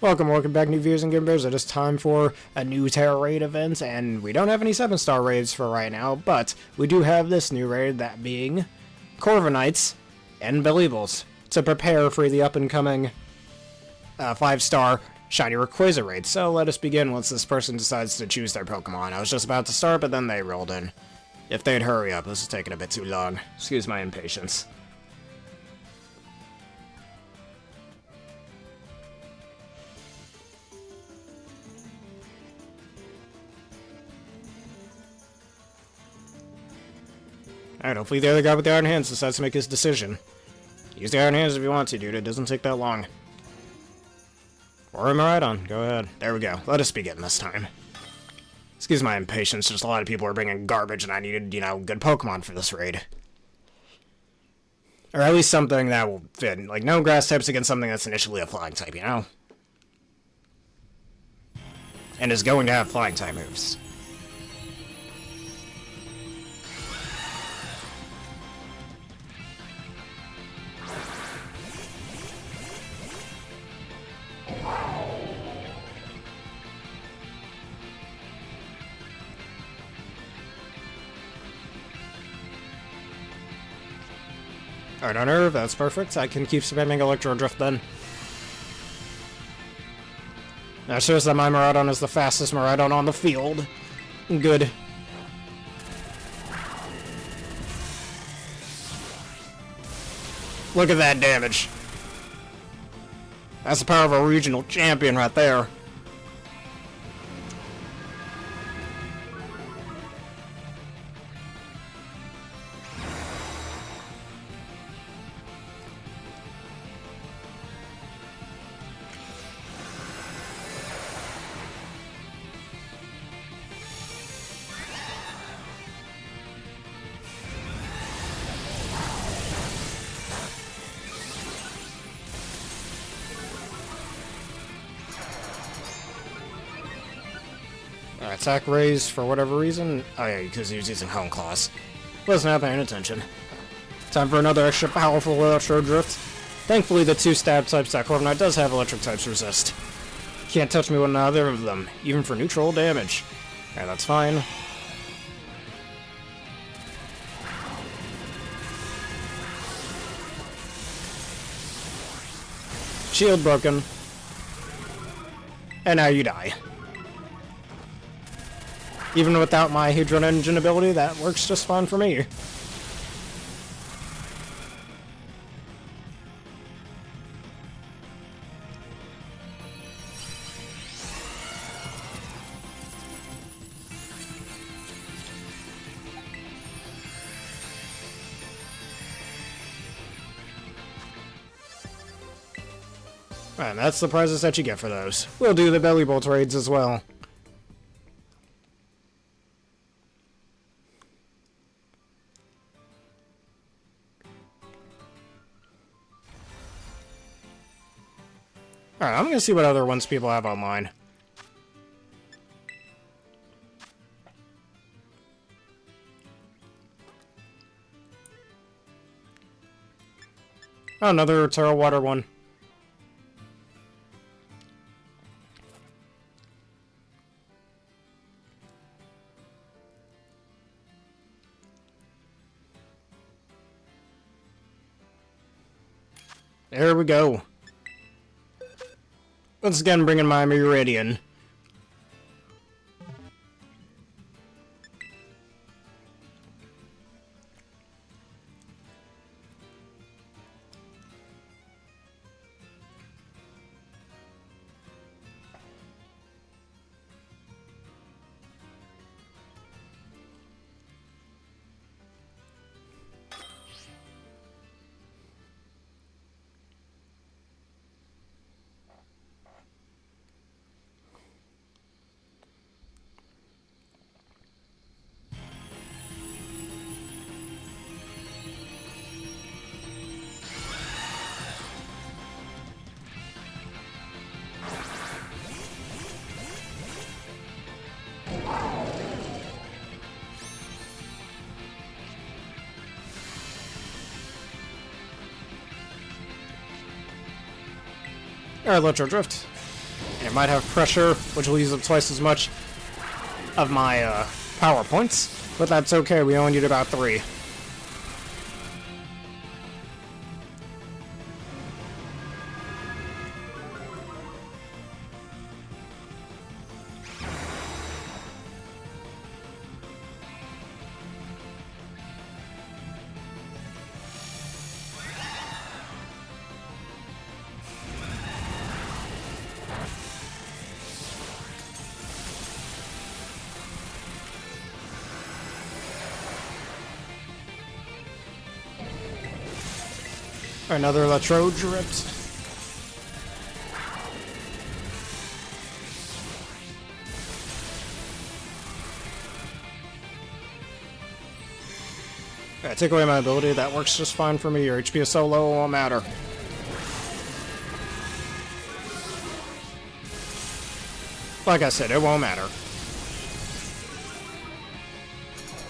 Welcome back, new viewers and gamers. It is time for a new Tera Raid event, and we don't have any 7-star raids for right now, but we do have this new raid, that being Corviknight and Bellibolt, to prepare for the up-and-coming 5-star Shiny Rayquaza Raid. So let us begin once this person decides to choose their Pokemon. I was just about to start, but then they rolled in. If they'd hurry up, this is taking a bit too long. Excuse my impatience. Alright, hopefully the other guy with the Iron Hands decides to make his decision. Use the Iron Hands if you want to, dude. It doesn't take that long. Or am I right on? Go ahead. There we go. Let us begin this time. Excuse my impatience, just a lot of people are bringing garbage and I needed, you know, good Pokemon for this raid. Or at least something that will fit. Like, no grass types against something that's initially a flying type, you know? And is going to have flying type moves. Alright, on Nerve, that's perfect. I can keep spamming Electro Drift then. That shows that my Miraidon is the fastest Miraidon on the field. Good. Look at that damage. That's the power of a regional champion right there. Attack raised for whatever reason. Oh yeah, because he was using Hone Claws. Wasn't not paying attention. Time for another extra powerful Electro Drift. Thankfully, the 2 stab types that Corviknight does have electric types resist. Can't touch me with either of them, even for neutral damage. Alright, that's fine. Shield broken. And now you die. Even without my Hedron Engine ability, that works just fine for me. And that's the prizes that you get for those. We'll do the Bellibolt raids as well. Alright, I'm gonna see what other ones people have online. Oh, another Tera Water one. There we go. Once again, bringing my Meridian. Alright, Electro Drift. And it might have pressure, which will use up twice as much of my power points. But that's okay, we only need about 3. Another Electrode ripped. Alright, take away my ability. That works just fine for me. Your HP is so low, it won't matter. Like I said, it won't matter.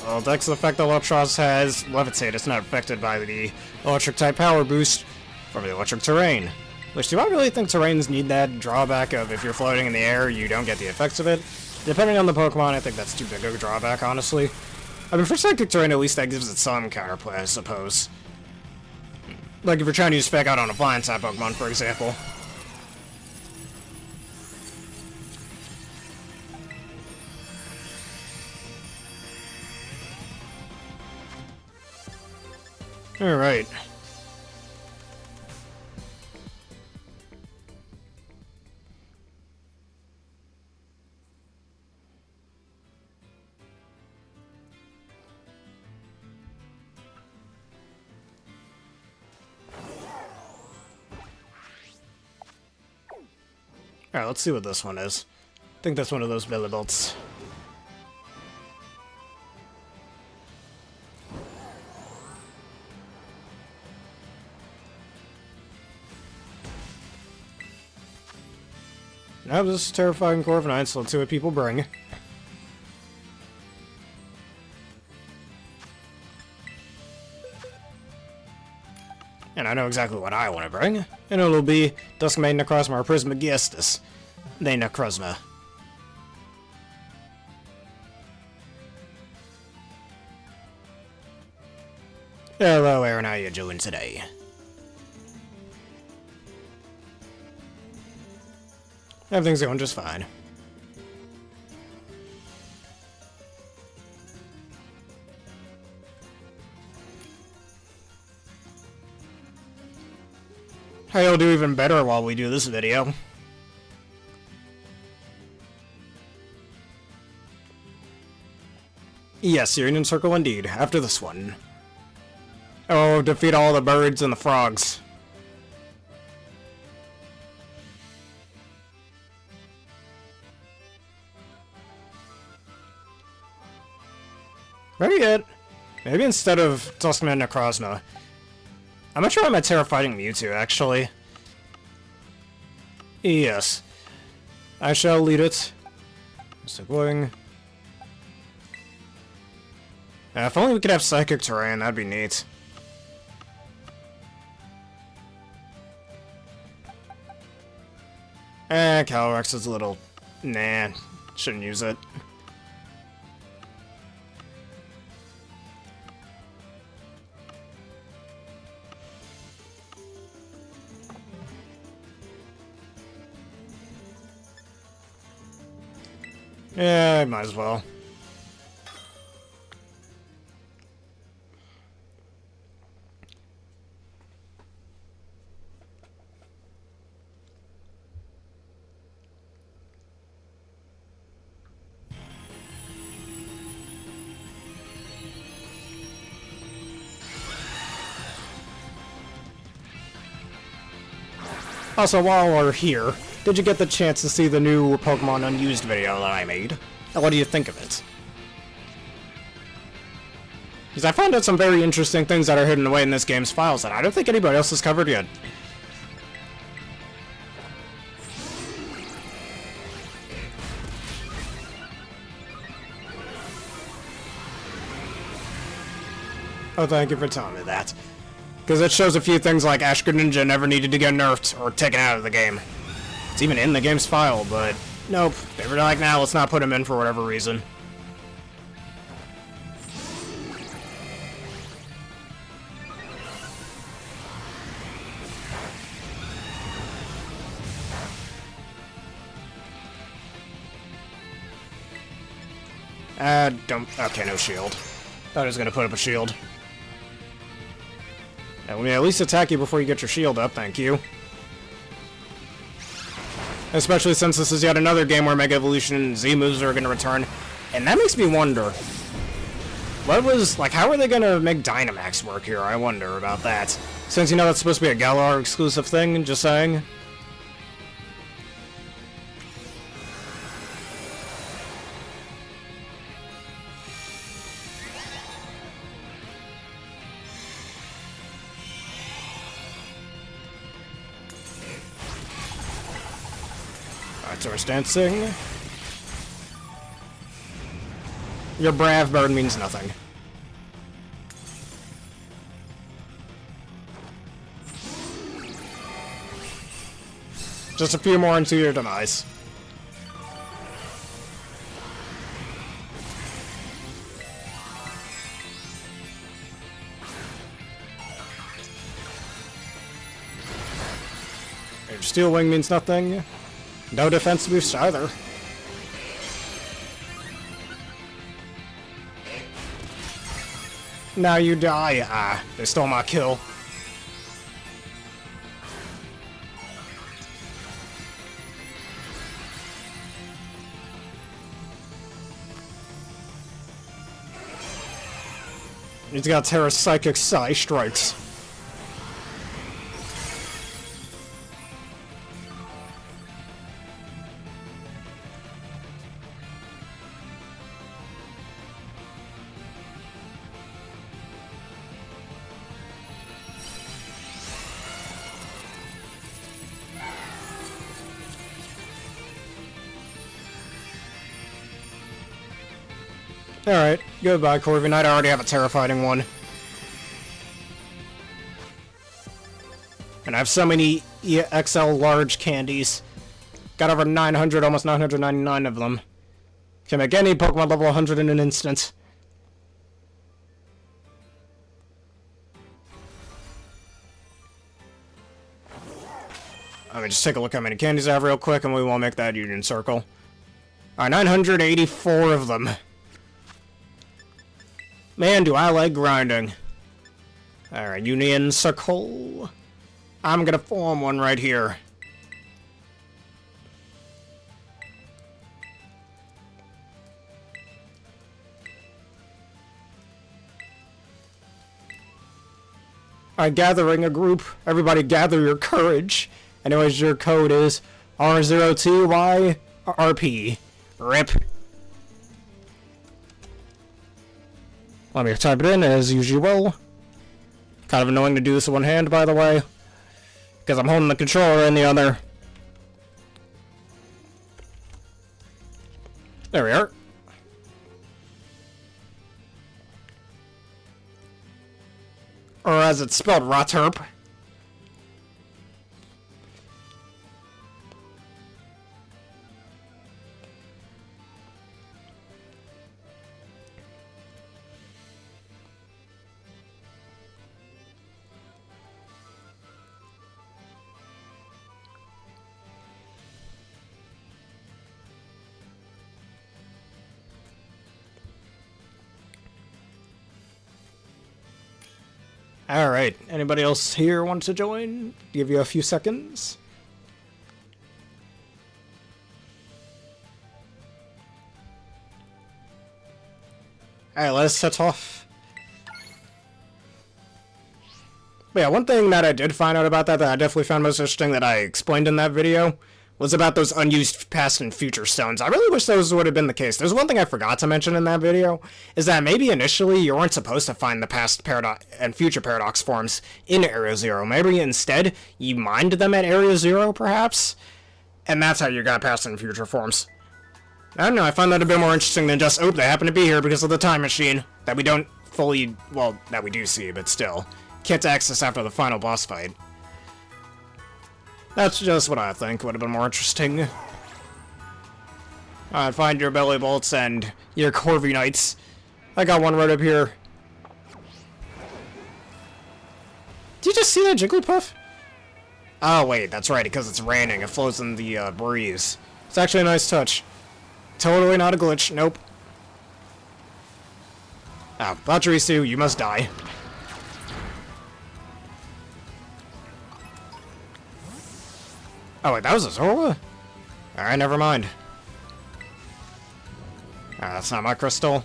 Well, Dex effect Electros has Levitate. It's not affected by the electric type power boost from the electric terrain. Which, do I really think terrains need that drawback of if you're floating in the air, you don't get the effects of it? Depending on the Pokemon, I think that's too big of a drawback, honestly. I mean, for psychic terrain, at least that gives it some counterplay, I suppose. Like if you're trying to use Spec Out on a flying type Pokemon, for example. Alright. Alright, let's see what this one is. I think that's one of those Bellibolts. Now this is terrifying Corviknight, so let's see what people bring. And I know exactly what I want to bring. And it'll be Duskmane Necrozma or Prismagistus. They Necrozma. Hello, Aaron, how you doing today? Everything's going just fine. I'll do even better while we do this video. Yes, Union Circle indeed, after this one. Oh, defeat all the birds and the frogs. Ready yet? Maybe instead of Duskmane Necrozma, I'm gonna try my Tera Fighting Mewtwo, actually. Yes. I shall lead it. Mystic Wing. If only we could have Psychic Terrain, that'd be neat. Calyrex is a little... Nah, shouldn't use it. Yeah, I might as well. Also, while we're here, did you get the chance to see the new Pokemon Unused video that I made? And what do you think of it? Because I found out some very interesting things that are hidden away in this game's files that I don't think anybody else has covered yet. Oh, thank you for telling me that. Because it shows a few things like Ash Greninja never needed to get nerfed or taken out of the game. It's even in the game's file, but nope. They were like, nah, let's not put him in for whatever reason. Don't... Okay, no shield. Thought I was gonna put up a shield. Let me at least attack you before you get your shield up, thank you. Especially since this is yet another game where Mega Evolution and Z-moves are gonna return. And that makes me wonder... What was... Like, how are they gonna make Dynamax work here? I wonder about that. Since, you know, that's supposed to be a Galar exclusive thing, just saying. Source dancing. Your brave bird means nothing. Just a few more into your demise. Your steel wing means nothing. No defense boost either. Now you die. Ah, they stole my kill. He's got Tera Psychic Psy strikes. Alright, goodbye, Corviknight. I already have a terrifying one. And I have so many XL large candies. Got over 900, almost 999 of them. Can make any Pokemon level 100 in an instant. Let me just take a look how many candies I have real quick, and we will make that Union Circle. Alright, 984 of them. Man, do I like grinding. Alright, Union Circle. I'm gonna form one right here. Alright, gathering a group. Everybody gather your courage. Anyways, your code is R02YRP. RIP. Let me type it in as usual. Kind of annoying to do this with one hand, by the way. Because I'm holding the controller in the other. There we are. Or as it's spelled, Roterp. Alright, anybody else here want to join? Give you a few seconds. Alright, let's set off. But yeah, one thing that I did find out about that I definitely found most interesting that I explained in that video was about those unused past and future stones. I really wish those would have been the case. There's one thing I forgot to mention in that video, is that maybe initially you weren't supposed to find the past paradox and future paradox forms in Area 0. Maybe instead you mined them at Area 0, perhaps? And that's how you got past and future forms. I don't know, I find that a bit more interesting than just, oh, they happen to be here because of the time machine, that we don't fully, well, that we do see, but still, can't access after the final boss fight. That's just what I think would have been more interesting. Alright, find your Bellibolts and your Corviknights. I got one right up here. Did you just see that Jigglypuff? Oh wait, that's right, because it's raining. It floats in the breeze. It's actually a nice touch. Totally not a glitch. Nope. Oh, Pachirisu, you must die. Oh wait, that was a Zorua? Alright, never mind. That's not my crystal.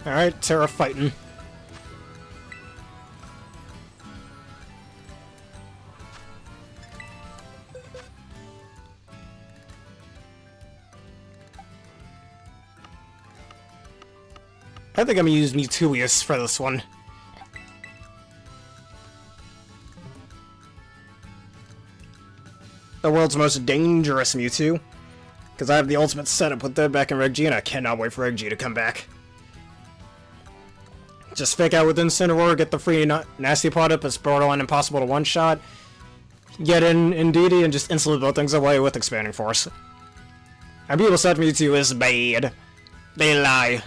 Alright, Tera fighting. I think I'm gonna use Mewtwoius for this one. The world's most dangerous Mewtwo. Because I have the ultimate setup with the back in Reg G, and I cannot wait for Reg G to come back. Just fake out with Incineroar, get the free Nasty Pot up, it's borderline impossible to one-shot. Get in DD and just instantly blow things away with Expanding Force. And people said Mewtwo is bad. They lie.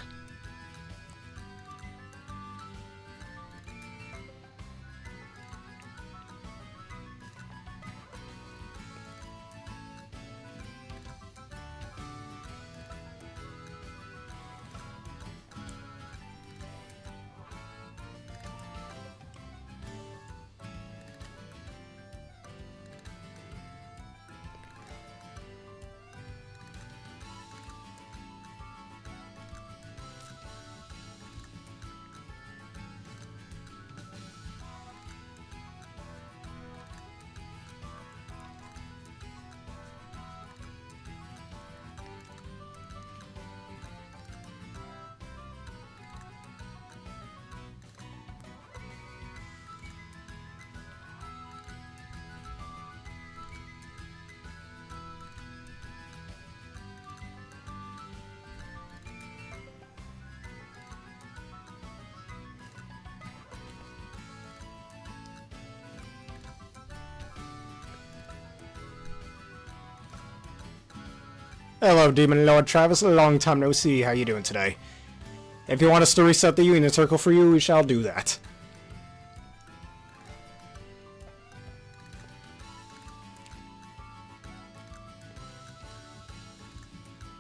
Hello, Demon Lord Travis. Long time no see. How you doing today? If you want us to reset the Union Circle for you, we shall do that.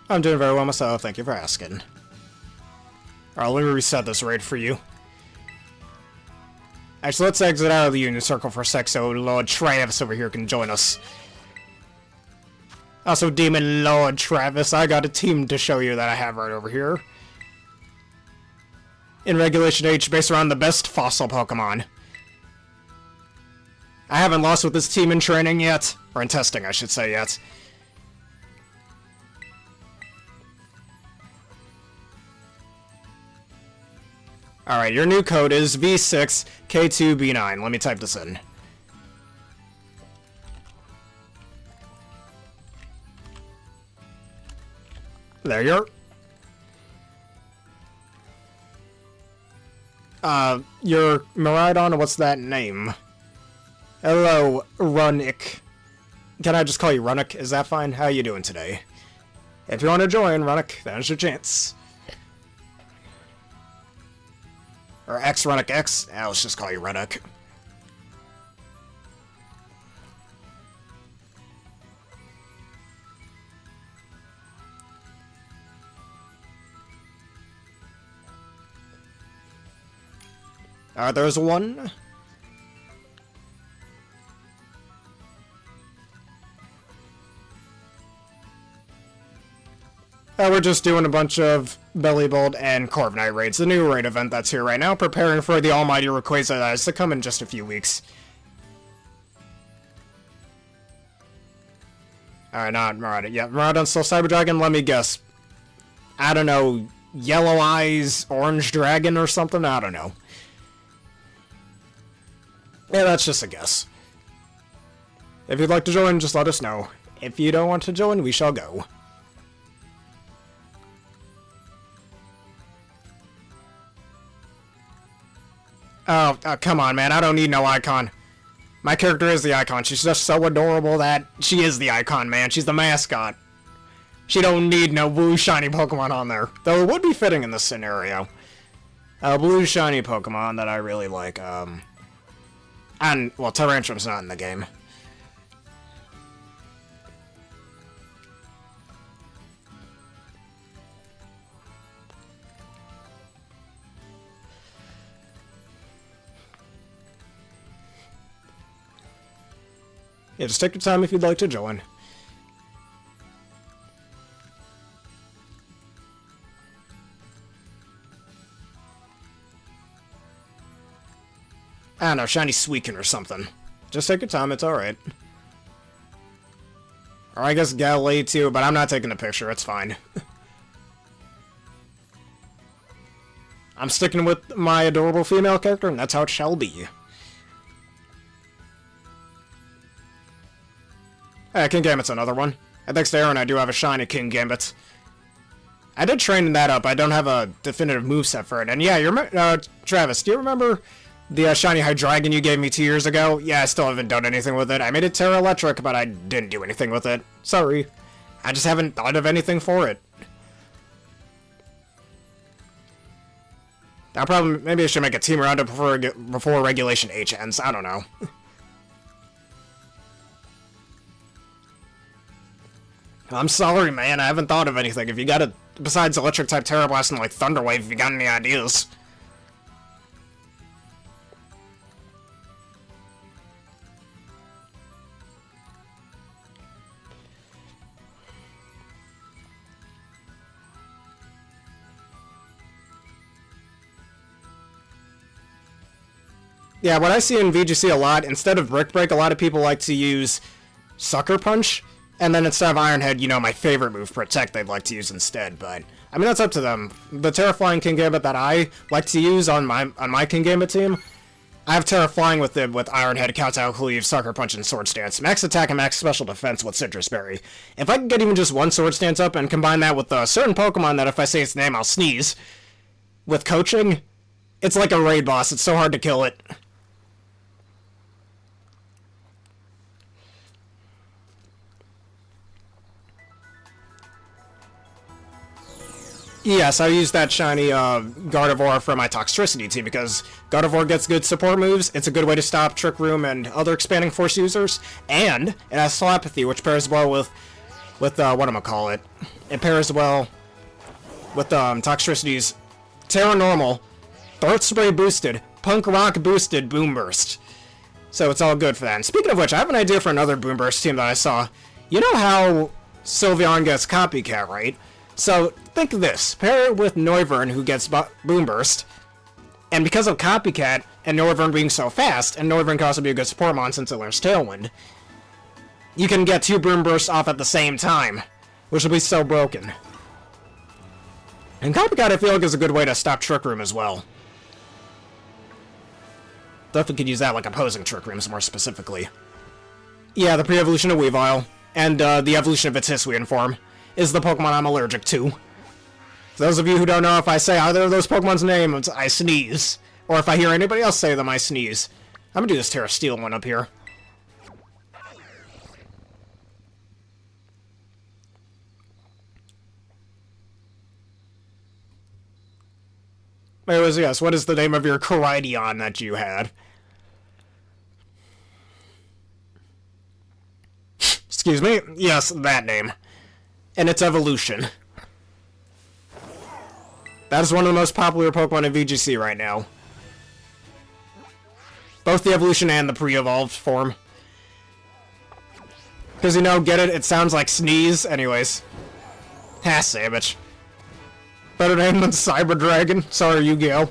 I'm doing very well myself. Thank you for asking. Alright, let me reset this raid for you. Actually, let's exit out of the Union Circle for a sec so Lord Travis over here can join us. Also, Demon Lord Travis, I got a team to show you that I have right over here. In Regulation H, based around the best fossil Pokemon. I haven't lost with this team in training yet. Or in testing, I should say, yet. Alright, your new code is V6K2B9. Let me type this in. There you are. Your Miraidon, what's that name? Hello, Runnick. Can I just call you Runnick? Is that fine? How you doing today? If you want to join, Runnick, there's your chance. Or X Runnick X. Let's just call you Runnick. There's one. We're just doing a bunch of Bellibolt and Corviknight raids, the new raid event that's here right now, preparing for the almighty Rayquaza that is to come in just a few weeks. Alright, not Miraidon. Yeah, Miraidon's still Cyber Dragon, let me guess. I don't know, Yellow Eyes, Orange Dragon or something? I don't know. Yeah, that's just a guess. If you'd like to join, just let us know. If you don't want to join, we shall go. Oh, come on, man. I don't need no icon. My character is the icon. She's just so adorable that she is the icon, man. She's the mascot. She don't need no blue shiny Pokemon on there. Though it would be fitting in this scenario. Blue shiny Pokemon that I really like, and, well, Tarantum's not in the game. Yeah, just take your time if you'd like to join. I don't know, shiny Suicune or something. Just take your time, it's alright. Or I guess Galley too, but I'm not taking a picture, it's fine. I'm sticking with my adorable female character, and that's how it shall be. Hey, King Gambit's another one. And thanks to Aaron, I do have a shiny King Gambit. I did train that up, I don't have a definitive moveset for it. And yeah, you remember, Travis, do you remember the shiny Hydreigon you gave me 2 years ago? Yeah, I still haven't done anything with it. I made it Terra Electric, but I didn't do anything with it. Sorry. I just haven't thought of anything for it. Maybe I should make a team around it before Regulation H ends. I don't know. I'm sorry, man. I haven't thought of anything. If you got it, besides Electric-type Terra Blast and, like, Thunder Wave, if you got any ideas. Yeah, what I see in VGC a lot, instead of Brick Break, a lot of people like to use Sucker Punch, and then instead of Iron Head, you know, my favorite move, Protect, they'd like to use instead, but, I mean, that's up to them. The Terra Flying King Gambit that I like to use on my King Gambit team, I have Terra Flying with Iron Head, Kowtow Cleave, Sucker Punch, and Sword Stance. Max Attack and Max Special Defense with Citrus Berry. If I can get even just one Sword Stance up and combine that with a certain Pokemon that if I say its name, I'll sneeze, with Coaching, it's like a raid boss, it's so hard to kill it. Yes, I used that shiny Gardevoir for my Toxtricity team because Gardevoir gets good support moves, it's a good way to stop Trick Room and other expanding force users, and it has Telepathy, which pairs well with whatchamacallit. It pairs well with Toxtricity's Terra Normal, Throat Spray boosted, Punk Rock boosted Boom Burst. So it's all good for that. And speaking of which, I have an idea for another Boom Burst team that I saw. You know how Sylveon gets Copycat, right? So, think of this. Pair it with Noivern, who gets Boom Burst, and because of Copycat, and Noivern being so fast, and Noivern can also be a good support mon since it learns Tailwind, you can get 2 Boom Bursts off at the same time, which will be so broken. And Copycat, I feel like, is a good way to stop Trick Room as well. Definitely could use that like opposing Trick Rooms more specifically. Yeah, the pre-evolution of Weavile, and the evolution of its Hisuian form, is the Pokemon I'm allergic to. For those of you who don't know, if I say either of those Pokemon's names, I sneeze. Or if I hear anybody else say them, I sneeze. I'm gonna do this Terra Steel one up here. Anyways, yes, what is the name of your Koraidon that you had? Excuse me? Yes, that name. And its evolution. That is one of the most popular Pokemon in VGC right now. Both the evolution and the pre-evolved form. Because, you know, get it? It sounds like sneeze. Anyways. Ha, sandwich. Better name than Cyber Dragon. Sorry, Yu-Gi-Oh!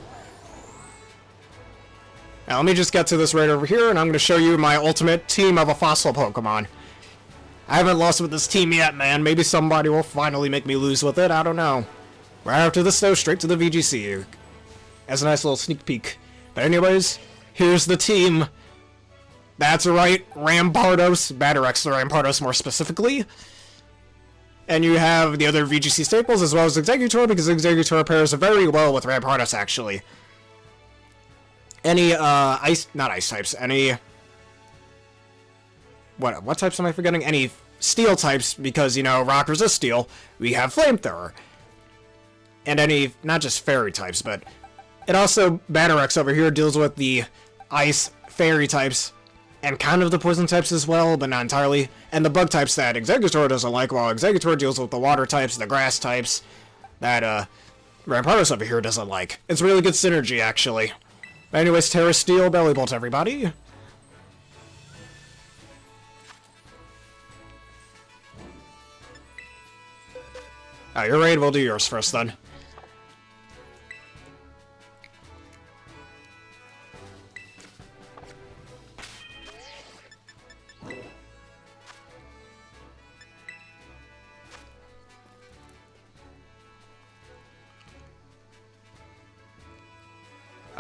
Now, let me just get to this right over here, and I'm going to show you my ultimate team of a fossil Pokemon. I haven't lost with this team yet, man. Maybe somebody will finally make me lose with it. I don't know. Right after this, though, straight to the VGC. As a nice little sneak peek. But anyways, here's the team That's right, Rampardos, Batterex Rampardos more specifically. And you have the other VGC staples as well as Exeggutor, because Exeggutor pairs very well with Rampardos, actually. Any, not ice types, any... What types am I forgetting? Any steel types, because, you know, rock resists steel, we have Flamethrower. And any, not just fairy types, but... It also, Batterex over here deals with the ice, fairy types, and kind of the poison types as well, but not entirely. And the bug types that Exeggutor doesn't like, while Exeggutor deals with the water types, the grass types, that, Rampardos over here doesn't like. It's really good synergy, actually. But anyways, Terra Steel, Bellibolt, everybody. Oh, your raid, we'll do yours first, then.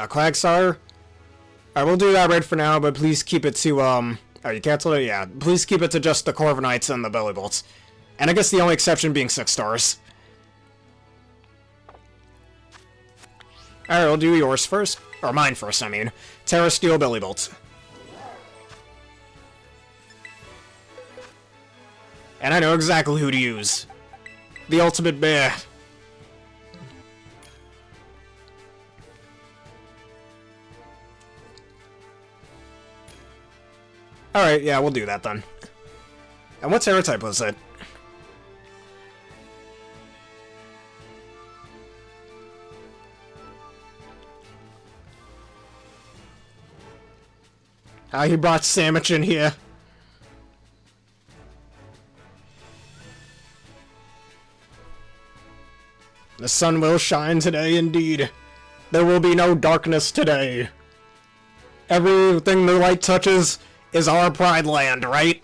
Quagsire. I will do that raid for now, but please keep it to, oh, you canceled it? Yeah. Please keep it to just the Corviknights and the Bellibolts. And I guess the only exception being 6 stars. Alright, I'll do yours first. Or mine first, I mean. Tera Steel, Bellibolt. And I know exactly who to use. The ultimate bear. Alright, yeah, we'll do that then. And what Terra type was it? Ah, he brought Sandwich in here. The sun will shine today, indeed. There will be no darkness today. Everything the light touches is our pride land, right?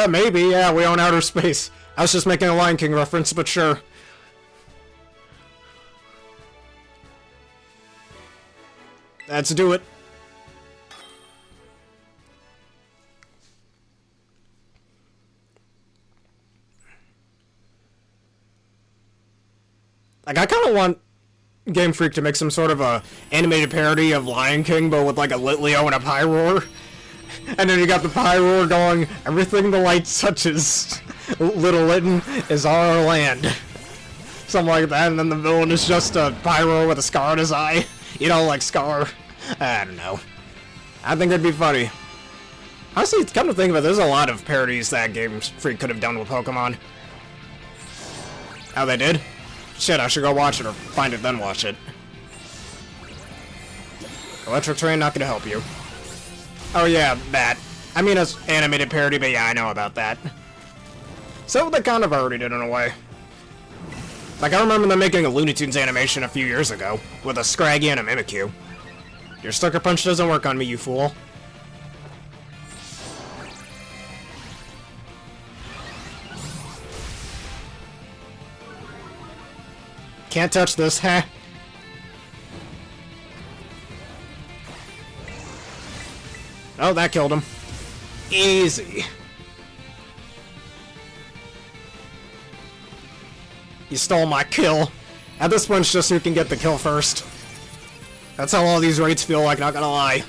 Maybe, yeah, we own outer space. I was just making a Lion King reference, but sure. Let's do it. Like, I kind of want Game Freak to make some sort of a animated parody of Lion King, but with like a Litleo and a Pyroar. And then you got the Pyroar going, everything the light touches, Little Litten, is our land. Something like that, and then the villain is just a Pyroar with a scar on his eye. You know, like Scar. I don't know. I think it'd be funny. Honestly, come to think of it, there's a lot of parodies that Game Freak could have done with Pokemon. Oh, they did? Shit, I should go watch it, or find it then watch it. Electric Train not gonna help you. Oh yeah, that. I mean, it's animated parody, but yeah, I know about that. So they kind of already did in a way. Like, I remember them making a Looney Tunes animation a few years ago, with a Scraggy and a Mimikyu. Your Sucker Punch doesn't work on me, you fool. Can't touch this, huh? Oh, that killed him. Easy. You stole my kill. At this point, it's just who can get the kill first. That's how all these raids feel like, not gonna lie.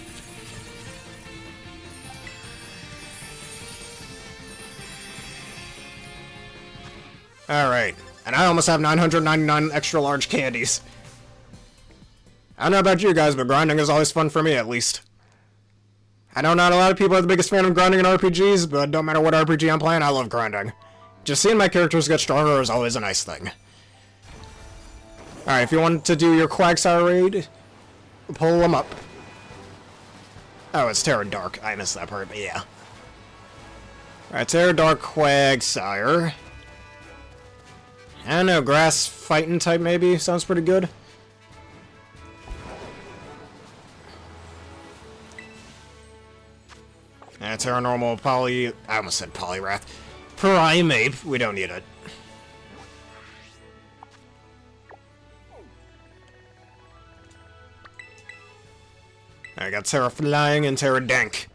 Alright. And I almost have 999 extra large candies. I don't know about you guys, but grinding is always fun for me, at least. I know not a lot of people are the biggest fan of grinding in RPGs, but no matter what RPG I'm playing, I love grinding. Just seeing my characters get stronger is always a nice thing. Alright, if you want to do your Quagsire raid, pull them up. Oh, it's Tera Dark. I missed that part, but yeah. Alright, Tera Dark Quagsire. I don't know, grass fighting type maybe? Sounds pretty good. That's our normal I almost said Poliwrath. Primeape. We don't need it. I got Tera Flying and Tera Dank.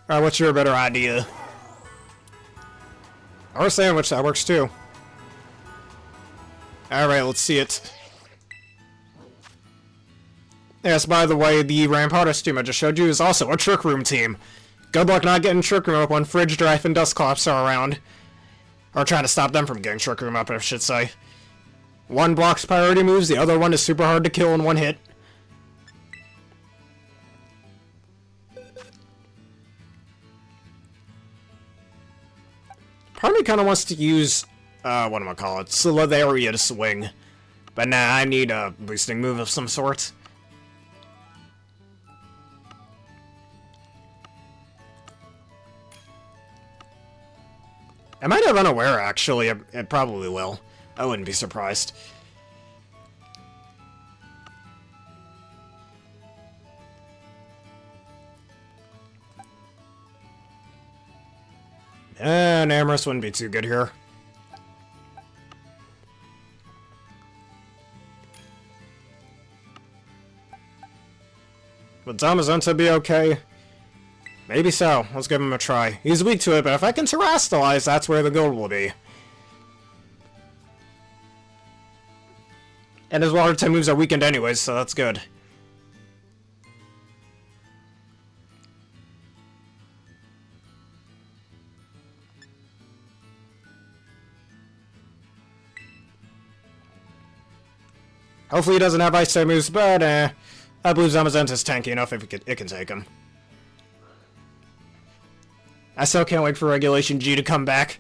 Alright, what's your better idea? Or sandwich, that works too. Alright, let's see it. Yes, by the way, the Rampardos team I just showed you is also a Trick Room team. Good luck not getting Trick Room up when Fridge Drive and Dusclops are around. Or trying to stop them from getting Trick Room up, I should say. One blocks priority moves, the other one is super hard to kill in one hit. Part of me kind of wants to use, Solidaria to swing. But nah, I need a boosting move of some sort. I might have Unaware, actually. It probably will. I wouldn't be surprised. And Amorous wouldn't be too good here. Would Zamazenta be okay? Maybe so. Let's give him a try. He's weak to it, but if I can Terrastalize, that's where the gold will be. And his water type moves are weakened anyways, so that's good. Hopefully he doesn't have ice type moves, but I believe Zamazenta's tanky enough if it can take him. I still can't wait for Regulation G to come back.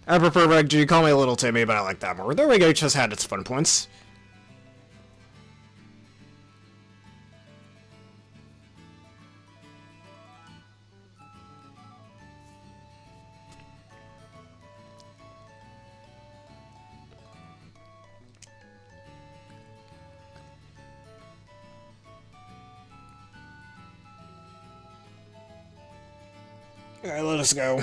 I prefer Reg G, call me a little Timmy, but I like that more. The Reg H has had its fun points. Alright, let us go.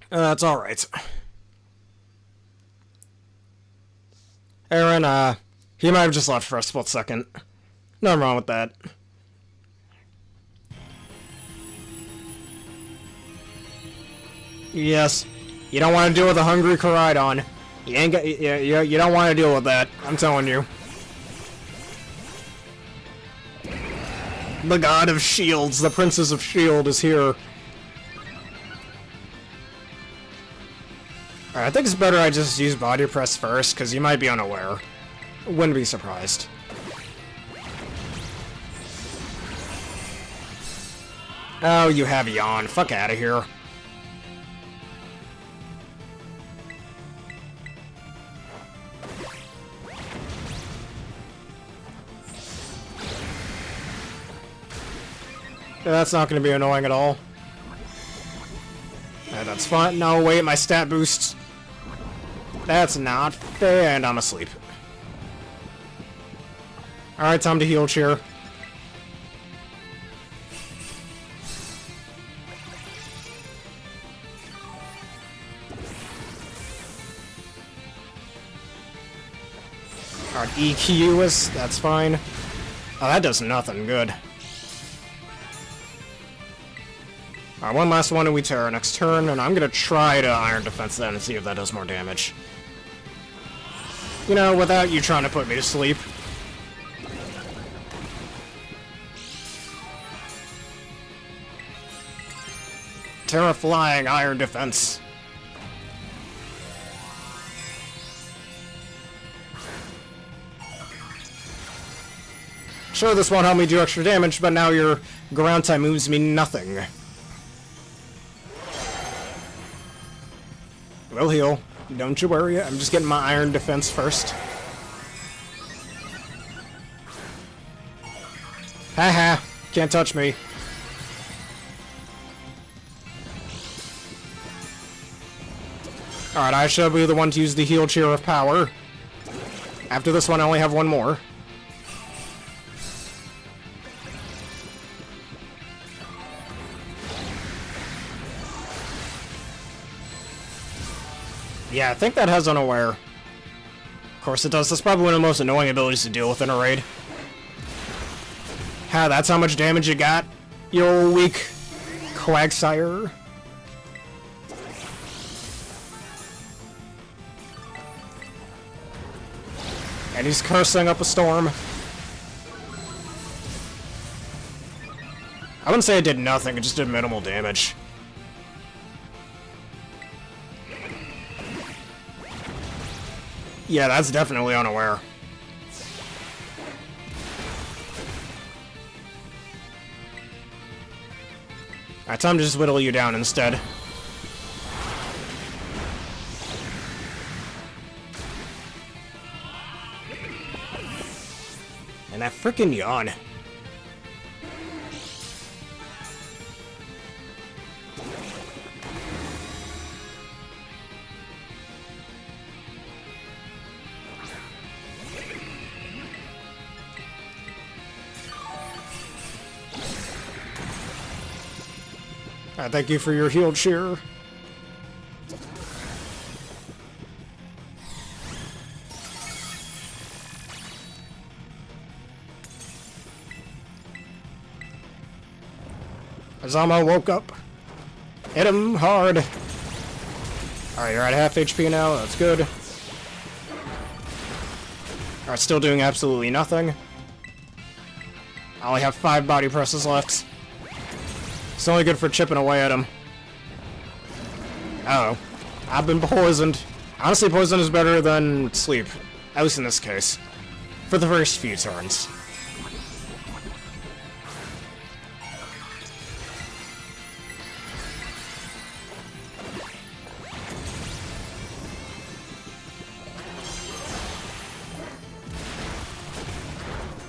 That's alright. Aaron, he might have just left for a split second. Nothing wrong with that. Yes. You don't want to deal with a hungry Koraidon. You ain't got, you don't want to deal with that. I'm telling you. The god of shields, the princess of shield is here. Alright, I think it's better I just use body press first, because you might be unaware. Wouldn't be surprised. Oh, you have Yawn. Fuck out of here. That's not going to be annoying at all. That's fine. No, wait, my stat boosts. That's not fair, and I'm asleep. Alright, time to heal cheer. Alright, EQ is, that's fine. Oh, that does nothing good. Alright, one last one and we Terra next turn, and I'm gonna try to Iron Defense then and see if that does more damage. You know, without you trying to put me to sleep. Terra Flying, Iron Defense. Sure, this won't help me do extra damage, but now your ground type moves mean nothing. We'll heal. Don't you worry, I'm just getting my iron defense first. Haha, can't touch me. Alright, I shall be the one to use the heal cheer of power. After this one, I only have one more. Yeah, I think that has unaware. Of course it does. That's probably one of the most annoying abilities to deal with in a raid. Ha, that's how much damage you got? You old weak Quagsire. And he's cursing up a storm. I wouldn't say it did nothing, it just did minimal damage. Yeah, that's definitely unaware. Alright, time to just whittle you down instead. And that frickin' yawn. Alright, thank you for your heal cheer. Azama woke up. Hit him hard. Alright, you're at half HP now. That's good. Alright, still doing absolutely nothing. I only have 5 body presses left. It's only good for chipping away at him. Uh oh. I've been poisoned. Honestly, poison is better than sleep. At least in this case. For the first few turns.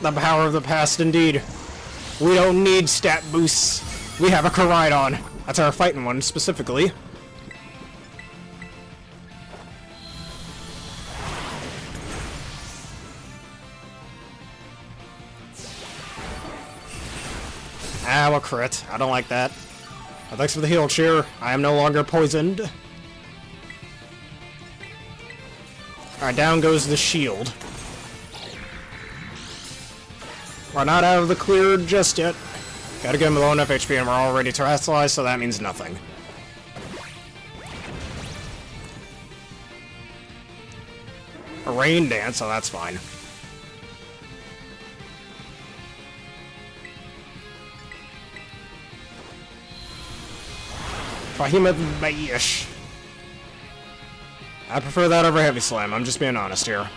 The power of the past, indeed. We don't need stat boosts. We have a Koraidon. That's our fighting one, specifically. Ah, a crit. I don't like that. Well, thanks for the heal cheer. I am no longer poisoned. Alright, down goes the shield. We're not out of the clear just yet. Gotta get him low enough HP and we're already terrestrialized, so that means nothing. A rain dance, so that's fine. Behemoth Bayish. I prefer that over Heavy Slam, I'm just being honest here.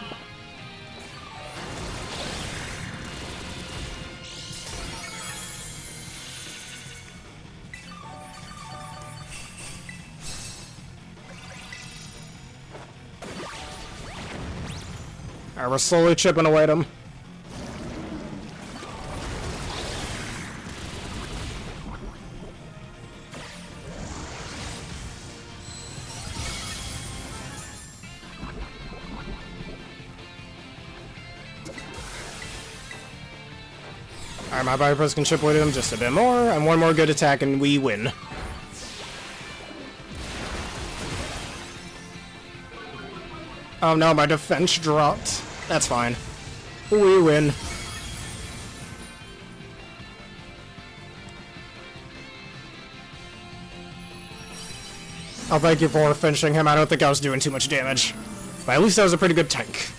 Alright, we're slowly chipping away at him. Alright, my body press can chip away at him just a bit more, and one more good attack and we win. Oh no, my defense dropped. That's fine. We win. Oh, thank you for finishing him. I don't think I was doing too much damage. But at least that was a pretty good tank.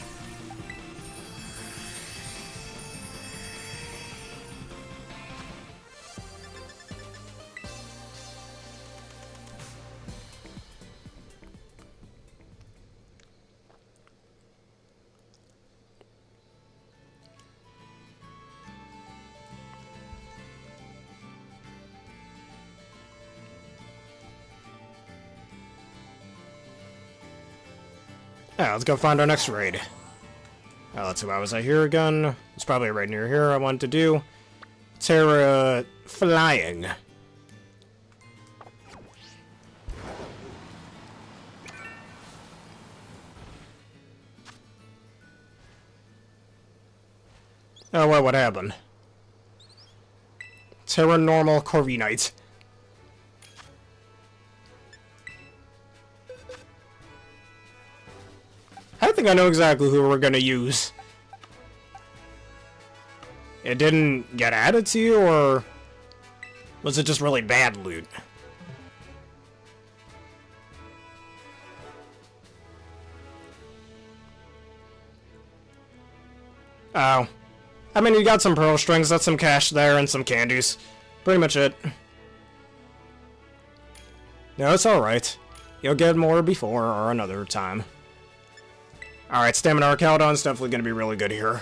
Yeah, let's go find our next raid. Let's see, why was I here again? It's probably a raid near here I wanted to do. Tera Flying. Oh, what happened? Tera Normal Corviknight. I think I know exactly who we're gonna use. It didn't get added to you, or was it just really bad loot? Oh. I mean, you got some pearl strings, that's some cash there, and some candies. Pretty much it. No, it's alright. You'll get more before or another time. Alright, Stamina Arcaldon's definitely going to be really good here.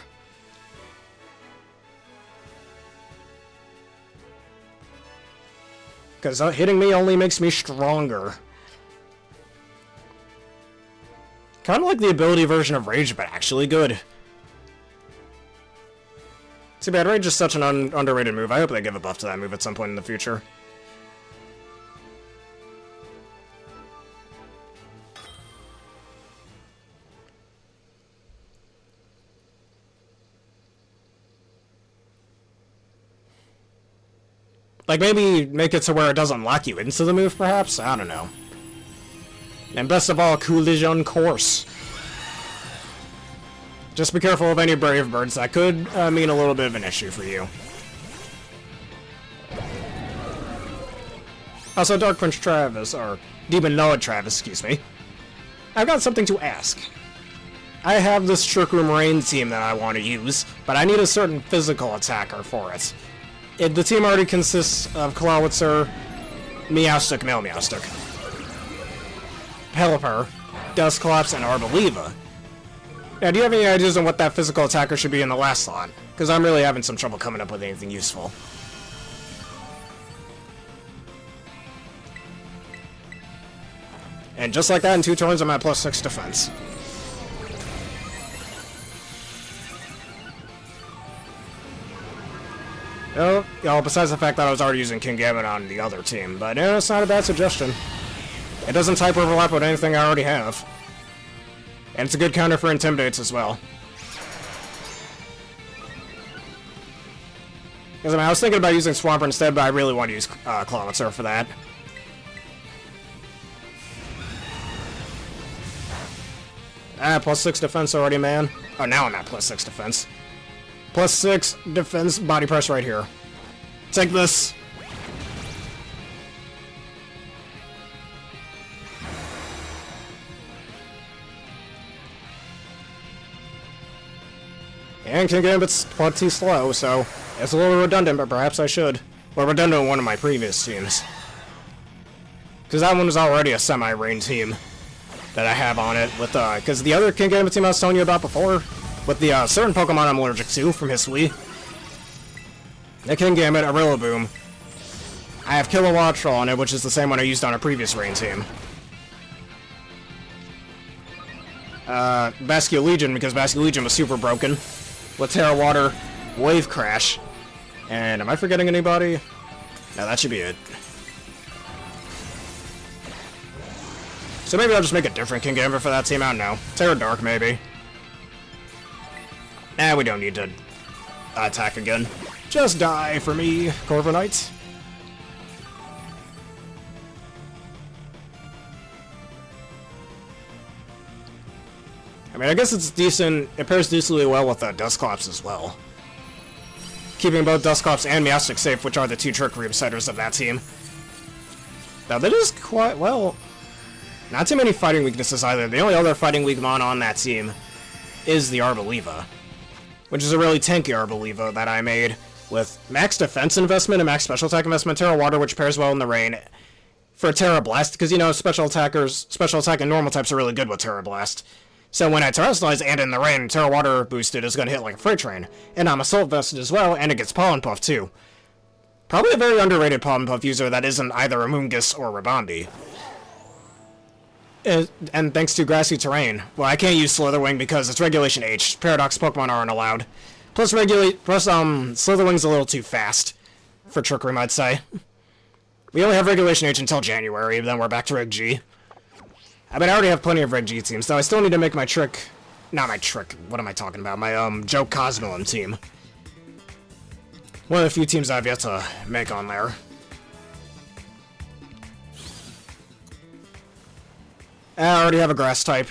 Because hitting me only makes me stronger. Kind of like the ability version of Rage, but actually good. Too bad, Rage is such an underrated move. I hope they give a buff to that move at some point in the future. Like, maybe make it to where it doesn't lock you into the move, perhaps? I don't know. And best of all, collision course. Just be careful of any brave birds. That could mean a little bit of an issue for you. Also, Dark Prince Travis, or Demon Lord Travis, excuse me. I've got something to ask. I have this Trick Room Rain team that I want to use, but I need a certain physical attacker for it. The team already consists of Clawitzer, Meowstic, Male Meowstic, Pelipper, Dusclops, and Arboliva. Now, do you have any ideas on what that physical attacker should be in the last slot? Because I'm really having some trouble coming up with anything useful. And just like that, in 2 turns, I'm at +6 defense. Oh, besides the fact that I was already using Kingambit on the other team, but it's not a bad suggestion. It doesn't type overlap with anything I already have. And it's a good counter for Intimidates as well. Because I was thinking about using Swampert instead, but I really want to use Clawitzer for that. +6 defense already, man. Oh, now I'm at +6 defense. +6 defense, body press right here. Take this. And Kingambit's plenty slow, so it's a little redundant, but perhaps I should. Well, redundant in one of my previous teams. Because that one was already a semi-rain team that I have on it, with because the other Kingambit team I was telling you about before, with the certain Pokemon I'm allergic to from Hisui. The Kingambit, a Rillaboom. I have Kilowattrel on it, which is the same one I used on a previous rain team. Basculegion, because Basculegion was super broken. With Terra Water, Wave Crash. And am I forgetting anybody? No, that should be it. So maybe I'll just make a different Kingambit for that team, I don't know. Terra Dark, maybe. We don't need to attack again. Just die for me, Corviknight. I mean, I guess it's decent. It pairs decently well with Dusclops as well. Keeping both Dusclops and Meowstic safe, which are the 2 Trick Room setters of that team. Now, that is quite, well, not too many fighting weaknesses either. The only other fighting weak mon on that team is the Arboliva, which is a really tanky Arboliva that I made with max defense investment and max special attack investment, Terra Water, which pairs well in the rain, for Terra Blast, because, you know, special attack and normal types are really good with Terra Blast. So when I Terrestrialize and in the rain, Terra Water boosted is going to hit like a freight train. And I'm Assault Vested as well, and it gets Pollen Puff too. Probably a very underrated Pollen Puff user that isn't either a Moongus or Rabambi. And thanks to grassy terrain. Well, I can't use Slitherwing because it's Regulation H. Paradox Pokemon aren't allowed. Plus, Slitherwing's a little too fast for Trick Room, I'd say. We only have Regulation H until January, then we're back to Reg G. I mean, I already have plenty of Reg G teams, though I still need to make my trick... Not my trick, what am I talking about? My, Joe Cosmoem team. One of the few teams I've yet to make on there. I already have a Grass type.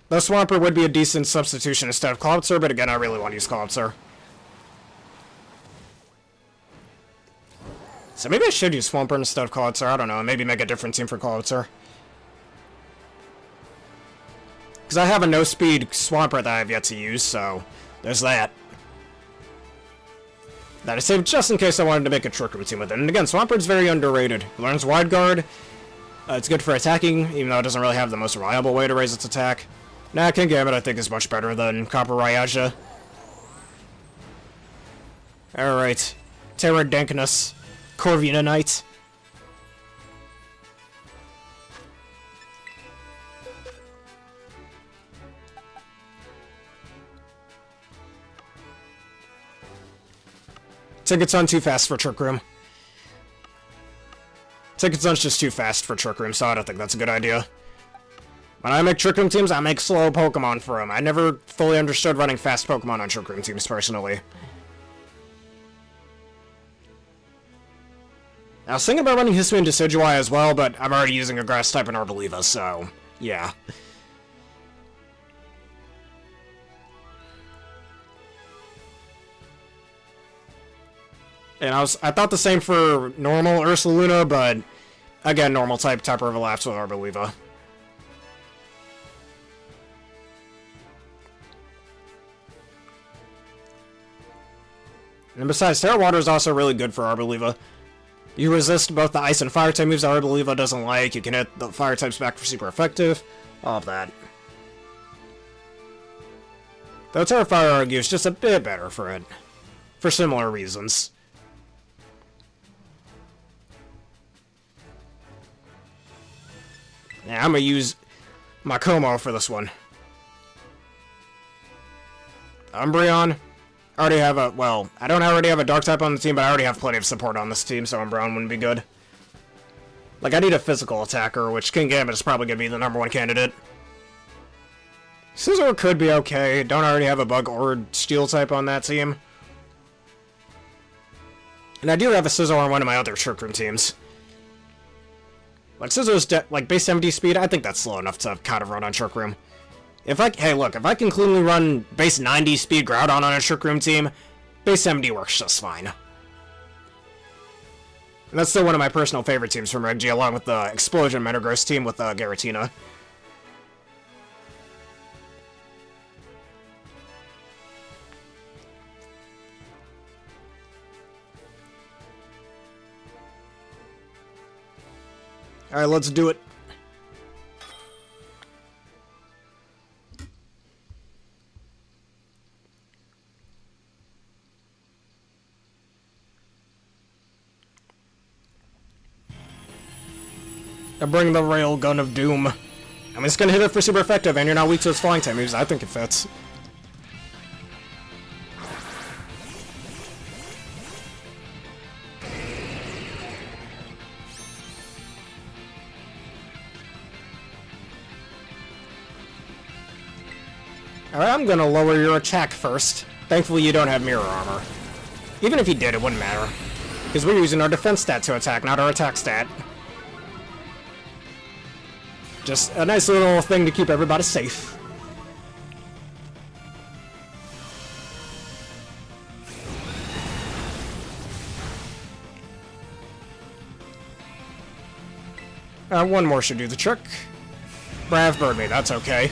The Swampert would be a decent substitution instead of Cloudster, but again, I really want to use Cloudster. So maybe I should use Swampert instead of Cloudster, I don't know, maybe make a different team for Cloudster. Because I have a no-speed Swampert that I have yet to use, so there's that. That I saved just in case I wanted to make a Trick Room team with it. And again, Swampert's very underrated. It learns Wide Guard. It's good for attacking, even though it doesn't really have the most reliable way to raise its attack. Nah, Kingambit I think is much better than Copper Raiaja. Alright. Tera Dankinus. Corviknight. Ticket's too fast for Trick Room. Ticket's just too fast for Trick Room, so I don't think that's a good idea. When I make Trick Room teams, I make slow Pokemon for them. I never fully understood running fast Pokemon on Trick Room teams, personally. I was thinking about running Hisuian and Decidueye as well, but I'm already using a Grass type in Arboliva, so yeah. And I thought the same for normal Ursaluna, but again, normal type overlaps with Arboliva. And besides, Terra Water is also really good for Arboliva. You resist both the Ice and Fire type moves that Arboliva doesn't like, you can hit the Fire types back for super effective, all of that. Though Terra Fire argues just a bit better for it, for similar reasons. Yeah, I'm gonna use my Como for this one. Umbreon. I already have a, well, I don't already have a Dark type on the team, but I already have plenty of support on this team, so Umbreon wouldn't be good. Like, I need a physical attacker, which Kingambit is probably gonna be the #1 candidate. Scizor could be okay. Don't already have a Bug or Steel type on that team. And I do have a Scizor on one of my other Trick Room teams. Like, Scizor's, like, base 70 speed, I think that's slow enough to kind of run on Trick Room. Hey, look, if I can cleanly run base 90 speed Groudon on a Trick Room team, base 70 works just fine. And that's still one of my personal favorite teams from Reg G, along with the Explosion Metagross team with Giratina. Alright, let's do it. I bring the Railgun of Doom. I'm just gonna hit it for super effective, and you're not weak to its flying type moves. I think it fits. Alright, I'm gonna lower your attack first. Thankfully, you don't have Mirror Armor. Even if you did, it wouldn't matter. Because we're using our defense stat to attack, not our attack stat. Just a nice little thing to keep everybody safe. One more should do the trick. Brav Bird me, that's okay.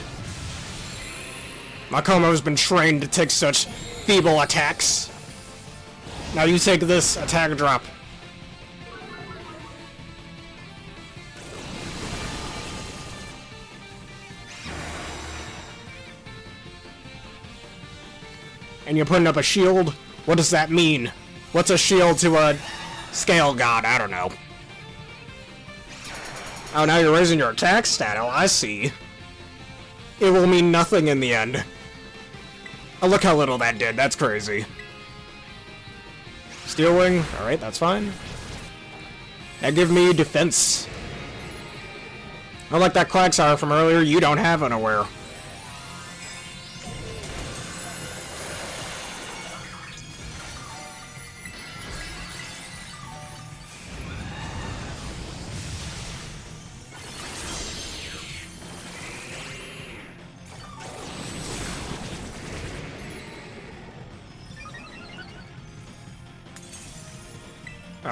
My Como's been trained to take such feeble attacks. Now you take this attack drop. And you're putting up a shield? What does that mean? What's a shield to a scale god? I don't know. Oh, now you're raising your attack stat. Oh, I see. It will mean nothing in the end. Oh, look how little that did. That's crazy. Steel Wing. Alright, that's fine. Now give me defense. Unlike that Quagsire from earlier, you don't have Unaware.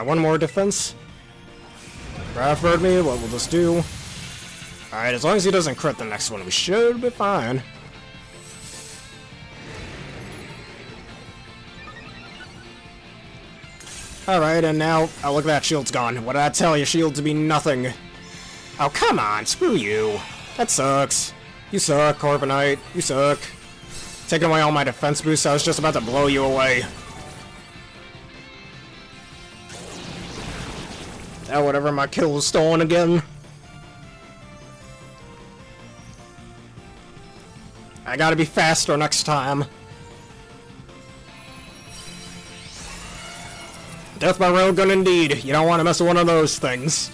One more defense. Craft Bird me, what will this do? Alright, as long as he doesn't crit the next one, we should be fine. Alright, and now, oh look at that, shield's gone. What did I tell you, shields mean nothing. Oh, come on, screw you. That sucks. You suck, Corviknight. You suck. Taking away all my defense boosts, I was just about to blow you away. Oh, whatever, my kill was stolen again. I gotta be faster next time. Death by railgun indeed. You don't want to mess with one of those things.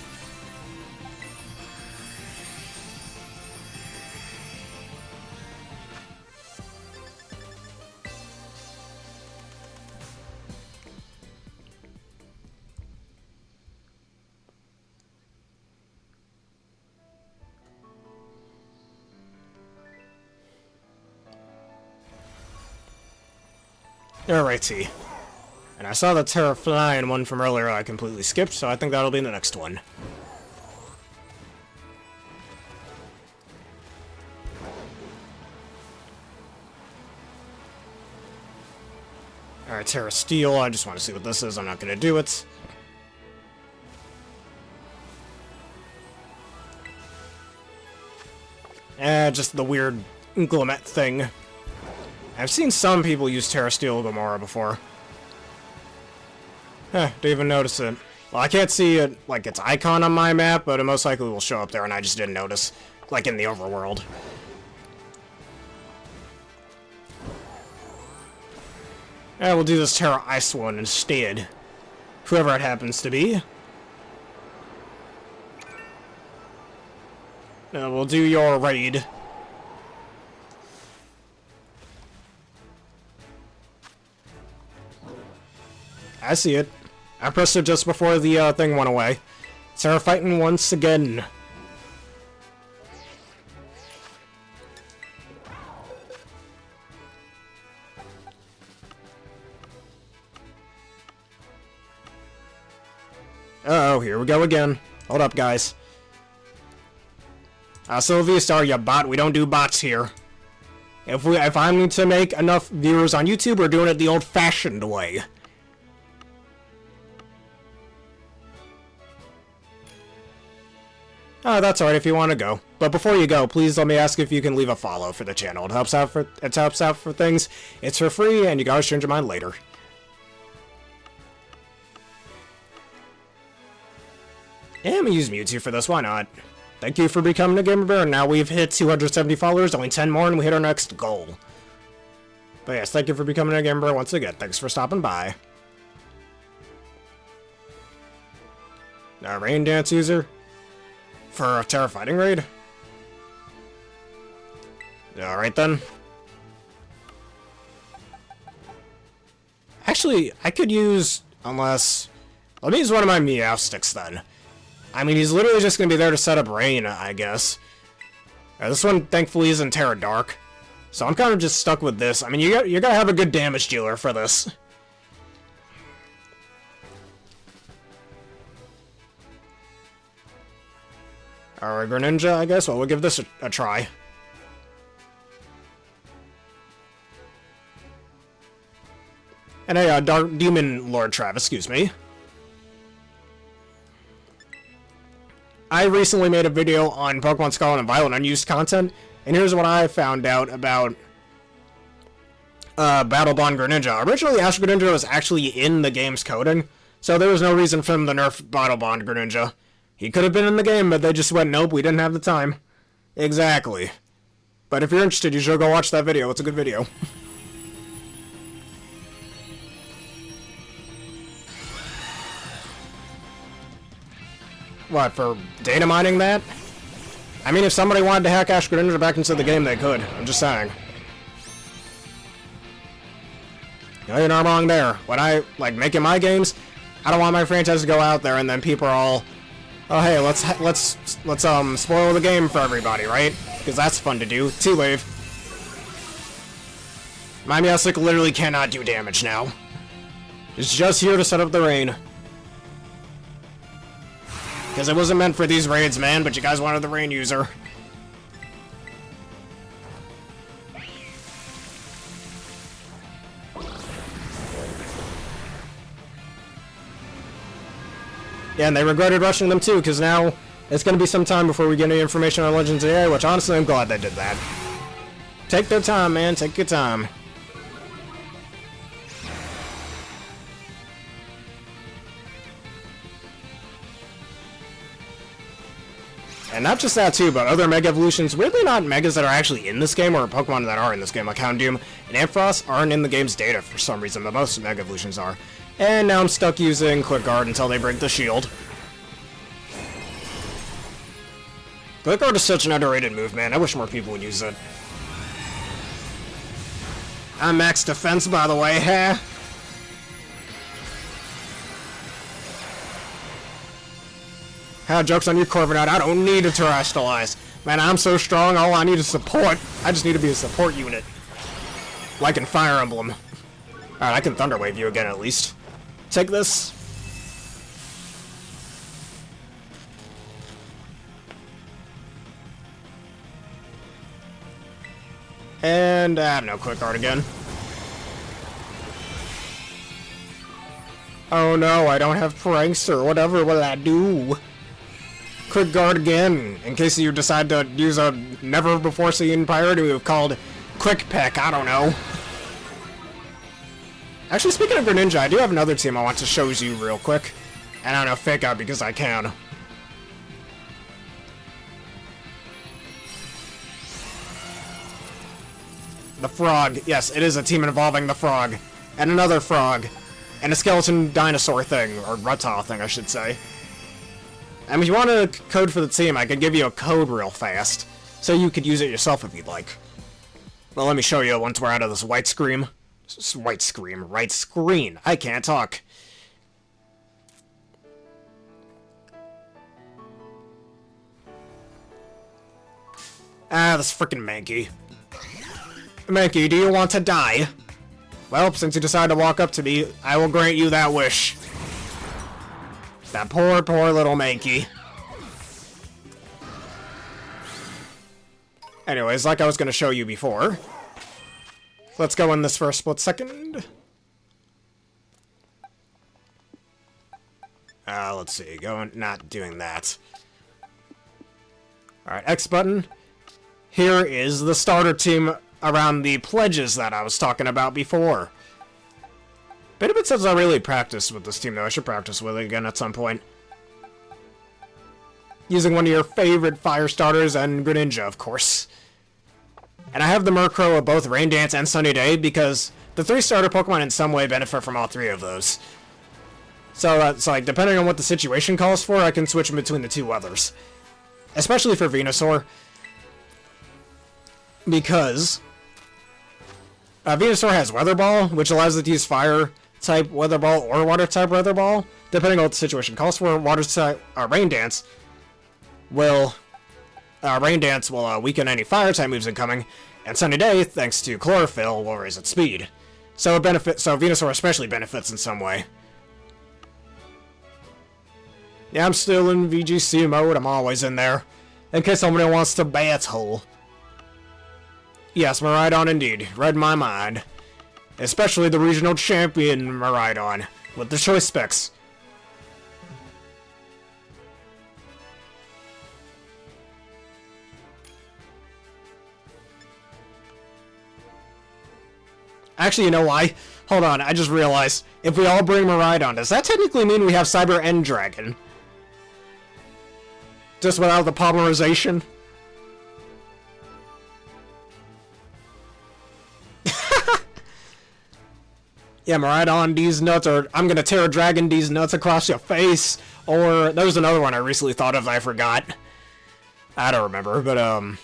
Alrighty. And I saw the Tera Flying one from earlier I completely skipped, so I think that'll be in the next one. Alright, Tera Steel, I just want to see what this is, I'm not gonna do it. Just the weird inclement thing. I've seen some people use Tera Steel Gamora before. Didn't even notice it. Well, I can't see it, like, its icon on my map, but it most likely will show up there, and I just didn't notice, like in the overworld. We'll do this Tera Ice one instead. Whoever it happens to be. We'll do your raid. I see it. I pressed it just before the thing went away. Tera fighting once again. Uh-oh, here we go again. Hold up, guys. Sylvia Star, you bot. We don't do bots here. If I need to make enough viewers on YouTube, we're doing it the old-fashioned way. Oh, that's alright if you want to go. But before you go, please let me ask if you can leave a follow for the channel. It helps out for things. It's for free, and you guys change your mind later. Yeah, I'm gonna use Mewtwo for this, why not? Thank you for becoming a Gamer Bear, and now we've hit 270 followers, only 10 more, and we hit our next goal. But yes, thank you for becoming a Gamer Bear once again. Thanks for stopping by. Now, Rain Dance user. For a Tera Fighting Raid? Alright then. Actually, I could use... Unless... Let me use one of my Meow Sticks then. I mean, he's literally just gonna be there to set up Rain, I guess. This one, thankfully, isn't Tera Dark. So I'm kind of just stuck with this. I mean, you gotta have a good damage dealer for this. Alright, Greninja, I guess. Well, we'll give this a try. And a Dark Demon Lord Travis, excuse me. I recently made a video on Pokemon Scarlet and Violet unused content, and here's what I found out about Battle Bond Greninja. Originally, Ash Greninja was actually in the game's coding, so there was no reason for him to nerf Battle Bond Greninja. He could have been in the game, but they just went, nope, we didn't have the time. Exactly. But if you're interested, you should go watch that video. It's a good video. What, for data mining that? I mean, if somebody wanted to hack Ash Greninja back into the game, they could. I'm just saying. No, you're not wrong there. When I, like, making my games, I don't want my franchise to go out there and then people are all, oh, hey, let's spoil the game for everybody, right? Because that's fun to do. T-Wave. My Meowstic literally cannot do damage now. It's just here to set up the rain. Because it wasn't meant for these raids, man, but you guys wanted the rain user. Yeah, and they regretted rushing them too, because now it's going to be some time before we get any information on Legends of the Air, which honestly I'm glad they did that. Take their time, man, take your time. And not just that too, but other Mega Evolutions, weirdly not Megas that are actually in this game, or Pokemon that are in this game, like Houndoom and Ampharos, aren't in the game's data for some reason, but most Mega Evolutions are. And now I'm stuck using Quick Guard until they break the shield. Quick Guard is such an underrated move, man. I wish more people would use it. I'm max defense, by the way, huh? Joke's on you, Corviknight. I don't need to terrestrialize. Man, I'm so strong, all I need is support. I just need to be a support unit. Like in Fire Emblem. Alright, I can Thunder Wave you again, at least. Take this. And, no Quick Guard again. Oh no, I don't have Prankster. Whatever will I do? Quick Guard again, in case you decide to use a never-before-seen priority move called Quick Peck, I don't know. Actually, speaking of Greninja, I do have another team I want to show you real quick. And I don't know, fake out because I can. The Frog. Yes, it is a team involving the Frog. And another Frog. And a skeleton dinosaur thing, or reptile thing, I should say. And if you want a code for the team, I could give you a code real fast, so you could use it yourself if you'd like. Well, let me show you once we're out of this white screen. Right screen. I can't talk. Ah, this frickin' Mankey. Mankey, do you want to die? Well, since you decided to walk up to me, I will grant you that wish. That poor, poor little Mankey. Anyways, like I was going to show you before, let's go in this for a split second. Let's see, not doing that. Alright, X button. Here is the starter team around the pledges that I was talking about before. Been a bit since I really practiced with this team, though. I should practice with it again at some point. Using one of your favorite fire starters and Greninja, of course. And I have the Murkrow of both Rain Dance and Sunny Day, because the 3 starter Pokemon in some way benefit from all 3 of those. So that's like, depending on what the situation calls for, I can switch in between the 2 others. Especially for Venusaur. Because Venusaur has Weather Ball, which allows it to use Fire-type Weather Ball or Water-type Weather Ball, depending on what the situation calls for. Rain Dance will weaken any Fire-type moves incoming, and Sunny Day, thanks to Chlorophyll, will raise its speed. So Venusaur especially benefits in some way. Yeah, I'm still in VGC mode. I'm always in there, in case somebody wants to battle. Yes, Miraidon indeed. Read my mind. Especially the regional champion Miraidon, with the choice specs. Actually, you know why? Hold on, I just realized. If we all bring Miraidon, does that technically mean we have Cyber End Dragon? Just without the polymerization. Yeah, I'm right on these nuts, or I'm gonna Tera Dragon these nuts across your face. Or, there was another one I recently thought of that I forgot. I don't remember, but, I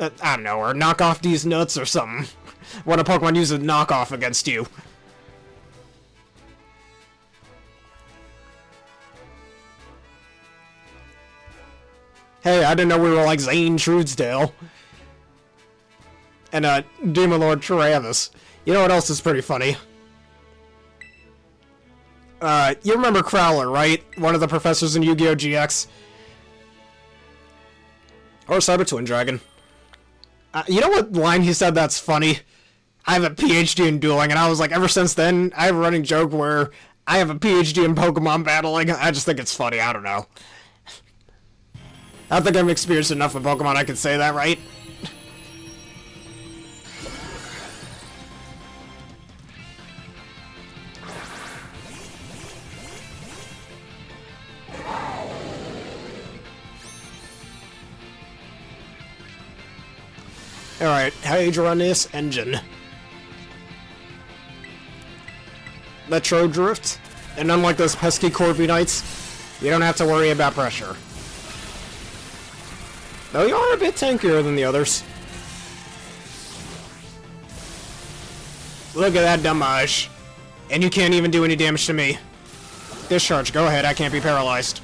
don't know, or knock off these nuts or something. When a Pokemon uses knockoff against you. Hey, I didn't know we were like Zane Truesdale. And, Demon Lord Travis. You know what else is pretty funny? You remember Crowler, right? One of the professors in Yu-Gi-Oh! GX? Or Cyber Twin Dragon. You know what line he said that's funny? I have a PhD in dueling, and I was like, ever since then, I have a running joke where I have a PhD in Pokemon battling. I just think it's funny, I don't know. I don't think I've experienced enough with Pokemon I can say that, right? Alright, how do you run this engine? Metro Drift, and unlike those pesky Corviknights, you don't have to worry about pressure. Though you are a bit tankier than the others. Look at that damage. And you can't even do any damage to me. Discharge, go ahead, I can't be paralyzed.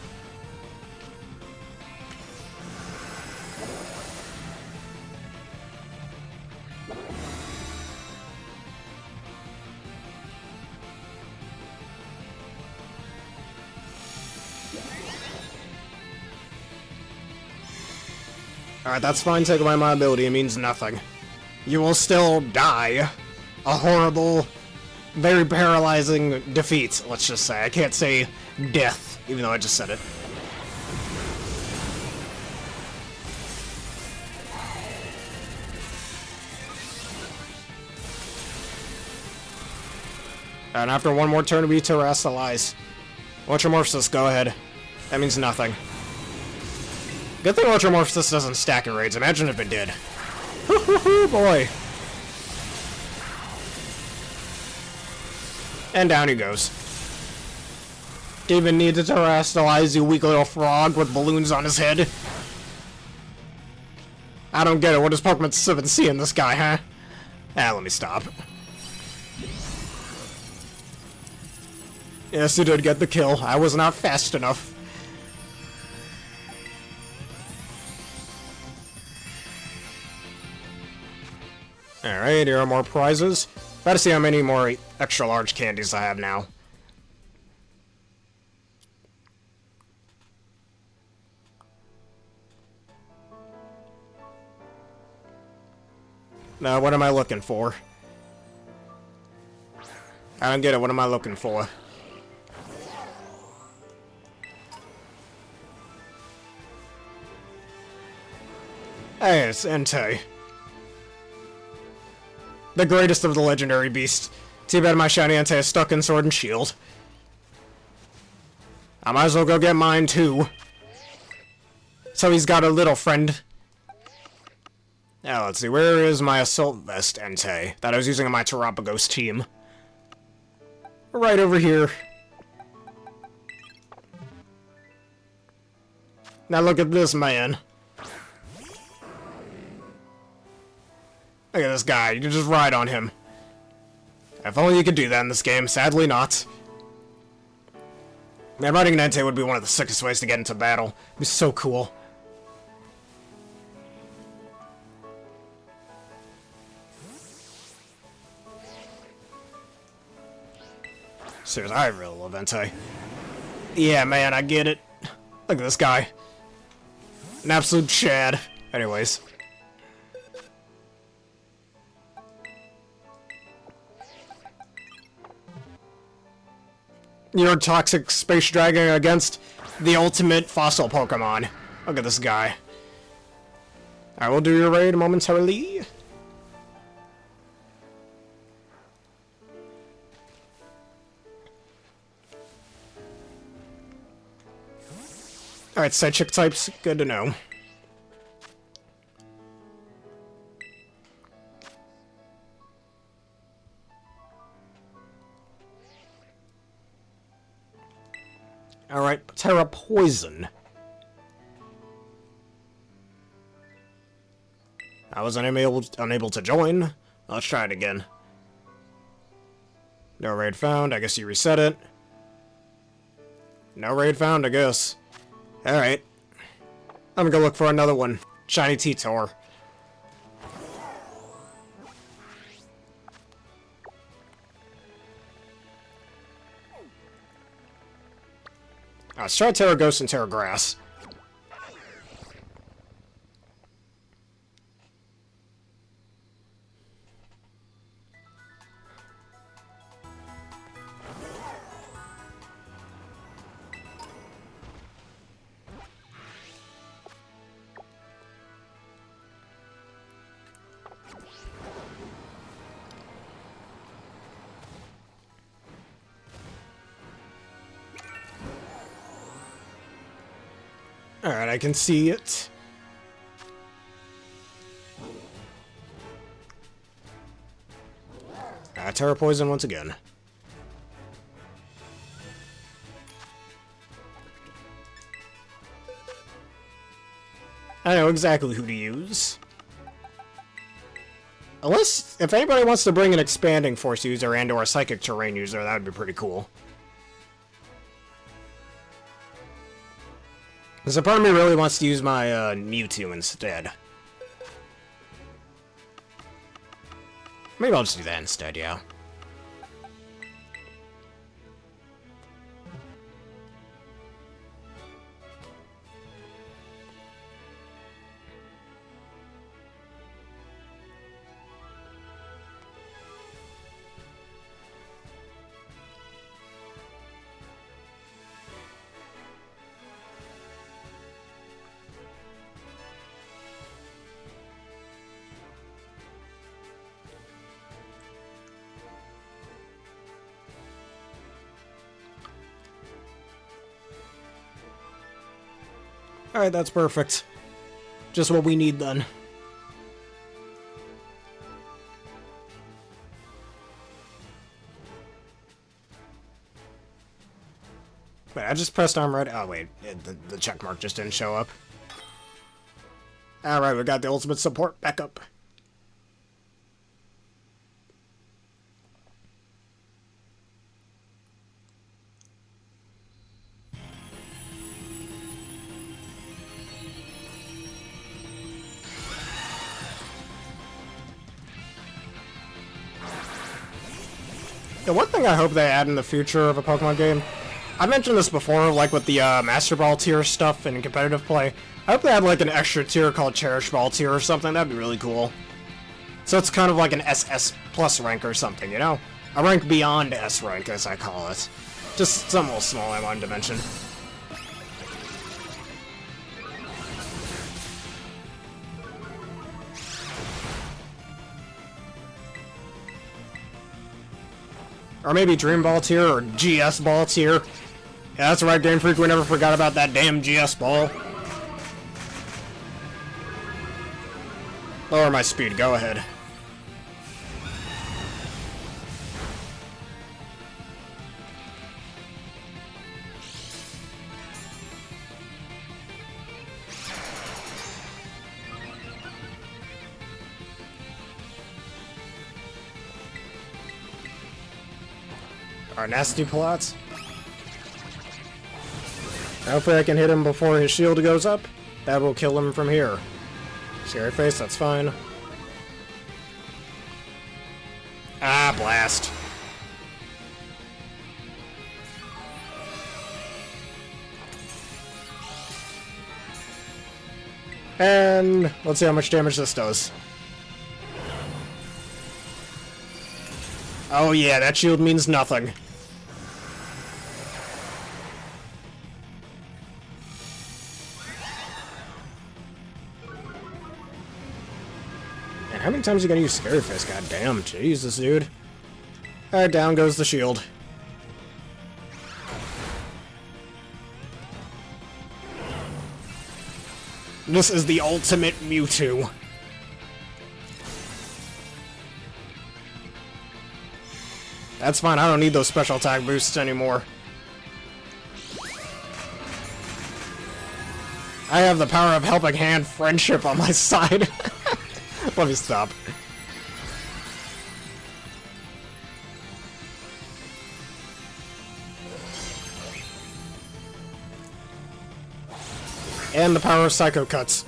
Alright, that's fine, take away my ability, it means nothing. You will still die. A horrible, very paralyzing defeat, let's just say. I can't say death, even though I just said it. And after one more turn, we terrestrialize. Ultramorphosis, go ahead. That means nothing. Good thing Ultramorphosis doesn't stack in raids. Imagine if it did. Boy. And down he goes. Even need to terrestrialize, you weak little frog with balloons on his head. I don't get it. What does Pokemon 7 see in this guy, huh? Ah, let me stop. Yes, you did get the kill. I was not fast enough. Alright, here are more prizes. Gotta see how many more extra large candies I have now. Now, what am I looking for? I don't get it, what am I looking for? Hey, it's Entei. The greatest of the legendary beasts. Too bad my shiny Entei is stuck in Sword and Shield. I might as well go get mine too. So he's got a little friend. Now let's see, where is my Assault Vest Entei that I was using on my Terapagos team? Right over here. Now look at this man. Look at this guy, you can just ride on him. If only you could do that in this game, sadly not. Man, riding an Entei would be one of the sickest ways to get into battle. It'd be so cool. Seriously, I really love Entei. Yeah, man, I get it. Look at this guy. An absolute Chad. Anyways. You're Toxic Space Dragon against the ultimate fossil Pokemon. Look at this guy. I will do your raid momentarily. Alright, Psychic types, good to know. Alright, Tera Poison. I was unable to join. Let's try it again. No raid found, I guess you reset it. No raid found, I guess. Alright. I'm gonna look for another one. Shiny T-Tor. Let's try Terra Ghost and Terra Grass. Alright, I can see it. Terra Poison once again. I know exactly who to use. Unless, if anybody wants to bring an Expanding Force user and or a Psychic Terrain user, that would be pretty cool. Because a part of me really wants to use my Mewtwo instead. Maybe I'll just do that instead, yeah. Alright, that's perfect. Just what we need then. Wait, I just pressed arm right. Oh, wait. The check mark just didn't show up. Alright, we got the ultimate support back up. The one thing I hope they add in the future of a Pokemon game, I mentioned this before, like with the Master Ball tier stuff in competitive play, I hope they add like an extra tier called Cherish Ball tier or something. That'd be really cool. So it's kind of like an SS plus rank or something, you know? A rank beyond S rank, as I call it. Just something little small I wanted to mention. Or maybe Dream Ball tier or GS Ball tier. Yeah, that's right, Game Freak, we never forgot about that damn GS Ball. Lower my speed, go ahead. Our nasty plots. Hopefully I can hit him before his shield goes up. That will kill him from here. Scary face, that's fine. Ah, blast. And let's see how much damage this does. Oh yeah, that shield means nothing. And how many times are you gonna use Scary Face? God damn, Jesus, dude. Alright, down goes the shield. This is the ultimate Mewtwo. That's fine, I don't need those special attack boosts anymore. I have the power of Helping Hand Friendship on my side. Let me stop. And the power of Psycho Cuts.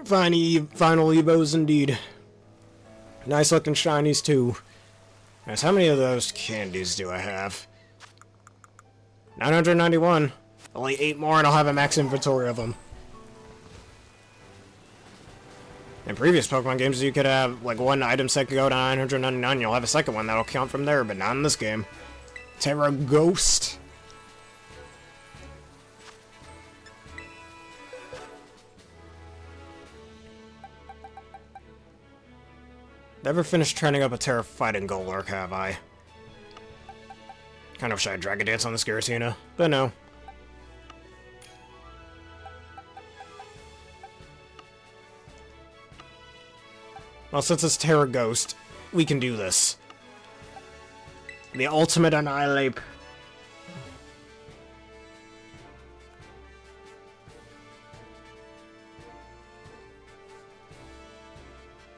Final Evos indeed. Nice looking shinies too. Nice, how many of those candies do I have? 991. Only 8 more and I'll have a max inventory of them. In previous Pokemon games you could have like one item set could go to 999, you'll have a second one that'll count from there, but not in this game. Tera Ghost. Never finished training up a Tera Fighting Golurk, have I? Kind of wish I had Dragon Dance on the Giratina, but no. Well, since it's Tera Ghost, we can do this. The ultimate Annihilate.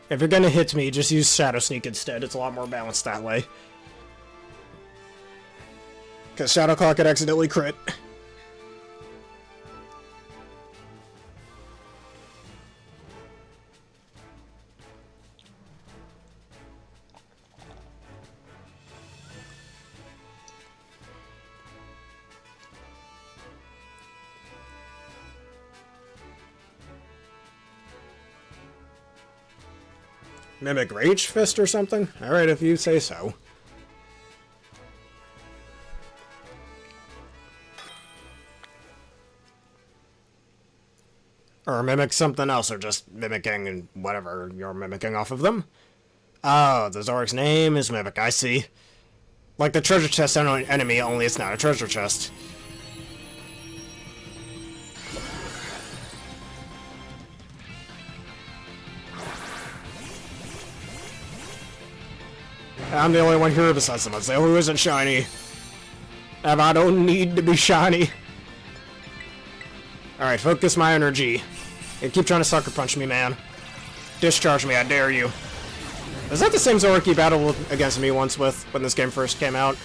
If you're gonna hit me, just use Shadow Sneak instead. It's a lot more balanced that way. Because Shadow Claw could accidentally crit. Mimic Rage Fist or something? Alright, if you say so. Or mimic something else, or just mimicking and whatever you're mimicking off of them. Oh, the Zoric's name is Mimic, I see. Like the treasure chest enemy, only it's not a treasure chest. I'm the only one here besides someone say who isn't shiny. And I don't need to be shiny. Alright, focus my energy. And keep trying to sucker punch me, man. Discharge me, I dare you. Is that the same Zoroark you battled against me once with when this game first came out?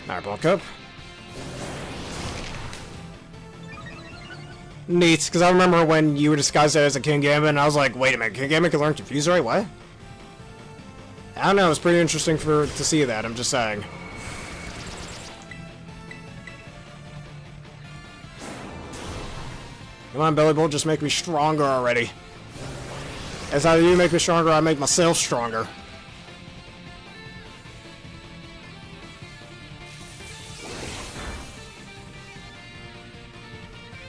Alright, bulk up. Neat, because I remember when you were disguised as a Kingambit, and I was like, wait a minute, Kingambit can learn Confuse Ray? What? I don't know, it's pretty interesting to see that, I'm just saying. Come on, Bellibolt, just make me stronger already. As either you make me stronger, or I make myself stronger.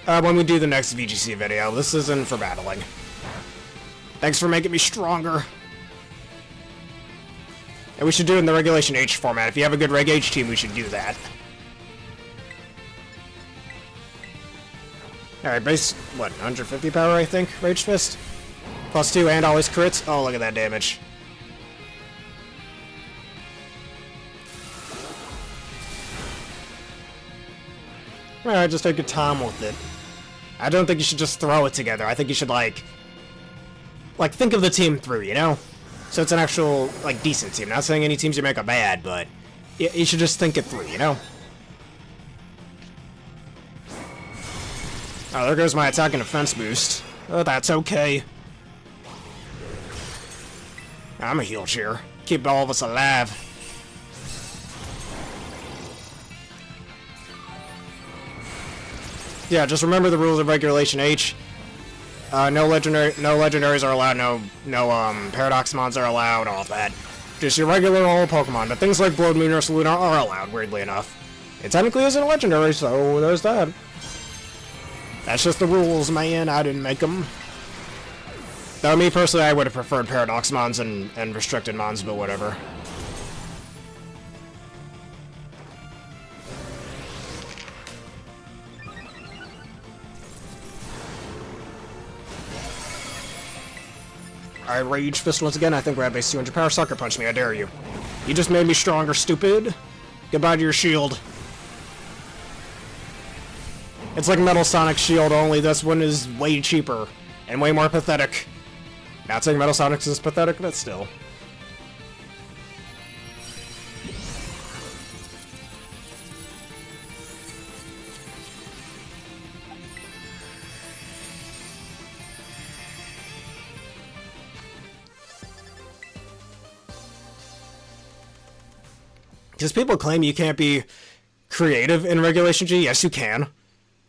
When we do the next VGC video, this isn't for battling. Thanks for making me stronger. And we should do it in the Regulation H format. If you have a good Reg H team, we should do that. Alright, base, what, 150 power, I think? Rage Fist? +2 and always crits? Oh, look at that damage. Alright, just take your time with it. I don't think you should just throw it together. I think you should, like, think of the team through, you know? So it's an actual, like, decent team. Not saying any teams you make are bad, but you should just think it through, you know? Oh, there goes my attack and defense boost. Oh, that's okay. I'm a heal cheer. Keep all of us alive. Yeah, just remember the rules of Regulation H. No legendaries are allowed, no Paradox Mons are allowed, all that. Just your regular old Pokemon, but things like Blood Moon or Saluna are allowed, weirdly enough. It technically isn't a legendary, so there's that. That's just the rules, man, I didn't make them. Though, me personally, I would have preferred Paradox Mons and Restricted Mons, but whatever. Alright, Rage Fist once again. I think we're at base 200 power. Sucker Punch me, I dare you. You just made me stronger, stupid. Goodbye to your shield. It's like Metal Sonic Shield, only this one is way cheaper and way more pathetic. Not saying Metal Sonic's is pathetic, but still. Because people claim you can't be creative in Regulation G. Yes, you can.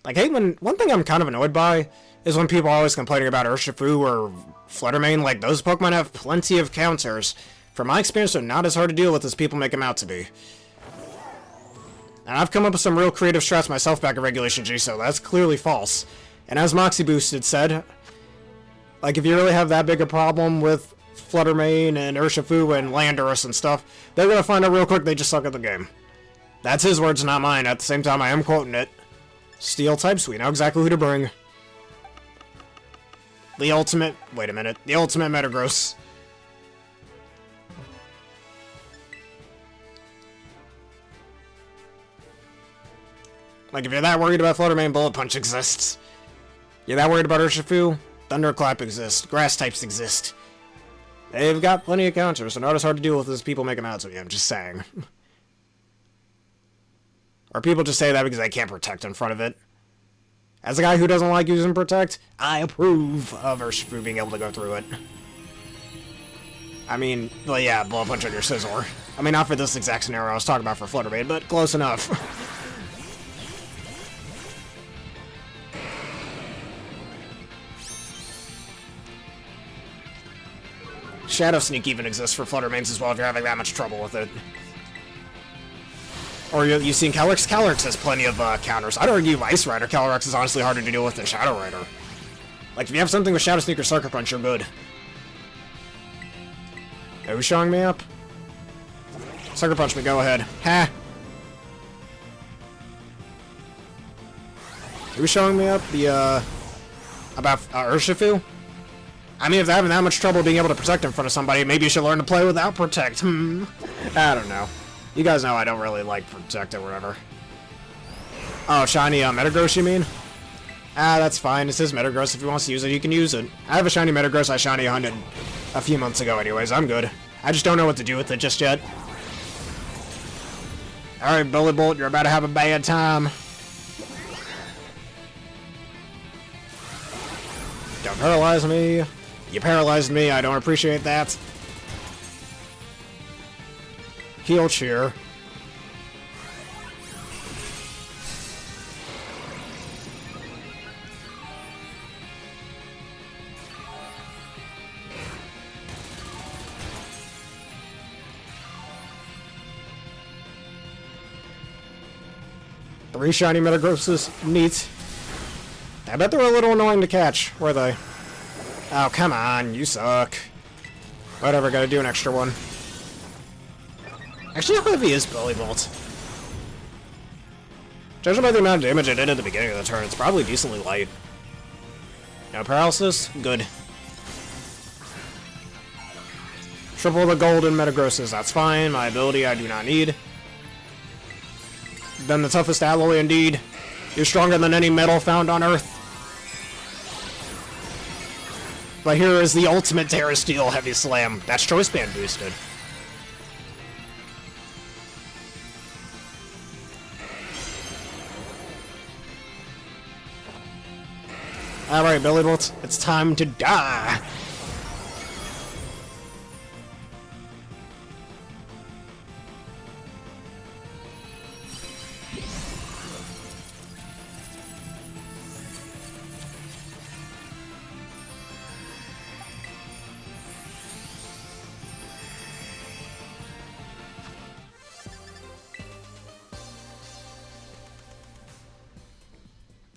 Like, hey, one thing I'm kind of annoyed by is when people are always complaining about Urshifu or Fluttermane. Like, those Pokemon have plenty of counters. From my experience, they're not as hard to deal with as people make them out to be. And I've come up with some real creative strats myself back in Regulation G, so that's clearly false. And as Moxie Boosted said, like, if you really have that big a problem with Fluttermane and Urshifu and Landorus and stuff, they're gonna find out real quick they just suck at the game. That's his words, not mine. At the same time, I am quoting it. Steel types, we know exactly who to bring. The ultimate... Wait a minute. The ultimate Metagross. Like, if you're that worried about Fluttermane, Bullet Punch exists. You're that worried about Urshifu, Thunderclap exists. Grass types exist. They've got plenty of counters, so not as hard to deal with as people make them out to be, I'm just saying. Or people just say that because they can't Protect in front of it. As a guy who doesn't like using Protect, I approve of Urshifu being able to go through it. I mean, well, yeah, Blow Punch on your Scizor. I mean, not for this exact scenario I was talking about for Fluttermane, but close enough. Shadow Sneak even exists for Fluttermanes as well if you're having that much trouble with it. Or you've seen Calyrex. Calyrex has plenty of counters. I'd argue Ice Rider Calyrex is honestly harder to deal with than Shadow Rider. Like, if you have something with Shadow Sneak or Sucker Punch, you're good. Who's showing me up? Sucker Punch me, go ahead. Ha! Who's showing me up? The, about Urshifu? I mean, if they're having that much trouble being able to Protect in front of somebody, maybe you should learn to play without Protect. I don't know. You guys know I don't really like Protect or whatever. Oh, shiny Metagross, you mean? Ah, that's fine. It's his Metagross. If he wants to use it, he can use it. I have a shiny Metagross I shiny hunted a few months ago anyways. I'm good. I just don't know what to do with it just yet. Alright, Bellibolt, you're about to have a bad time. Don't paralyze me. You paralyzed me. I don't appreciate that. Heal Cheer. Three shiny Metagrosses. Neat. I bet they're a little annoying to catch, were they? Oh, come on, you suck. Whatever, gotta do an extra one. Actually, how heavy is Bellibolt? Judging by the amount of damage I did at the beginning of the turn, it's probably decently light. No paralysis? Good. Triple the golden Metagrosses, that's fine. My ability I do not need. Then the toughest alloy indeed. You're stronger than any metal found on Earth. But here is the ultimate Terra Steel Heavy Slam. That's Choice Band boosted. Alright, Bellibolt, it's time to die!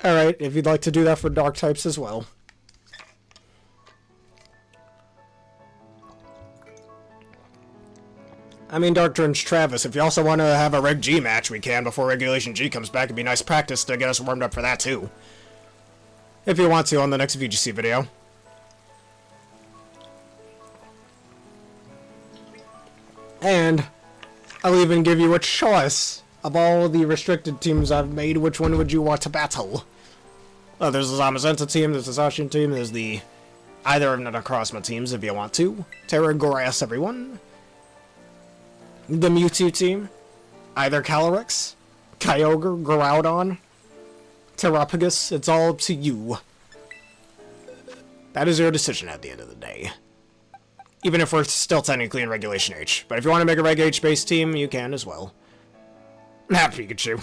Alright, if you'd like to do that for dark types as well. I mean, Dark turns Travis. If you also want to have a Reg G match, we can before Regulation G comes back. It'd be nice practice to get us warmed up for that, too. If you want to, on the next VGC video. And I'll even give you a choice of all the restricted teams I've made. Which one would you want to battle? Oh, there's the Zamazenta team, there's the Zacian team, there's the either of the Necrozma teams if you want to. Terra Grass, everyone. The Mewtwo team, either Calyrex, Kyogre, Groudon, Terrapagus, it's all up to you. That is your decision at the end of the day. Even if we're still technically in Regulation H. But if you want to make a Reg H-based team, you can as well. Not Pikachu.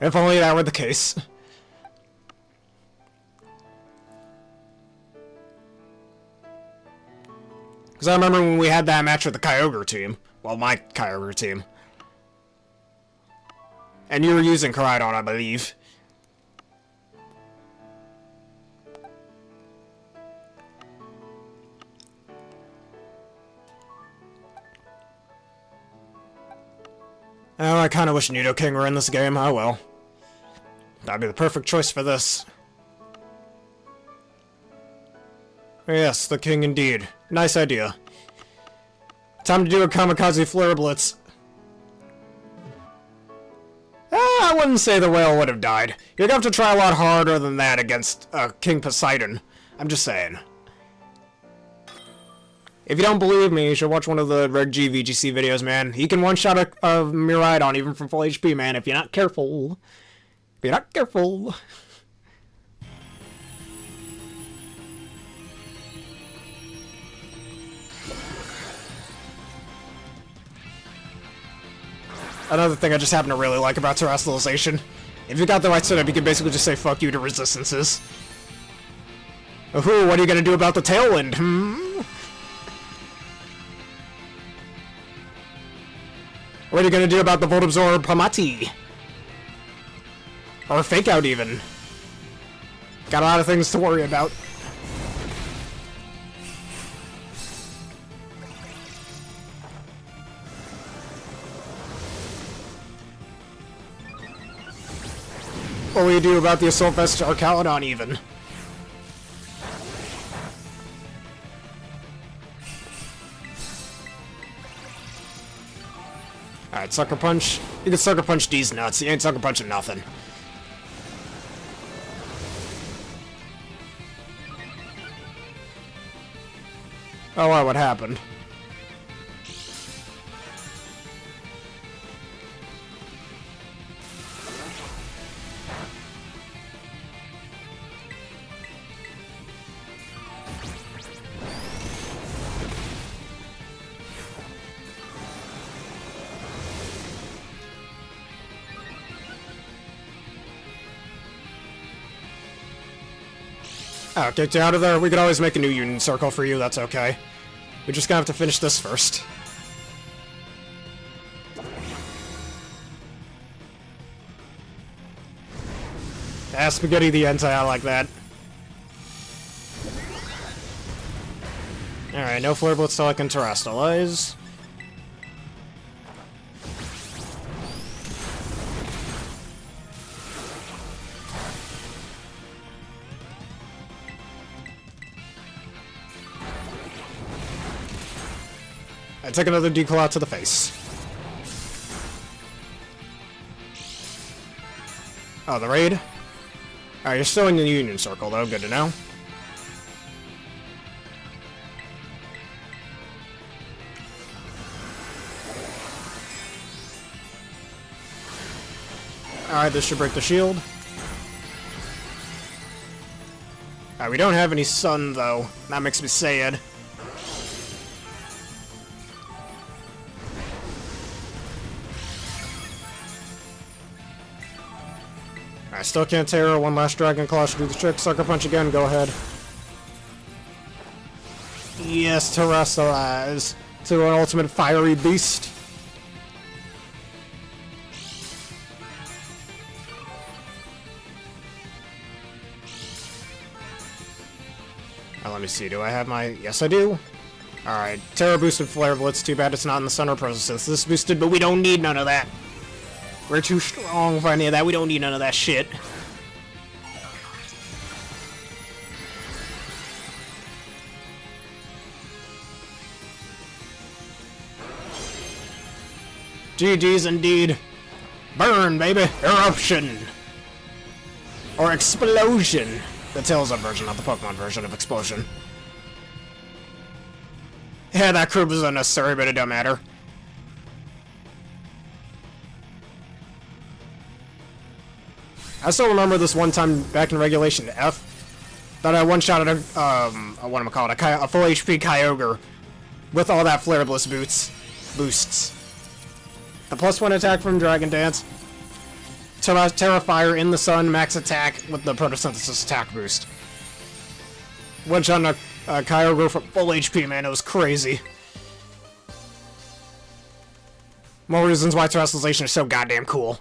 If only that were the case. Because I remember when we had that match with the Kyogre team. Well, my Kyogre team. And you were using Koraidon, I believe. Oh, I kind of wish Nidoking were in this game. Oh well. That'd be the perfect choice for this. Yes, the king indeed. Nice idea. Time to do a Kamikaze Flare Blitz. I wouldn't say the whale would have died. You're gonna have to try a lot harder than that against King Poseidon. I'm just saying. If you don't believe me, you should watch one of the Reg G VGC videos, man. He can one-shot a Miraidon even from full HP, man, if you're not careful. If you're not careful. Another thing I just happen to really like about Terrestrialization. If you got the right setup, you can basically just say fuck you to resistances. Ooh, what are you gonna do about the Tailwind, What are you gonna do about the Volt Absorb Pamati? Or Fake Out, even. Got a lot of things to worry about. What will you do about the Assault Vest Arcalodon, even? Alright, Sucker Punch. You can Sucker Punch these nuts. You ain't Sucker Punching nothing. Oh, wow, what happened? Oh, kicked you out of there? We could always make a new Union Circle for you, that's okay. We're just gonna have to finish this first. Ah, Spaghetti the Entei, I like that. Alright, no Flare Blitz till I can Terrestrialize. I take another decal out to the face. Oh, the raid? Alright, you're still in the Union Circle, though. Good to know. Alright, this should break the shield. Alright, we don't have any sun, though. That makes me sad. I still can't tear her. One last Dragon Claw should do the trick. Sucker Punch again, go ahead. Yes, Terrestrialize to an ultimate fiery beast. let me see. Do I have my... Yes, I do. Alright, Tera boosted Flare Blitz. Too bad it's not in the center process. This boosted, but we don't need none of that. We're too strong for any of that. We don't need none of that shit. GG's indeed. Burn, baby. Eruption. Or explosion. The Tails Up version, not the Pokemon version of explosion. Yeah, that curve was unnecessary, but it don't matter. I still remember this one time back in Regulation F that I one-shotted a full HP Kyogre with all that Flare Blitz boosts. The +1 attack from Dragon Dance, Terra Fire in the Sun, max attack with the Photosynthesis attack boost. One-shot a Kyogre for full HP, man, it was crazy. More reasons why Terrestrialization is so goddamn cool.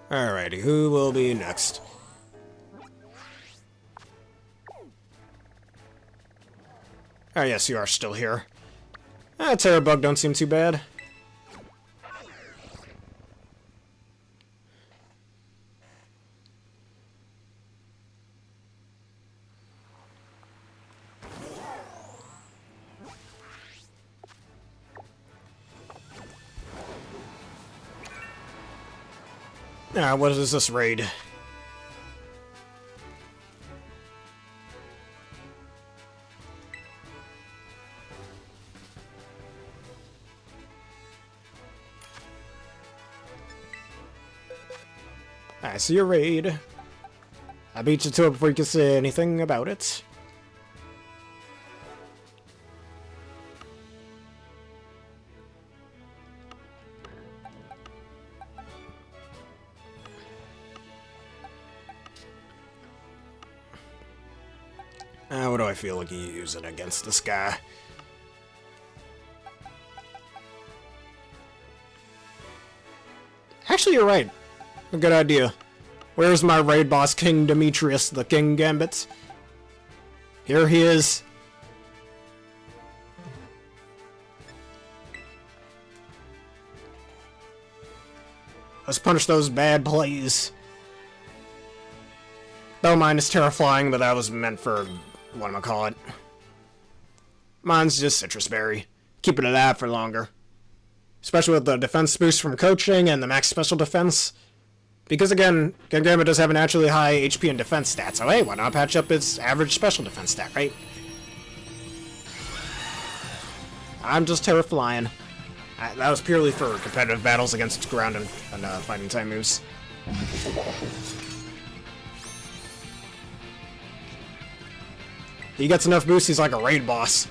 Alrighty, who will be next? Oh yes, you are still here. Terra Bug don't seem too bad. What is this raid? I see your raid. I beat you to it before you can say anything about it. What do I feel like you use it against this guy? Actually, you're right. A good idea. Where's my raid boss, King Demetrius, the King Gambit? Here he is. Let's punish those bad plays. Though mine is terrifying, but that was meant for... whatchamacallit. Mine's just Citrus Berry. Keep it alive for longer. Especially with the defense boost from coaching and the max special defense. Because again, Gangama does have a naturally high HP and defense stat, so hey, why not patch up its average special defense stat, right? I'm just Terraflying. That was purely for competitive battles against ground and fighting type moves. He gets enough boost, he's like a raid boss.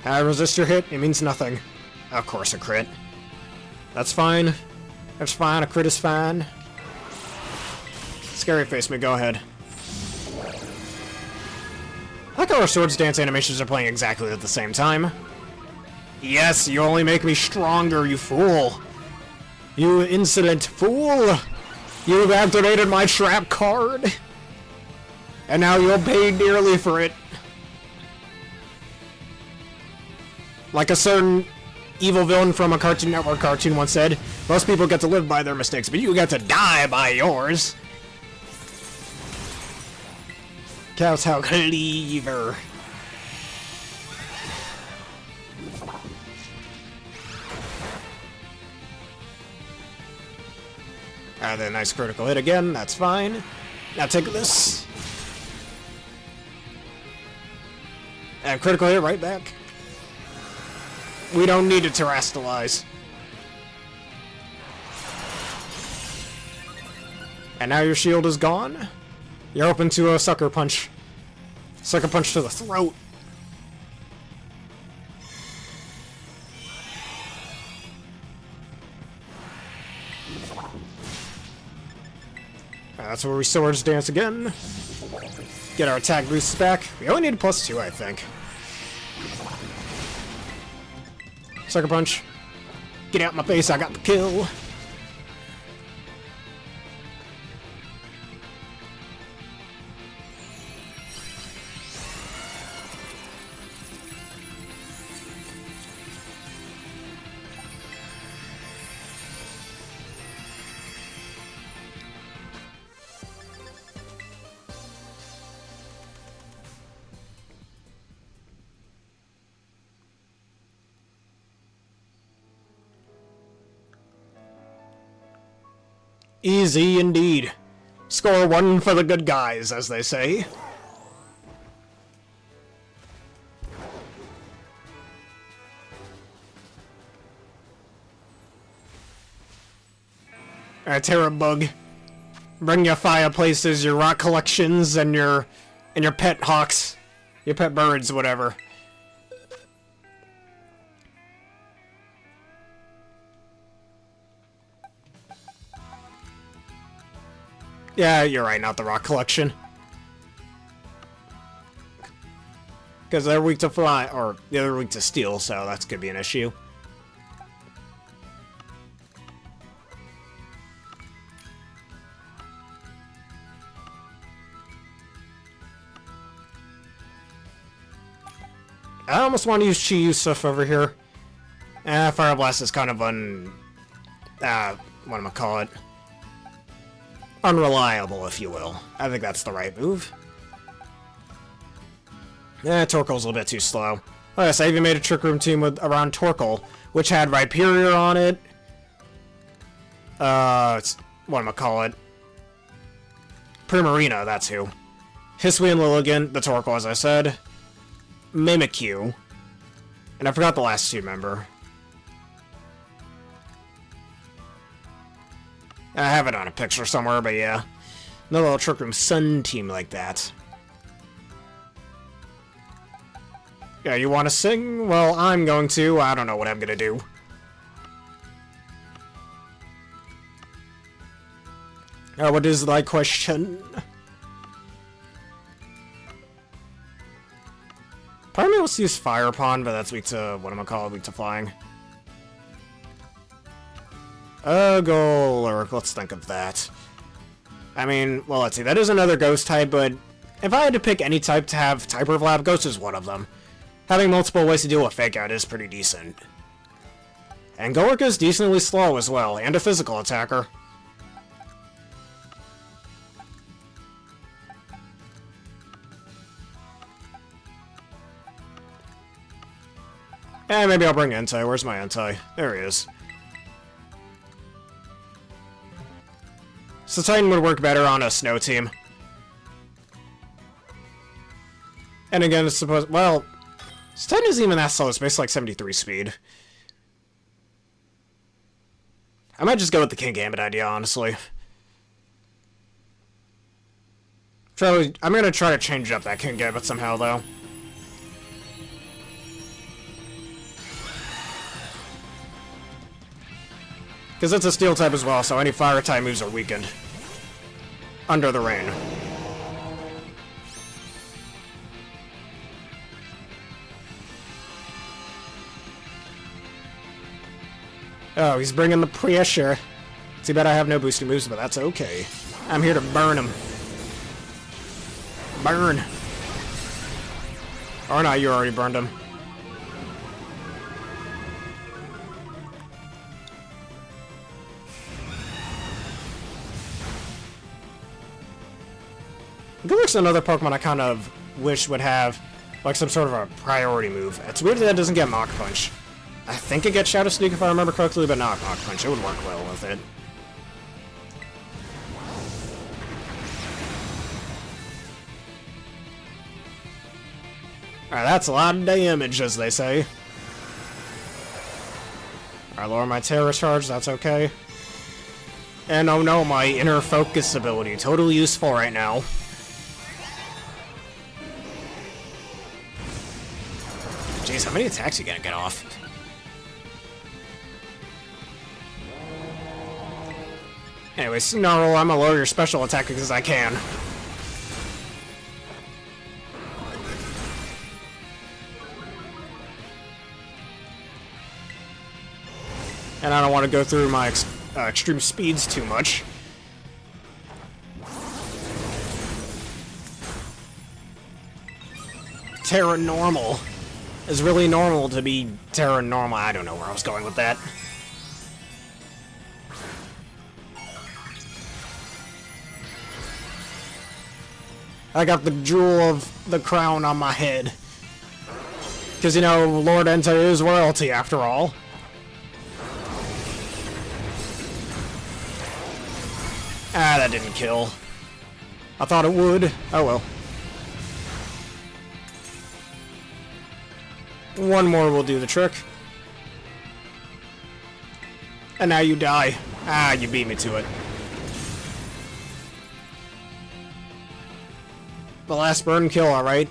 I resist your hit, it means nothing. Of course a crit. That's fine. That's fine, a crit is fine. Scary face me, go ahead. I like how our Swords Dance animations are playing exactly at the same time. Yes, you only make me stronger, you fool. You insolent fool. You've activated my trap card. And now you'll pay dearly for it. Like a certain evil villain from a Cartoon Network cartoon once said, most people get to live by their mistakes, but you get to die by yours. Kowtow Cleaver. Then nice critical hit again, that's fine. Now take this. And critical hit right back. We don't need to terrestrialize. And now your shield is gone. You're open to a sucker punch. Sucker punch to the throat. that's where we Swords Dance again. Get our attack boosts back. We only need a +2, I think. Sucker Punch. Get out my face, I got the kill. Easy indeed. Score 1 for the good guys, as they say. Alright, Terra Bug. Bring your fireplaces, your rock collections, and your pet hawks. Your pet birds, whatever. Yeah, you're right, not the rock collection. Because they're weak to fly, or they're weak to steel, so that's gonna be an issue. I almost want to use Chi Yusuf over here. Fire Blast is kind of what am I call it? Unreliable, if you will. I think that's the right move. Torkoal's a little bit too slow. Oh yes, I even made a Trick Room team around Torkoal, which had Rhyperior on it. What am I call it? Primarina, that's who. Hisui and Lilligant, the Torkoal, as I said. Mimikyu. And I forgot the last two member. I have it on a picture somewhere, but yeah. No little Trick Room Sun team like that. Yeah, you want to sing? Well, I'm going to. I don't know what I'm going to do. What is thy question? Part of me wants to use Fire Pond, but that's weak to, what am I call it, weak to flying. Or let's think of that. I mean, well, let's see, that is another Ghost type, but if I had to pick any type to have Type Overlap, Ghost is one of them. Having multiple ways to deal with Fake Out is pretty decent. And Golurk is decently slow as well, and a physical attacker. Maybe I'll bring Entei. Where's my Entei? There he is. So Titan would work better on a snow team. And again, it's supposed... Well, Titan isn't even that slow. It's basically like 73 speed. I might just go with the King Gambit idea, honestly. I'm gonna try to change up that King Gambit somehow, though. Because it's a steel type as well, so any fire type moves are weakened. Under the rain. Oh, he's bringing the pressure. Too bad I have no boosting moves, but that's okay. I'm here to burn him. Burn. Or not, you already burned him. Golurk's another Pokemon I kind of wish would have, like, some sort of a priority move. It's weird that it doesn't get Mach Punch. I think it gets Shadow Sneak if I remember correctly, but not Mach Punch. It would work well with it. Alright, that's a lot of damage, as they say. Alright, lower my Terra Charge, that's okay. And oh no, my Inner Focus ability, totally useful right now. Jeez, how many attacks are you gonna get off? Anyway, Snarl, I'm gonna lower your special attack because I can. And I don't want to go through my extreme speeds too much. Tera Normal. Is really normal to be Tera Normal. I don't know where I was going with that. I got the jewel of the crown on my head. Because, you know, Lord Entei is royalty after all. Ah, that didn't kill. I thought it would. Oh well. One more will do the trick. And now you die. Ah, you beat me to it. The last burn kill, alright.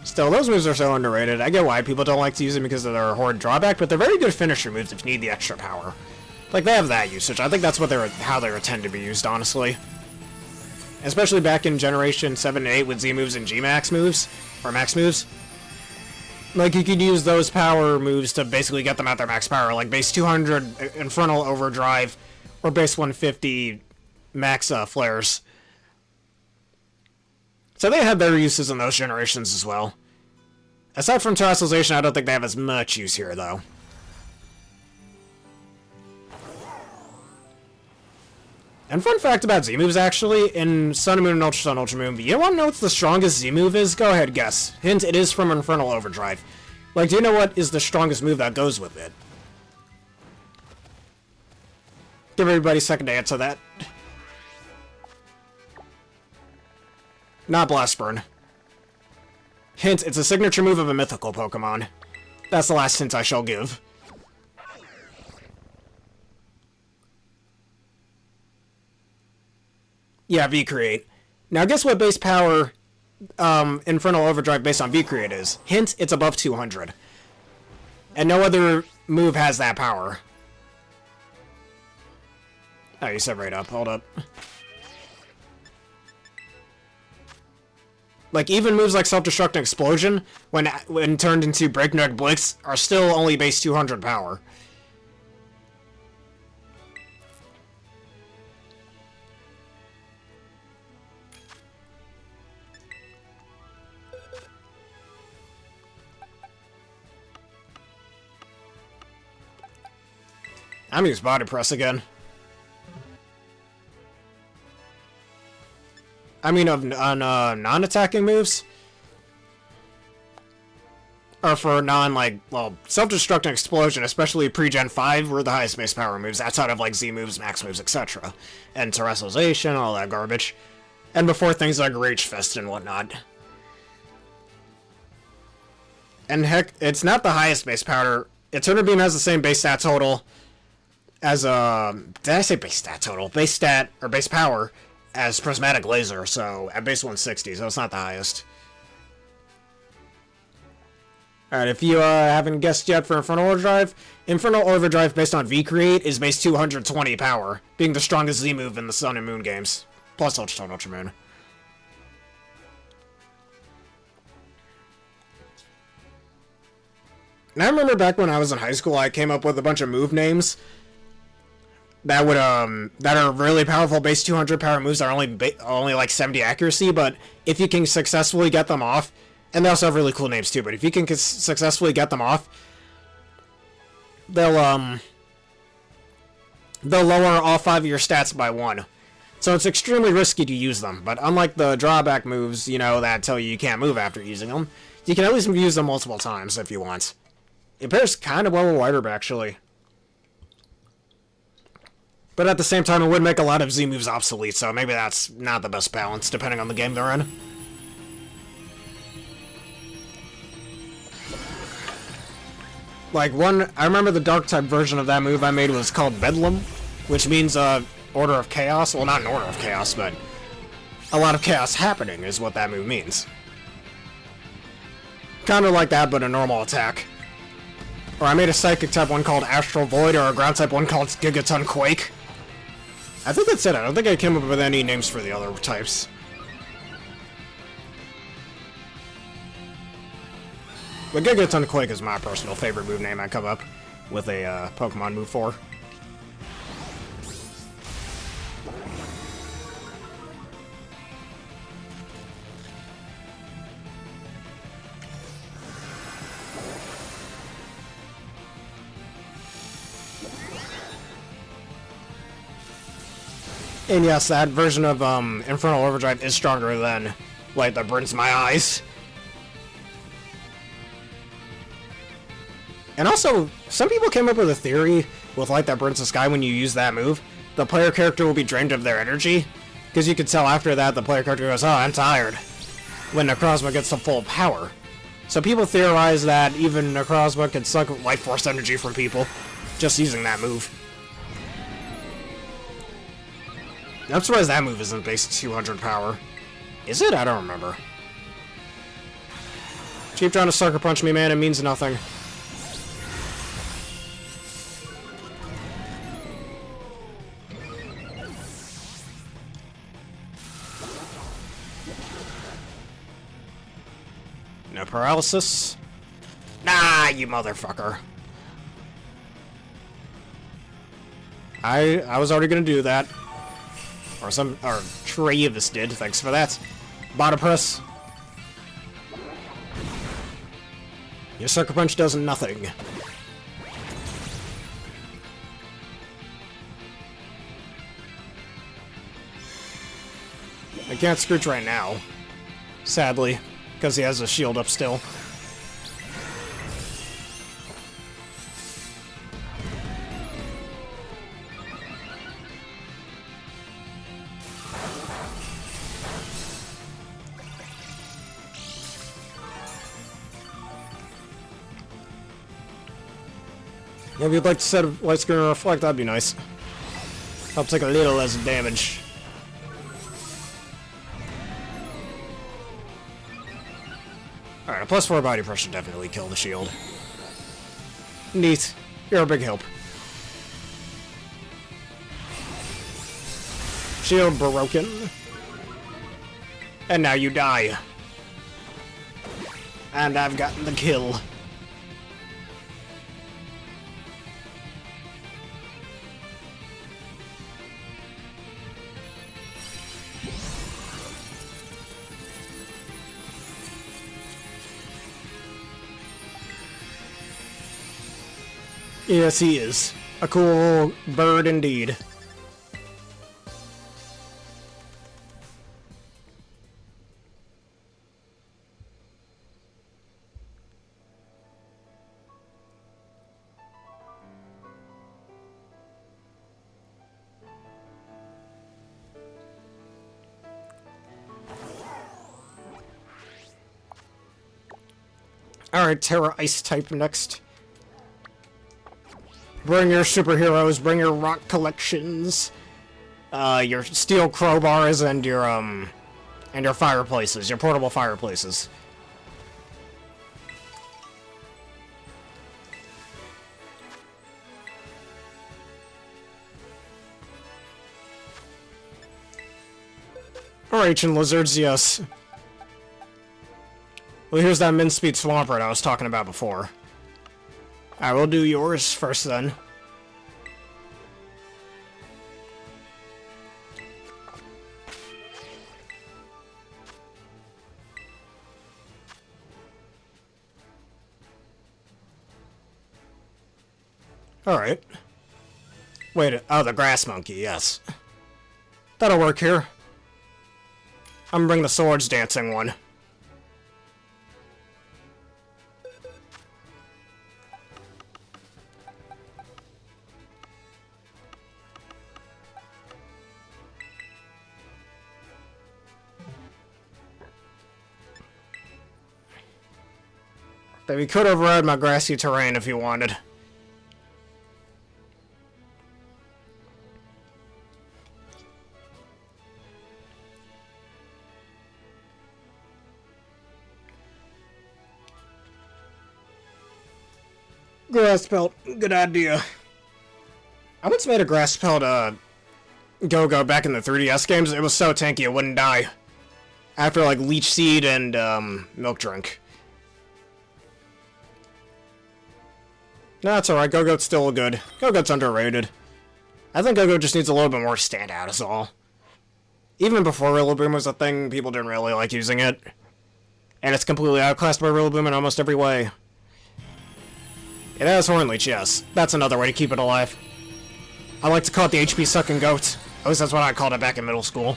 Still, those moves are so underrated. I get why people don't like to use them because of their horde drawback, but they're very good finisher moves if you need the extra power. Like, they have that usage. I think that's what how they tend to be used, honestly. Especially back in Generation 7 and 8 with Z moves and G max moves, or max moves. Like, you could use those power moves to basically get them at their max power, like base 200 Infernal Overdrive, or base 150 max flares. So they had their uses in those generations as well. Aside from Terrestrialization, I don't think they have as much use here, though. And fun fact about Z-moves, actually, in Sun and Moon and Ultra Sun, Ultra Moon, you want to know what the strongest Z-move is? Go ahead, guess. Hint, it is from Infernal Overdrive. Like, do you know what is the strongest move that goes with it? Give everybody a second to answer that. Not Blast Burn. Hint, it's a signature move of a mythical Pokemon. That's the last hint I shall give. Yeah, V-Create. Now guess what base power Infernal Overdrive based on V-Create is? Hint, it's above 200. And no other move has that power. Oh, you said right up. Hold up. Like, even moves like Self-Destruct and Explosion, when turned into Breakneck Blitz, are still only base 200 power. I'm gonna use Body Press again. I mean, on non-attacking moves? Or for well, Self-Destruct and Explosion, especially pre-Gen 5, were the highest base power moves, outside of, like, Z-moves, max moves, etc. And Terrestrialization, all that garbage. And before things like Rage Fest and whatnot. And heck, it's not the highest base power. Eternal Beam has the same base stat total as, did I say base stat total? Base stat, or base power, as Prismatic Laser, so at base 160, so it's not the highest. Alright, if you haven't guessed yet for Infernal Overdrive based on V-Create is base 220 power, being the strongest Z-move in the Sun and Moon games, plus Ultra Sun, Ultra Moon. And I remember back when I was in high school, I came up with a bunch of move names that would that are really powerful base 200 power moves that are only like 70 accuracy, but if you can successfully get them off, and they also have really cool names too, but if you can successfully get them off, they'll lower all 5 of your stats by 1. So it's extremely risky to use them, but unlike the drawback moves, you know, that tell you can't move after using them, you can at least use them multiple times if you want. It pairs kind of well with Widerp, actually. But at the same time, it would make a lot of Z-moves obsolete, so maybe that's not the best balance, depending on the game they're in. Like, I remember the Dark-type version of that move I made was called Bedlam, which means, Order of Chaos. Well, not an Order of Chaos, but a lot of chaos happening is what that move means. Kinda like that, but a normal attack. Or I made a Psychic-type one called Astral Void, or a Ground-type one called Gigaton Quake. I think that's it. I don't think I came up with any names for the other types. But Gigaton Quake is my personal favorite move name I come up with a Pokemon move for. And yes, that version of Infernal Overdrive is stronger than Light That Burns My Eyes. And also, some people came up with a theory with Light That Burns the Sky when you use that move. The player character will be drained of their energy, because you can tell after that the player character goes, oh, I'm tired, when Necrozma gets to full power. So people theorize that even Necrozma can suck life force energy from people just using that move. I'm surprised that move isn't base 200 power. Is it? I don't remember. Keep trying to sucker punch me, man. It means nothing. No paralysis. Nah, you motherfucker. I was already gonna do that. Or Travis did, thanks for that. Bottom press. Your Sucker Punch does nothing. I can't Scrooge right now, sadly, because he has a shield up still. Yeah, if you'd like to set a Light Screen and Reflect, that'd be nice. Help take a little less damage. Alright, a +4 body pressure definitely kill the shield. Neat. You're a big help. Shield broken. And now you die. And I've gotten the kill. Yes, he is. A cool bird indeed. Alright, Tera Ice type next. Bring your superheroes, bring your rock collections, your steel crowbars, and your fireplaces, your portable fireplaces. Or ancient lizards, yes. Well, here's that min-speed Swampert I was talking about before. I will do yours first, then. Alright. Wait, oh, the grass monkey, yes. That'll work here. I'm gonna bring the swords dancing one. But we could override my grassy terrain if you wanted. Grass pelt, good idea. I once made a grass pelt Go-Go back in the 3DS games, it was so tanky it wouldn't die. After, like, Leech Seed and, Milk Drink. No, that's alright. Go-Go's still good. Go-Go's underrated. I think Go-Go just needs a little bit more standout is all. Even before Rillaboom was a thing, people didn't really like using it. And it's completely outclassed by Rillaboom in almost every way. It has Horn Leech, yes. That's another way to keep it alive. I like to call it the HP sucking goat. At least that's what I called it back in middle school.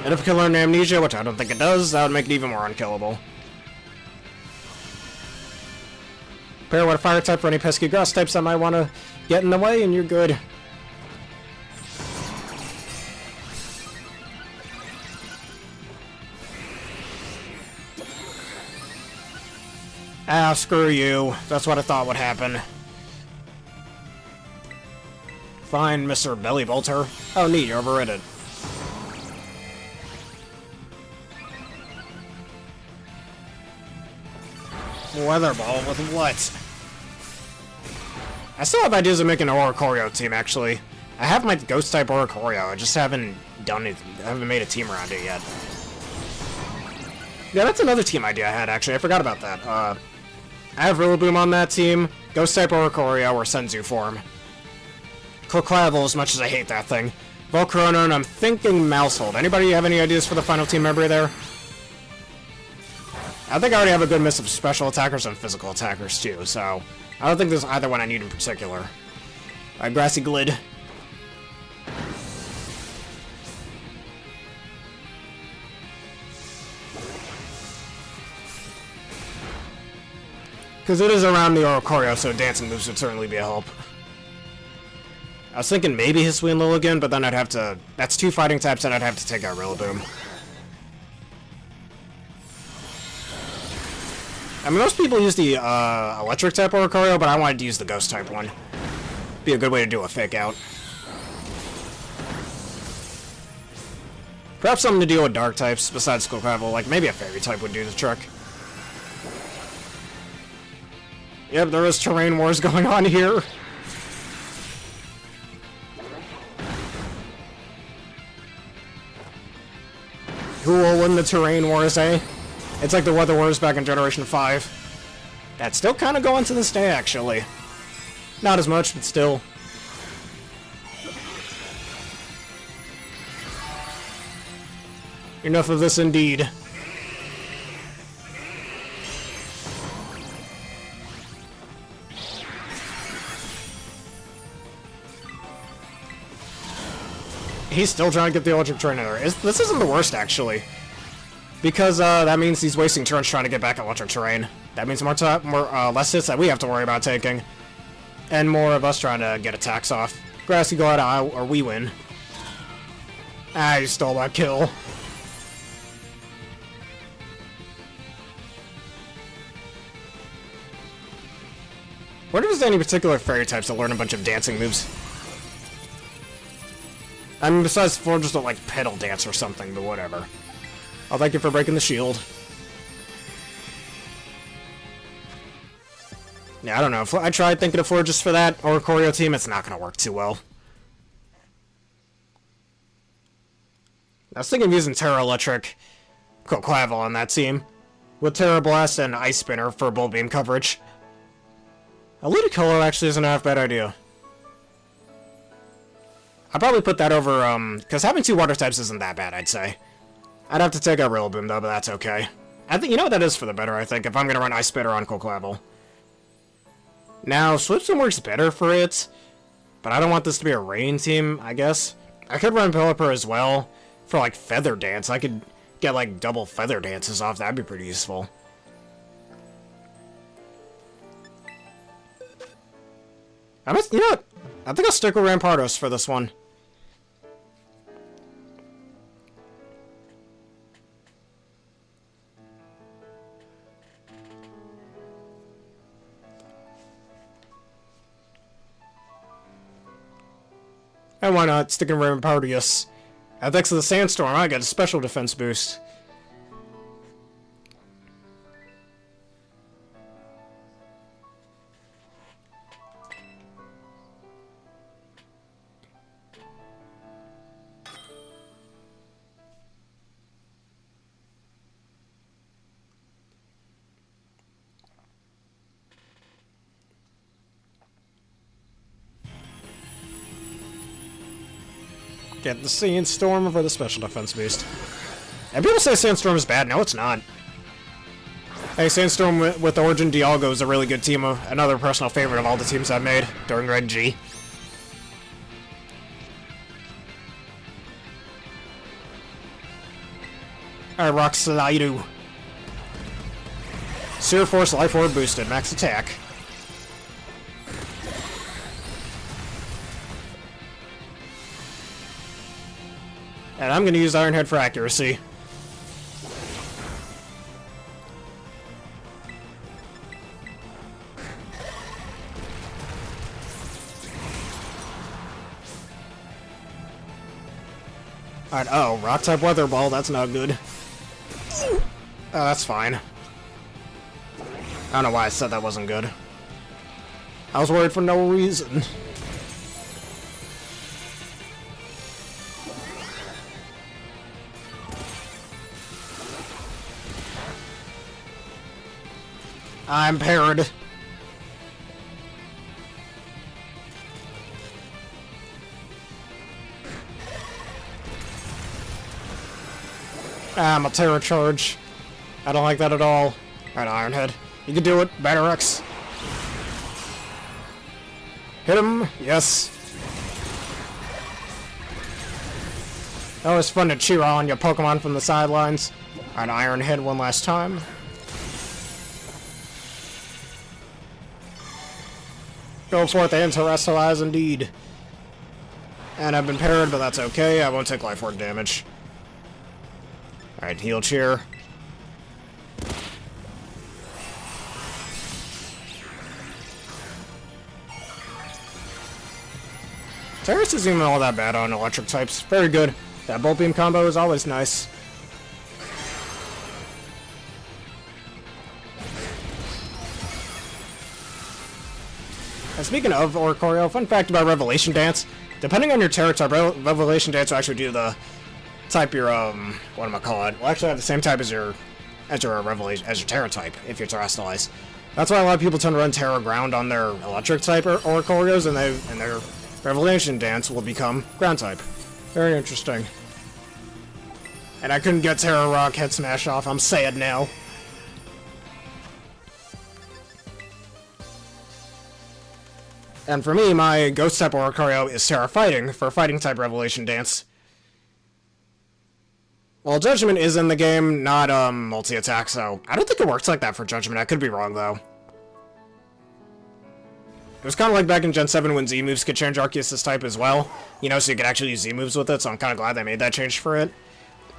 And if it can learn Amnesia, which I don't think it does, that would make it even more unkillable. Pair with a fire type for any pesky grass types that might want to get in the way, and you're good. Ah, screw you. That's what I thought would happen. Fine, Mr. Bellibolter. Oh, neat, you overridden. Weather Ball with what? I still have ideas of making an Oricorio team, actually. I have my Ghost-type Oricorio, I just haven't done it. I haven't made a team around it yet. Yeah, that's another team idea I had, actually. I forgot about that. I have Rillaboom on that team, Ghost-type Oricorio, or Senzu form. Cloclavel, as much as I hate that thing. Volcarona, and I'm thinking Mousehold. Anybody have any ideas for the final team member there? I think I already have a good mix of special attackers and physical attackers, too, so I don't think there's either one I need in particular. Alright, Grassy Glid. Because it is around the Oricorio, so dancing moves would certainly be a help. I was thinking maybe Hisuian Lilligant, but then I'd have to... That's two fighting types, and I'd have to take out Rillaboom. I mean, most people use the electric type Oricorio, but I wanted to use the ghost type one. Be a good way to do a fake out. Perhaps something to deal with dark types besides Cloclavel, like maybe a fairy type would do the trick. Yep, there is terrain wars going on here. Who will win the terrain wars, eh? It's like the weather wars back in Generation 5. That's still kind of going to this day, actually. Not as much, but still. Enough of this, indeed. He's still trying to get the electric train in there. This isn't the worst, actually. Because that means he's wasting turns trying to get back electric terrain. That means less hits that we have to worry about taking. And more of us trying to get attacks off. Grassy go out or we win. Ah, you stole that kill. Wonder if there's any particular fairy types that learn a bunch of dancing moves. I mean, besides Flor just don't like pedal dance or something, but whatever. I'll thank you for breaking the shield. Yeah, I don't know. I tried thinking of Flor just for that, or a Choreo team, it's not going to work too well. I was thinking of using Terra Electric Cloclavel on that team, with Terra Blast and Ice Spinner for Bull Beam coverage. A Ludicolo actually isn't a half bad idea. I'd probably put that over, because having two water types isn't that bad, I'd say. I'd have to take out Rillaboom, though, but that's okay. I think, you know what, that is for the better, I think, if I'm going to run Ice Spitter on Cloclavel. Now, Swipson works better for it, but I don't want this to be a rain team, I guess. I could run Pelipper as well, for, like, Feather Dance. I could get, like, double Feather Dances off, that'd be pretty useful. You know what, I think I'll stick with Rampardos for this one. And why not? Sticking Rampardos. At thanks to the Sandstorm, I got a special defense boost. Get the Sandstorm for the special defense boost. And people say Sandstorm is bad. No, it's not. Hey, Sandstorm with Origin Dialga is a really good team. Another personal favorite of all the teams I've made during Red G. Alright, Rock Slido. Seer Force Life Orb boosted, max attack. And I'm gonna use Iron Head for accuracy. Alright, oh, Rock-type Weather Ball, that's not good. Oh, that's fine. I don't know why I said that wasn't good. I was worried for no reason. I'm parried. I'm a Terra Charge. I don't like that at all. Alright, Ironhead. You can do it. Batter X. Hit him. Yes. Always fun to cheer on your Pokemon from the sidelines. Alright, Ironhead one last time. Go forth and Terrestrialize indeed. And I've been parried, but that's okay. I won't take Life Orb damage. Alright, Heal Cheer. Terrace isn't even all that bad on electric types. Very good. That Bolt Beam combo is always nice. And speaking of Oricorio, fun fact about Revelation Dance. Depending on your Terra type, Revelation Dance will actually do the type your, what am I calling it? Will actually have the same type as your Terra type, if you're Terrestrialize. That's why a lot of people tend to run Terra Ground on their electric type Oricorios, and their Revelation Dance will become Ground type. Very interesting. And I couldn't get Terra Rock Head Smash off, I'm sad now. And for me, my Ghost type Oricorio is Terra Fighting for Fighting type Revelation Dance. Well, Judgment is in the game, not multi-attack, so I don't think it works like that for Judgment. I could be wrong, though. It was kind of like back in Gen 7 when Z-moves could change Arceus' type as well. You know, so you could actually use Z-moves with it, so I'm kind of glad they made that change for it.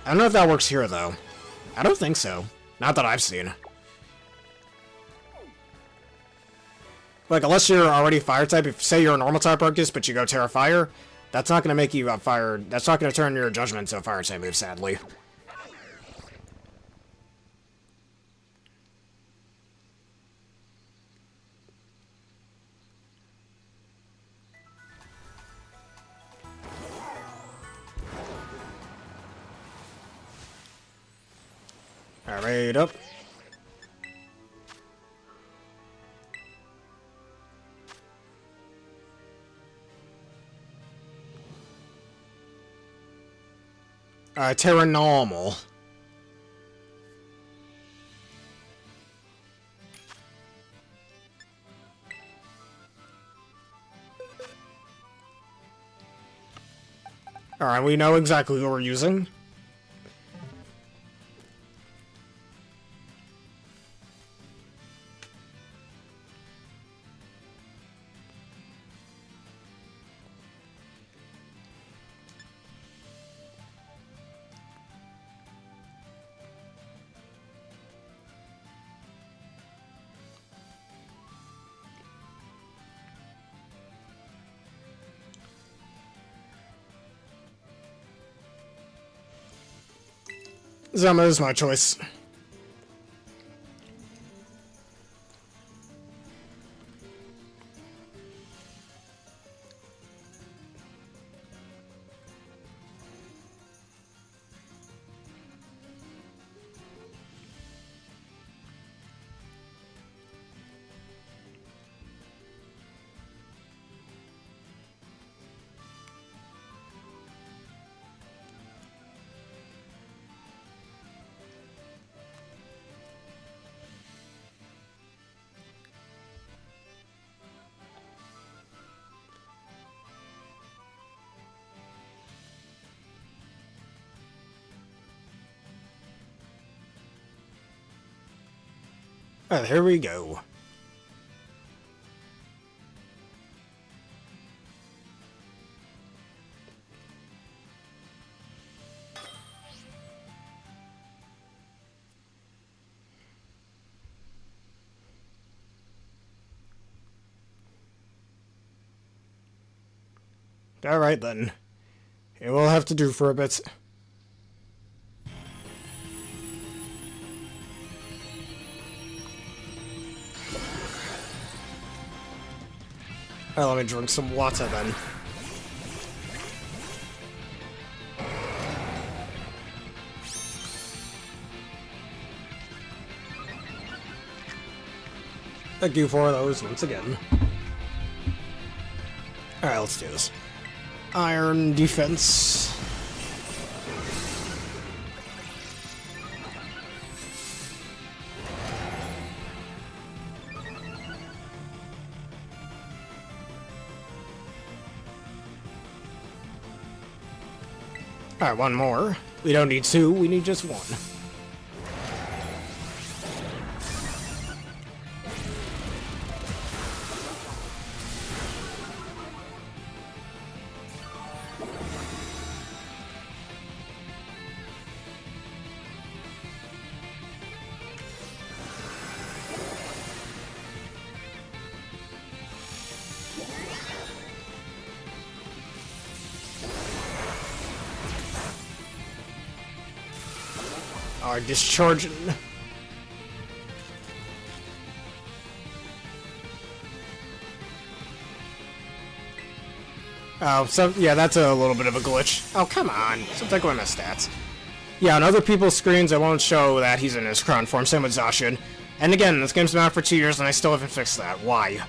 I don't know if that works here, though. I don't think so. Not that I've seen. Like, unless you're already Fire type, if say you're a normal type Arceus, but you go Terra Fire, that's not going to make you a Fire... That's not going to turn your Judgment into a Fire type move, sadly. Alright, up. Terra Normal. Alright, we know exactly who we're using. Zama is my choice. Alright, here we go. Alright then. It will have to do for a bit. Alright, let me drink some water then. Thank you for those once again. Alright, let's do this. Iron defense. Alright, one more. We don't need two, we need just one. Are discharging. Oh, so yeah, that's a little bit of a glitch. Oh, come on. Something like one of my stats. Yeah, on other people's screens, it won't show that he's in his crown form. Same with Zacian. And again, this game's been out for 2 years, and I still haven't fixed that. Why?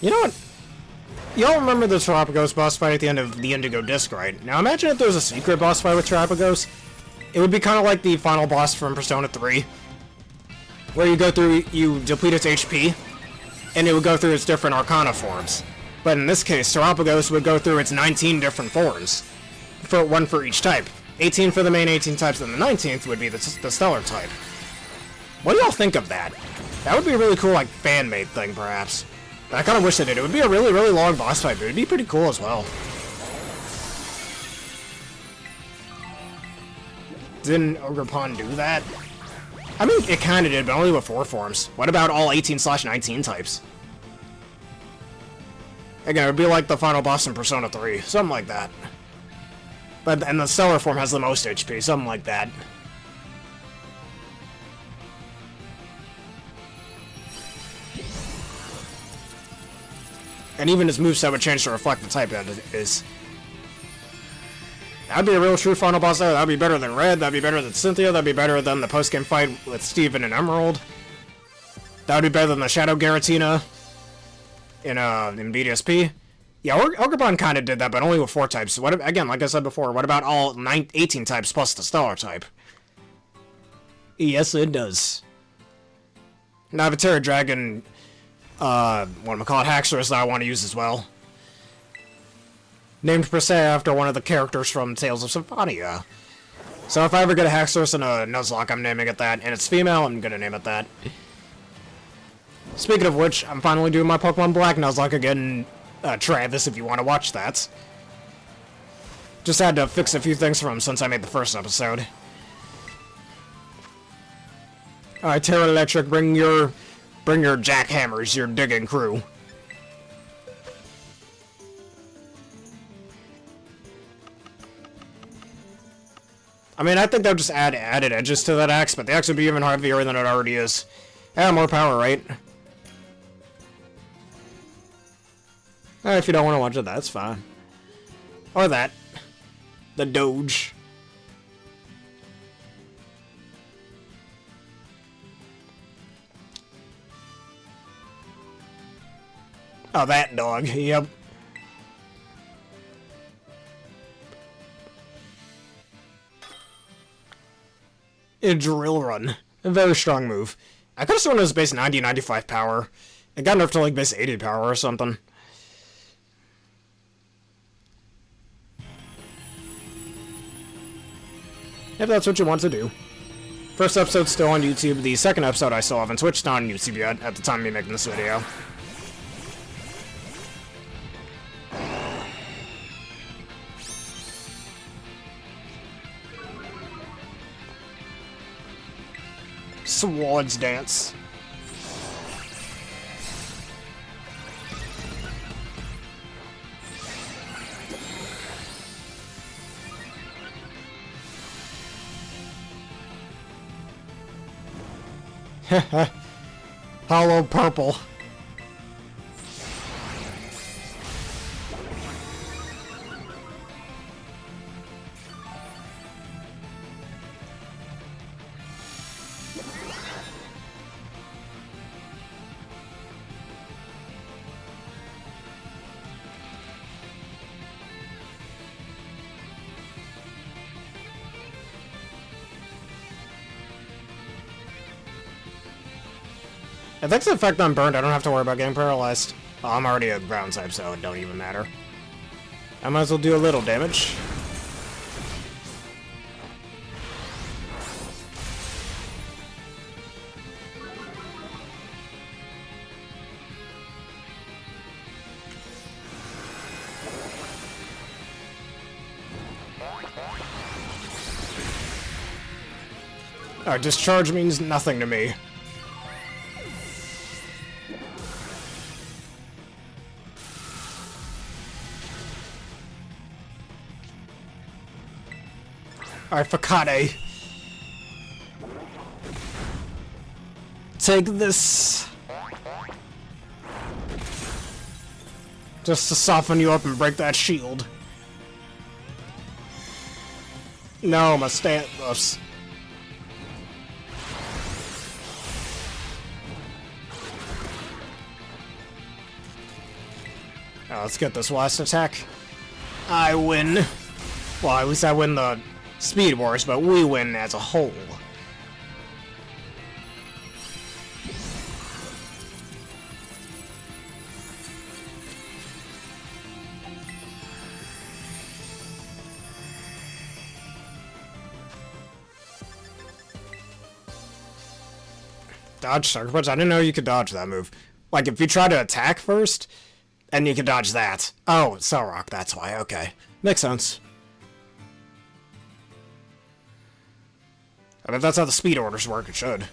You know what? Y'all remember the Terapagos boss fight at the end of the Indigo Disc, right? Now imagine if there was a secret boss fight with Terapagos. It would be kind of like the final boss from Persona 3. Where you go through, you deplete its HP, and it would go through its different Arcana forms. But in this case, Terapagos would go through its 19 different forms. One for each type. 18 for the main 18 types, and the 19th would be the Stellar type. What do y'all think of that? That would be a really cool, like, fan-made thing, perhaps. I kind of wish they did. It would be a really, really long boss fight, but it would be pretty cool as well. Didn't Ogerpon do that? I mean, it kind of did, but only with 4 forms. What about all 18/19 types? Again, it would be like the final boss in Persona 3. Something like that. And the Stellar form has the most HP. Something like that. And even his moveset would change to reflect the type that it is. That'd be a real true final boss there. That'd be better than Red. That'd be better than Cynthia. That'd be better than the post-game fight with Steven and Emerald. That'd be better than the Shadow Garatina in BDSP. Yeah, Ogerpon kind of did that, but only with 4 types. What, again, like I said before, what about all 18 types plus the Stellar type? Yes, it does. Now I have a Terra Dragon... what am I call it? Haxorus that I want to use as well. Named per se after one of the characters from Tales of Symphonia. So if I ever get a Haxorus and a Nuzlocke, I'm naming it that. And it's female, I'm gonna name it that. Speaking of which, I'm finally doing my Pokemon Black Nuzlocke again. Travis, if you want to watch that. Just had to fix a few things for him since I made the first episode. Alright, Terra Electric, bring your jackhammers, your digging crew. I mean, I think they'll just add added edges to that axe, but the axe would be even heavier than it already is. Yeah, more power, right? If you don't want to watch it, that's fine. Or that. The Doge. Oh, that dog. Yep. A Drill Run. A very strong move. I could have sworn it was base 90, 95 power. It got nerfed to like base 80 power or something. If that's what you want to do. First episode's still on YouTube. The second episode I still haven't switched on YouTube yet at the time of me making this video. Swords dance. Hollow purple. If that's the effect on burned, I don't have to worry about getting paralyzed. Oh, I'm already a ground type, so it don't even matter. I might as well do a little damage. Alright, discharge means nothing to me. Alright, Fakade. Take this. Just to soften you up and break that shield. No, my Stantless. Oh, let's get this last attack. I win. Well, at least I win the Speed Wars, but we win as a whole. Dodge Sucker Punch? I didn't know you could dodge that move. Like, if you try to attack first, and you can dodge that. Oh, Cell Rock, that's why. Okay. Makes sense. I mean, if that's how the speed orders work, it should.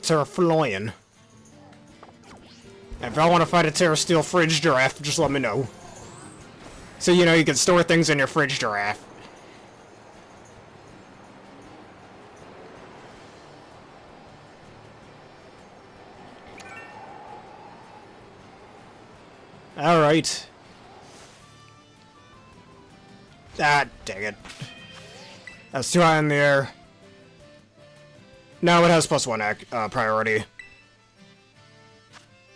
Tera Flying. And if I want to fight a Tera Steel Fridge Giraffe, just let me know. So, you know, you can store things in your Fridge Giraffe. Alright. Ah, dang it. That's too high in the air. No, it has +1 priority.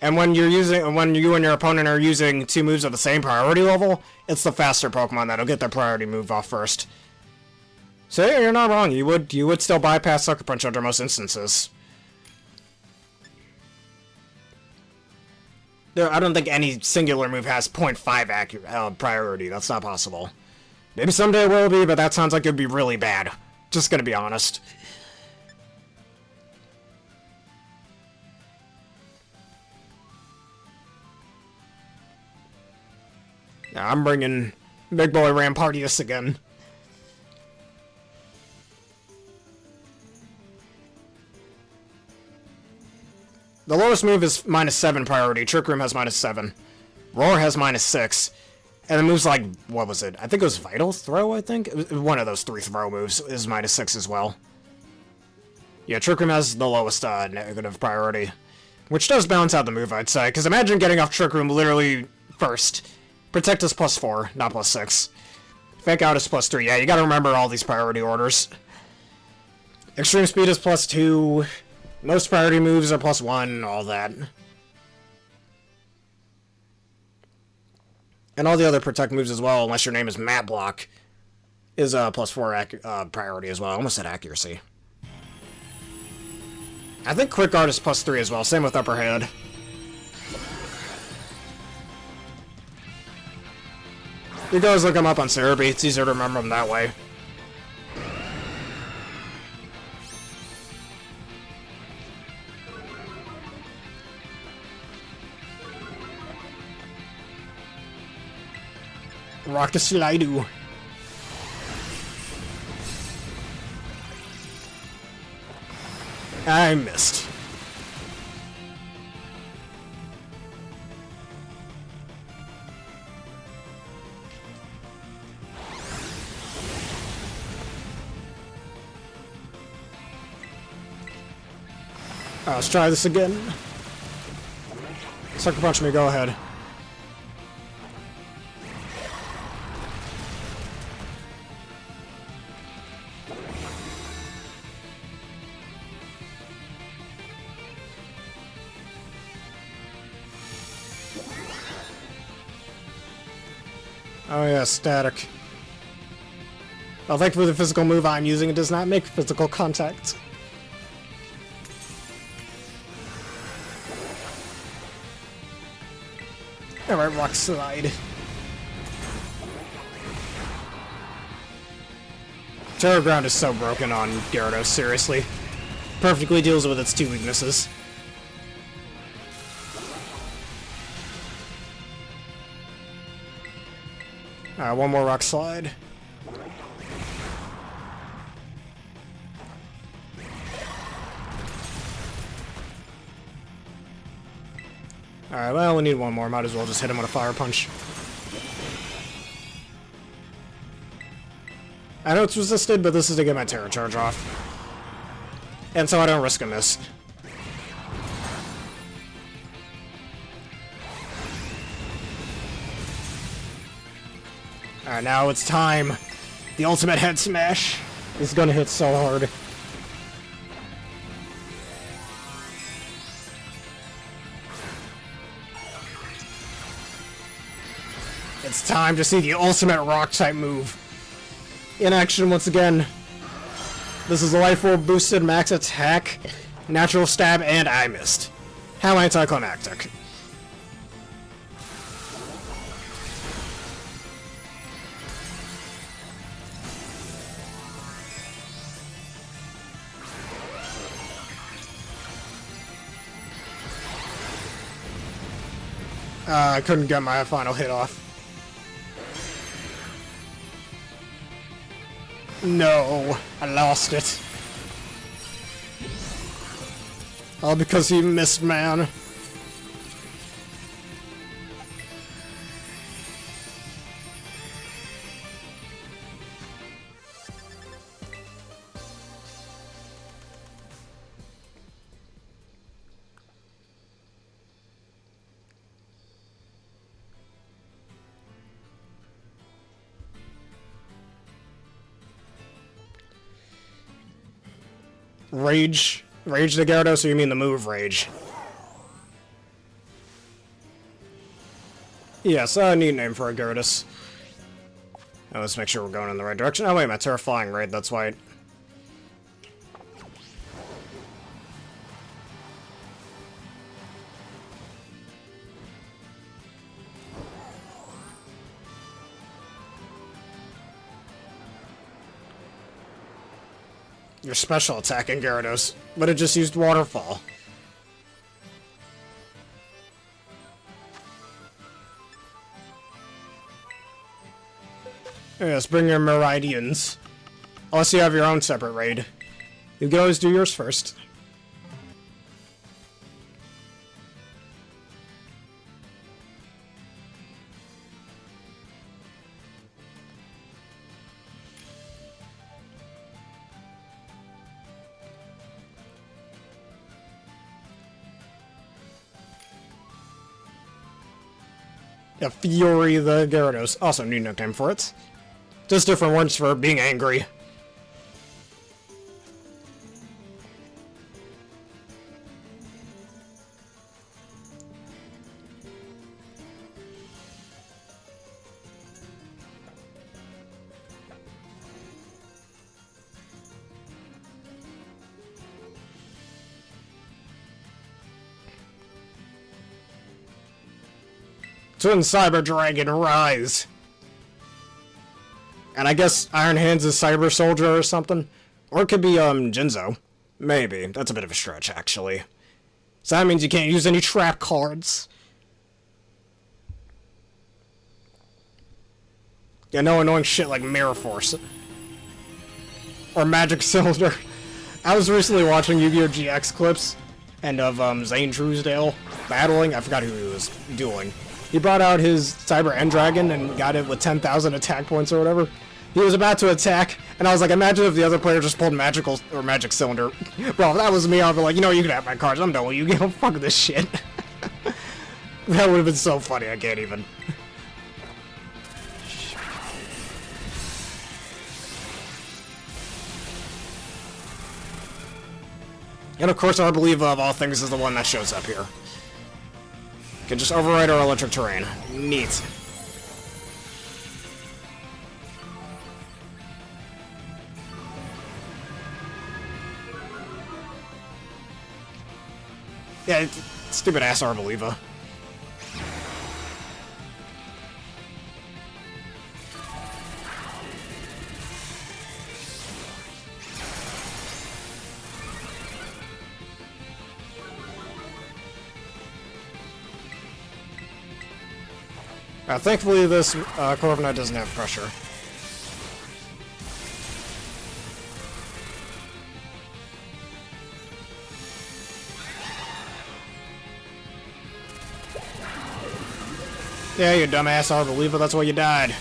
And when you're using, when you and your opponent are using two moves of the same priority level, it's the faster Pokemon that'll get their priority move off first. So yeah, you're not wrong. You would still bypass Sucker Punch under most instances. I don't think any singular move has 0.5 priority. That's not possible. Maybe someday it will be, but that sounds like it'd be really bad. Just gonna be honest. Now I'm bringing Big Boy Rampardius again. The lowest move is -7 priority. Trick Room has -7. Roar has -6. And the moves like, what was it? I think it was Vital Throw, I think? It was one of those 3 throw moves is -6 as well. Yeah, Trick Room has the lowest negative priority. Which does balance out the move, I'd say. Because imagine getting off Trick Room literally first. Protect is +4, not +6. Fake Out is +3. Yeah, you gotta remember all these priority orders. Extreme speed is +2. Most priority moves are +1, all that. And all the other protect moves as well, unless your name is Mat Block, is +4 priority as well. I almost said accuracy. I think Quick Guard is +3 as well, same with Upper Hand. You guys look them up on Cerebi, it's easier to remember them that way. Rock the Slidoo. I missed. Let's try this again. Sucker Punch me, go ahead. Oh yeah, static. Well, thankfully the physical move I'm using does not make physical contact. Alright, Rock Slide. Terra Ground is so broken on Gyarados, seriously. Perfectly deals with its two weaknesses. Alright, one more Rock Slide. Alright, well, we need one more. Might as well just hit him with a Fire Punch. I know it's resisted, but this is to get my Terra Charge off. And so I don't risk a miss. Alright, now it's time. The ultimate head smash is gonna hit so hard. It's time to see the ultimate rock-type move in action once again. This is a Life Orb boosted max attack, natural stab, and I missed. How anticlimactic. I couldn't get my final hit off. No, I lost it. All because he missed, man. Rage? Rage the Gyarados, or you mean the move Rage? Yes, I need a name for a Gyarados. Now let's make sure we're going in the right direction. Oh wait, my Terra Flying Raid, that's why. Your special attack in Gyarados, but it just used Waterfall. Yes, bring your Meridians. Unless you have your own separate raid. You can always do yours first. Yeah, Fury the Gyarados. Also, new nickname for it. Just different words for being angry. Twin Cyber Dragon, rise! And I guess Iron Hands is Cyber Soldier or something? Or it could be, Jinzo. Maybe. That's a bit of a stretch, actually. So that means you can't use any trap cards. Yeah, no annoying shit like Mirror Force. Or Magic Cylinder. I was recently watching Yu-Gi-Oh! GX clips, and of, Zane Truesdale battling. I forgot who he was dueling. He brought out his Cyber End Dragon and got it with 10,000 attack points or whatever. He was about to attack, and I was like, imagine if the other player just pulled Magic Cylinder. Bro, if that was me, I'd be like, you know, you can have my cards. I'm done with you. Get fuck this shit. That would have been so funny. I can't even. And of course, I believe of all things is the one that shows up here. Can just override our electric terrain. Neat. Yeah, stupid ass Arboliva. Thankfully, this Corviknight doesn't have pressure. Yeah, you dumbass Arboliva, that's why you died.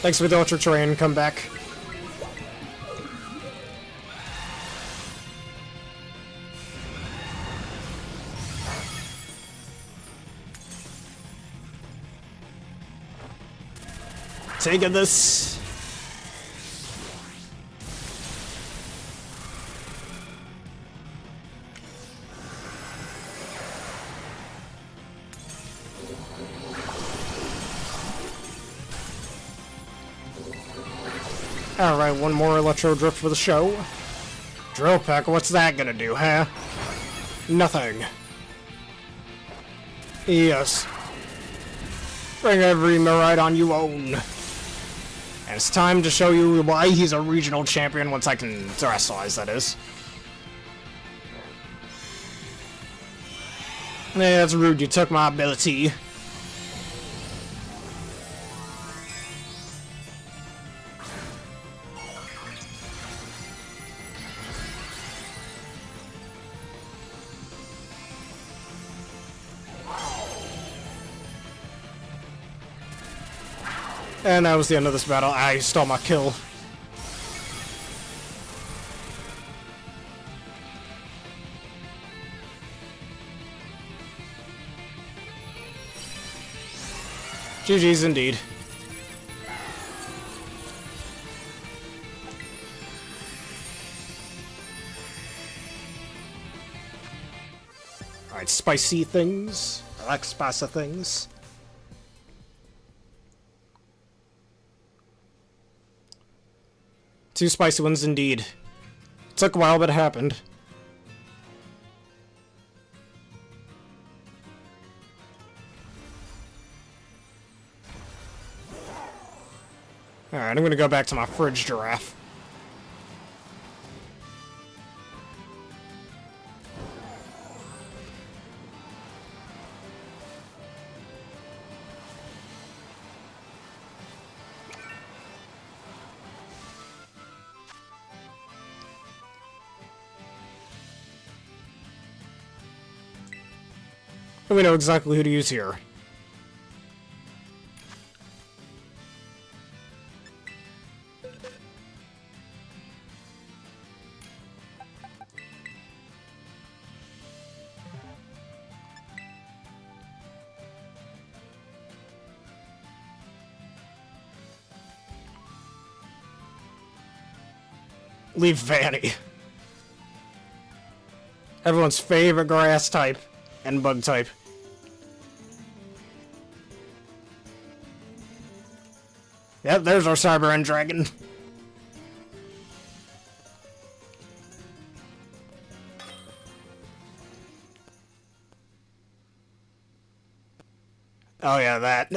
Thanks for the Ultra Terrain, come back. Taking this. Alright, one more Electro Drift for the show. Drill Peck, what's that gonna do, huh? Nothing. Yes. Bring every Miraidon you own. And it's time to show you why he's a regional champion once I can terrestrialize, that is. Yeah, that's rude, you took my ability. And that was the end of this battle. I stole my kill. GG's indeed. Alright, spicy things. I like spicy things. Two spicy ones indeed. Took a while, but it happened. Alright, I'm gonna go back to my fridge giraffe. We know exactly who to use here. Leave Vanny. Everyone's favorite grass type and bug type. Yep, there's our Cyber End Dragon. Oh yeah, that.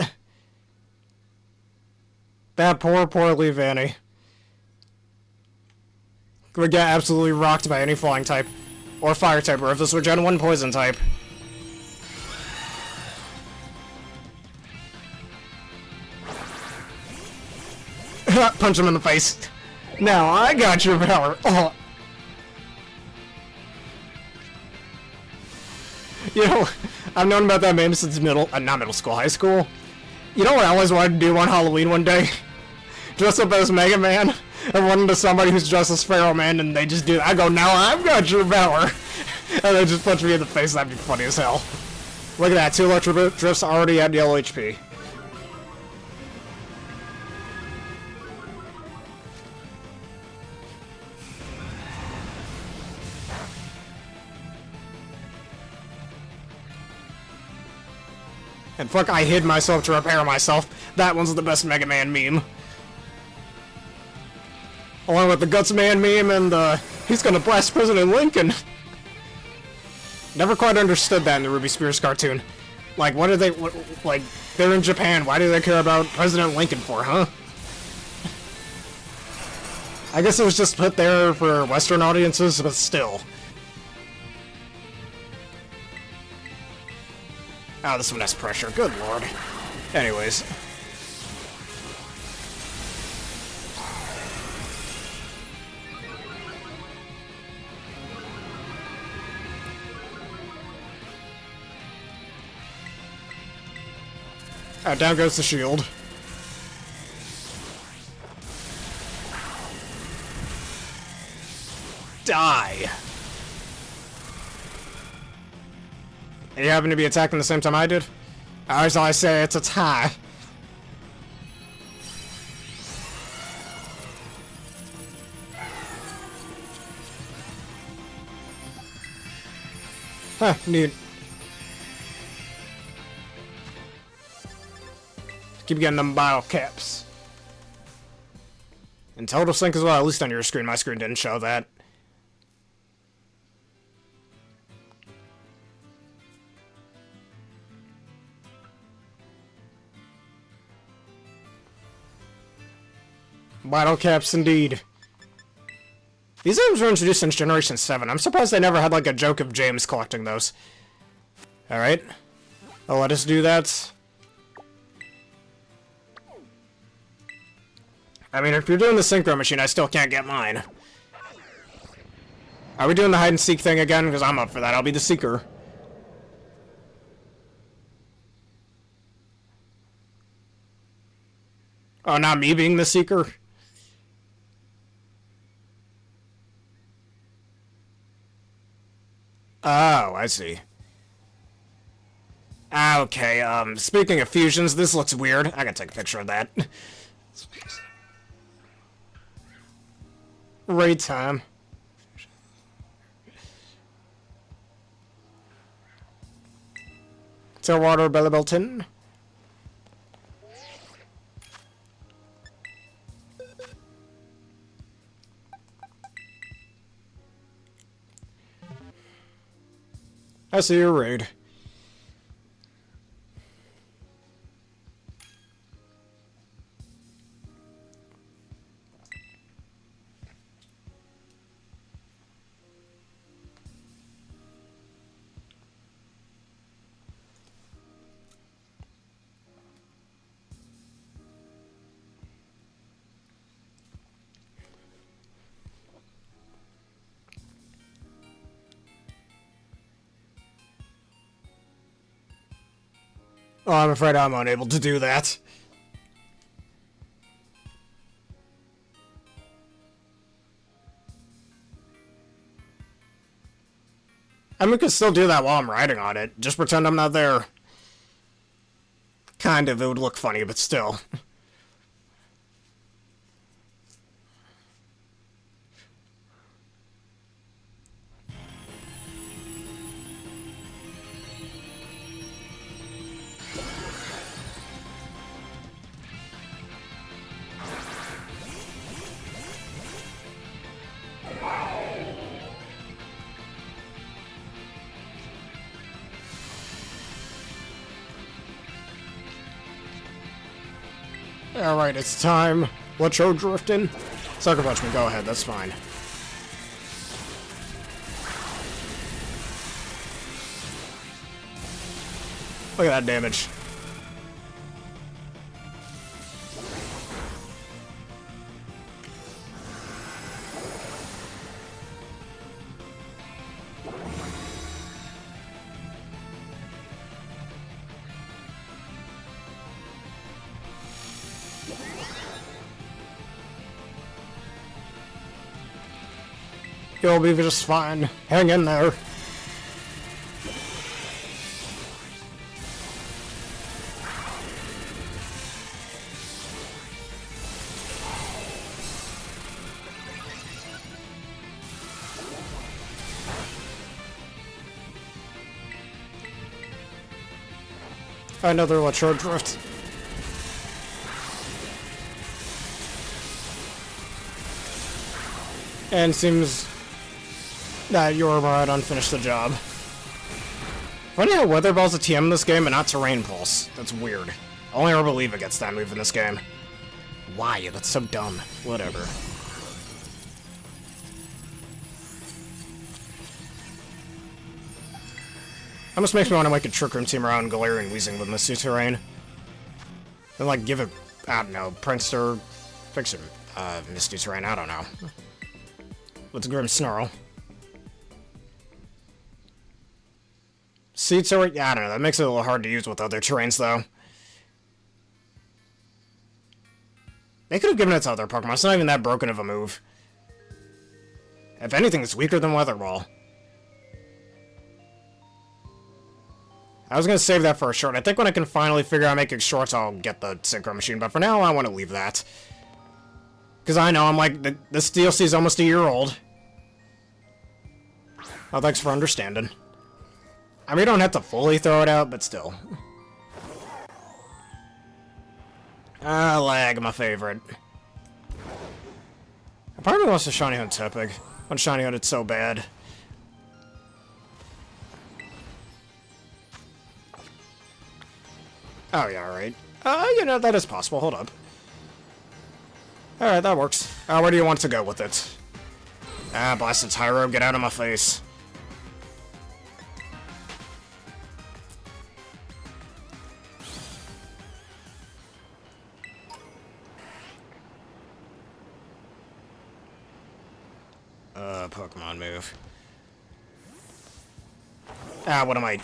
That poor Leavanny. Would get absolutely rocked by any flying type. Or fire type, or if this were Gen 1 poison type. Punch him in the face. Now I got your power. Oh. You know, I've known about that meme since not middle school, high school. You know what I always wanted to do on Halloween one day? Dress up as Mega Man and run into somebody who's dressed as Pharaoh Man, and they just do that. I go, now I've got your power. And they just punch me in the face. That'd be funny as hell. Look at that, 2 Electro Drifts already at yellow HP. And fuck, I hid myself to repair myself. That one's the best Mega Man meme. Along with the Guts Man meme and he's gonna blast President Lincoln. Never quite understood that in the Ruby Spears cartoon. Like, what are they, like, they're in Japan, why do they care about President Lincoln for, huh? I guess it was just put there for Western audiences, but still. Oh, this one has pressure. Good lord. Anyways. Oh, down goes the shield. Die. And you happen to be attacking the same time I did? As I say, it's a tie. Huh, neat. Keep getting them bottle caps. And total sync as well, at least on your screen. My screen didn't show that. Bottle caps, indeed. These items were introduced since Generation 7. I'm surprised they never had, like, a joke of James collecting those. Alright. I'll let us do that. I mean, if you're doing the Synchro Machine, I still can't get mine. Are we doing the hide-and-seek thing again? Because I'm up for that. I'll be the Seeker. Oh, not me being the Seeker? Oh, I see. Okay, speaking of fusions, this looks weird. I gotta take a picture of that. Raid time. Tailwater Bellibolt. I see your raid. Oh, I'm afraid I'm unable to do that. I mean, we could still do that while I'm riding on it. Just pretend I'm not there. Kind of, it would look funny, but still. Alright, it's time. Let's go drifting. Sucker Punch me, go ahead, that's fine. Look at that damage. You'll be just fine. Hang in there. Another Electro Drift. And seems that Yorba unfinished the job. Funny how Weather Ball's a TM in this game and not Terrain Pulse. That's weird. Only Herbaliva gets that move in this game. Why? That's so dumb. Whatever. Almost makes me want to make a Trick Room team around Galarian Weezing with Misty Terrain. And like give it, I don't know, Prankster, fix it, Misty Terrain, I don't know. What's Grim Snarl? Sea Terrain, yeah, I don't know, that makes it a little hard to use with other terrains though. They could have given it to other Pokemon, it's not even that broken of a move. If anything, it's weaker than Weather Ball. I was gonna save that for a short. I think when I can finally figure out making shorts, I'll get the Synchro Machine, but for now, I want to leave that. Because I know, I'm like, this DLC is almost a year old. Oh, thanks for understanding. I mean, you don't have to fully throw it out, but still. Ah, lag, my favorite. I probably wants to Shiny Hunt Tepig. When Shiny Hunt, it's so bad. Oh, yeah, alright. You know, that is possible. Hold up. Alright, that works. Where do you want to go with it? Ah, blasted Tyro, get out of my face. Pokemon move. Ah, what am I...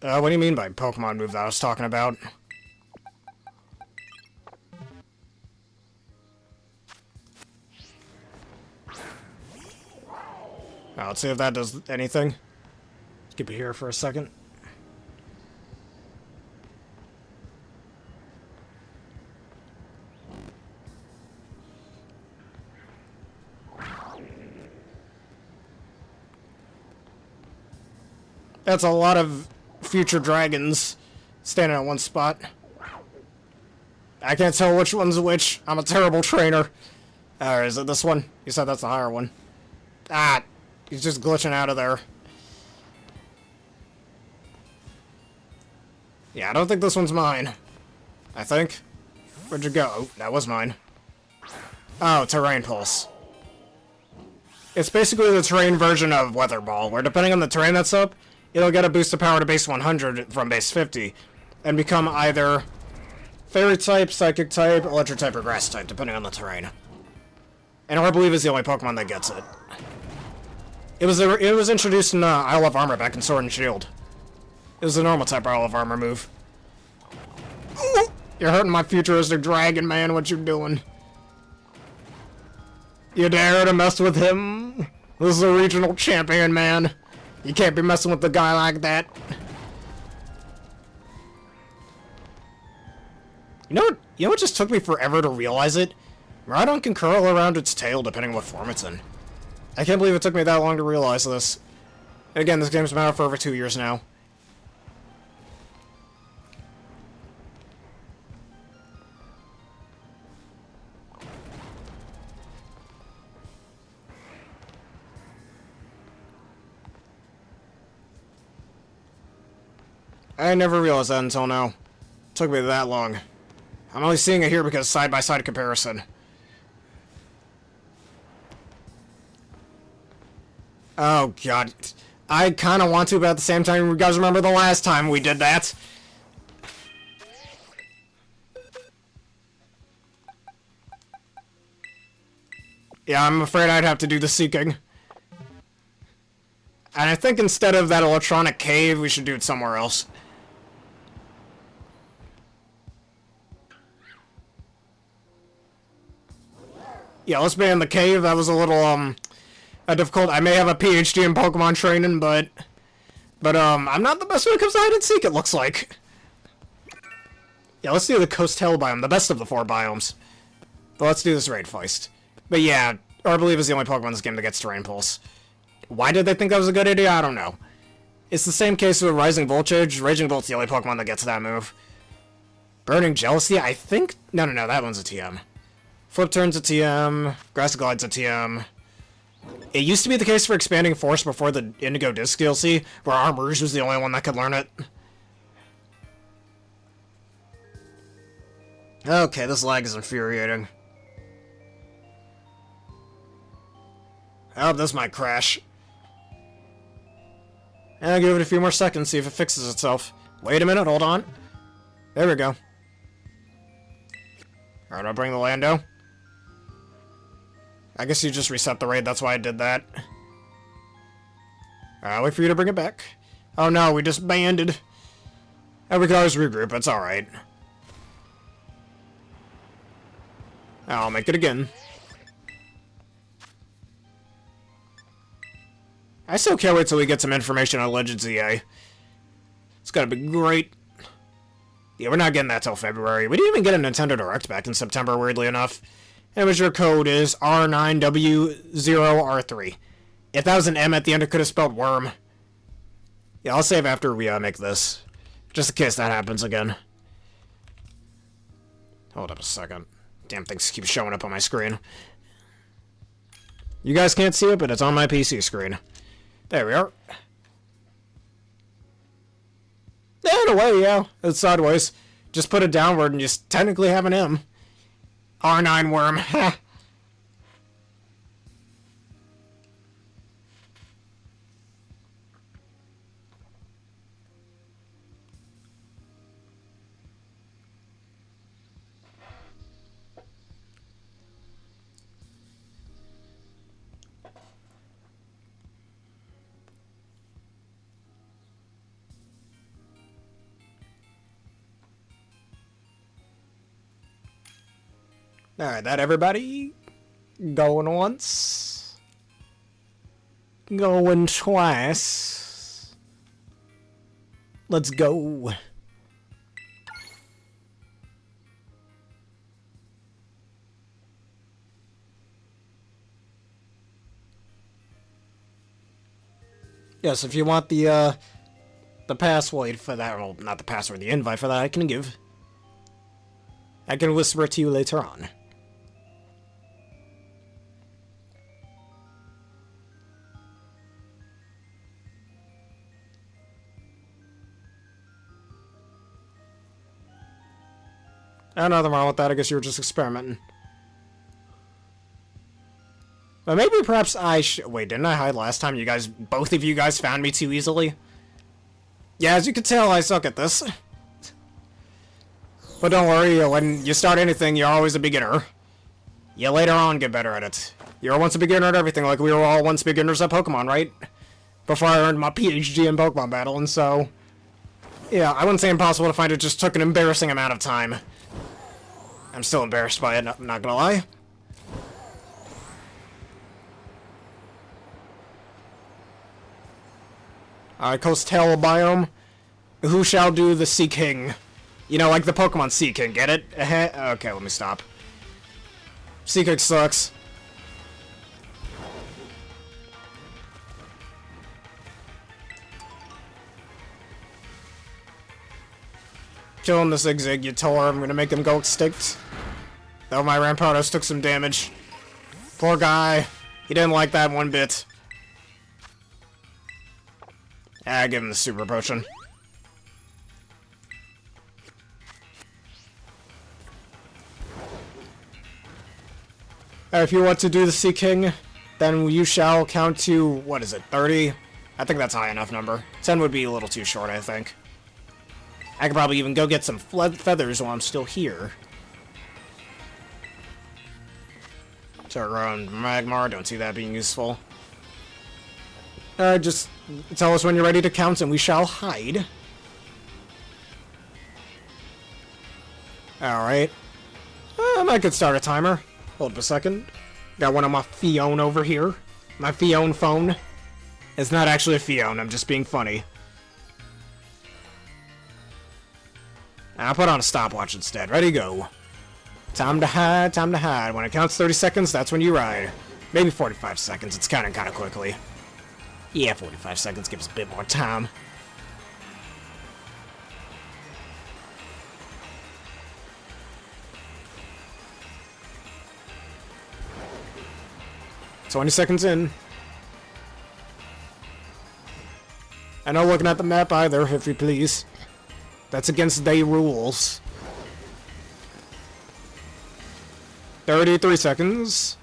what do you mean by Pokemon move that I was talking about? Let's see if that does anything. Skip it here for a second. That's a lot of future dragons standing in one spot. I can't tell which one's which. I'm a terrible trainer. Or is it this one? You said that's the higher one. Ah, he's just glitching out of there. Yeah, I don't think this one's mine. I think. Where'd you go? Oh, that was mine. Oh, Terrain Pulse. It's basically the terrain version of Weather Ball, where depending on the terrain that's up, it'll get a boost of power to base 100 from base 50, and become either Fairy type, Psychic type, Electric type, or Grass type, depending on the terrain. And I believe is the only Pokemon that gets it. It was introduced in Isle of Armor back in Sword and Shield. It was the normal type Isle of Armor move. Ooh, you're hurting my futuristic dragon, man. What you doing? You dare to mess with him? This is a regional champion, man. You can't be messing with the guy like that. You know what just took me forever to realize it? Miraidon can curl around its tail depending on what form it's in. I can't believe it took me that long to realize this. Again, this game's been out for over 2 years now. I never realized that until now. It took me that long. I'm only seeing it here because side-by-side comparison. Oh, God. I kind of want to, but at the same time, you guys remember the last time we did that? Yeah, I'm afraid I'd have to do the seeking. And I think instead of that electronic cave, we should do it somewhere else. Yeah, let's be in the cave. That was a little, difficult. I may have a PhD in Pokemon training, but I'm not the best when it comes to hide and seek, it looks like. Yeah, let's do the Coastal biome, the best of the 4 biomes. But let's do this raid feist. But yeah, Arbolive is the only Pokemon in this game that gets Terrain Pulse. Why did they think that was a good idea? I don't know. It's the same case with Rising Voltage. Raging Volt's the only Pokemon that gets that move. Burning Jealousy, I think... No, that one's a TM. Flip Turn's a TM. Grass Glide's a TM. It used to be the case for Expanding Force before the Indigo Disc DLC, where Armouge was the only one that could learn it. Okay, this lag is infuriating. Oh, this might crash. I'll give it a few more seconds, see if it fixes itself. Wait a minute, hold on. There we go. Alright, I'll bring the Lando. I guess you just reset the raid, that's why I did that. Alright, I'll wait for you to bring it back. Oh no, we disbanded. And we can always regroup, it's alright. I'll make it again. I still can't wait till we get some information on Legends EA. It's gonna be great. Yeah, we're not getting that till February. We didn't even get a Nintendo Direct back in September, weirdly enough. And which your code is R9W0R3. If that was an M at the end, it could have spelled worm. Yeah, I'll save after we make this. Just in case that happens again. Hold up a second. Damn things keep showing up on my screen. You guys can't see it, but it's on my PC screen. There we are. In a way, yeah. It's sideways. Just put it downward and you technically have an M. R9 worm. Alright, that everybody? Going once. Going twice. Let's go. Yes, if you want the password for that, well, not the password, the invite for that, I can give. I can whisper it to you later on. Nothing wrong with that, I guess you were just experimenting. But maybe perhaps I should... Wait, didn't I hide last time? Both of you guys found me too easily? Yeah, as you can tell, I suck at this. But don't worry, when you start anything, you're always a beginner. You later on get better at it. You were once a beginner at everything, like we were all once beginners at Pokemon, right? Before I earned my PhD in Pokemon battling, so... Yeah, I wouldn't say impossible to find, it just took an embarrassing amount of time. I'm still embarrassed by it, I'm not gonna lie. Alright, Coastal biome. Who shall do the Sea King? You know, like the Pokemon Sea King, get it? Okay, let me stop. Sea King sucks. Kill him, the Zigzag, you tore him. I'm gonna make him go extinct. Though my Rampardos took some damage. Poor guy. He didn't like that one bit. I give him the Super Potion. If you want to do the Sea King, then you shall count to, what is it, 30? I think that's a high enough number. 10 would be a little too short, I think. I could probably even go get some feathers while I'm still here. Turn around Magmar, don't see that being useful. Just tell us when you're ready to count and we shall hide. Alright. I could start a timer. Hold up a second. Got one on my Fion over here. My Fion phone. It's not actually a Fion, I'm just being funny. I'll put on a stopwatch instead. Ready, go. Time to hide, time to hide. When it counts 30 seconds, that's when you ride. Maybe 45 seconds, it's counting kind of quickly. Yeah, 45 seconds gives a bit more time. "20 seconds in." And no looking at the map either, if you please. That's against day rules. 33 seconds.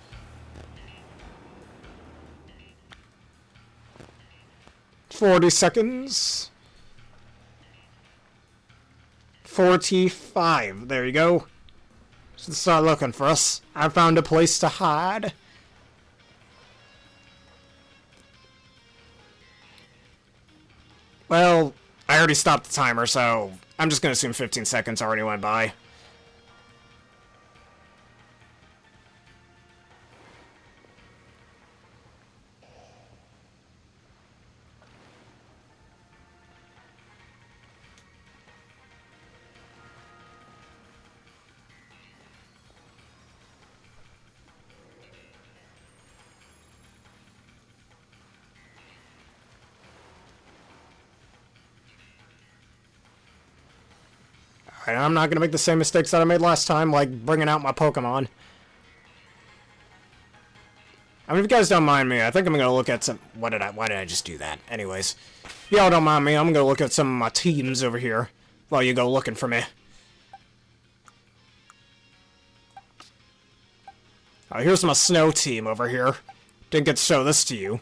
40 seconds. 45. There you go. Should start looking for us. I found a place to hide. Well, I already stopped the timer, so I'm just gonna assume 15 seconds already went by. Alright, I'm not gonna make the same mistakes that I made last time, like bringing out my Pokémon. I mean, if you guys don't mind me, I think I'm gonna look at some... why did I just do that? Anyways, if y'all don't mind me, I'm gonna look at some of my teams over here while you go looking for me. Here's my snow team over here. Didn't get to show this to you.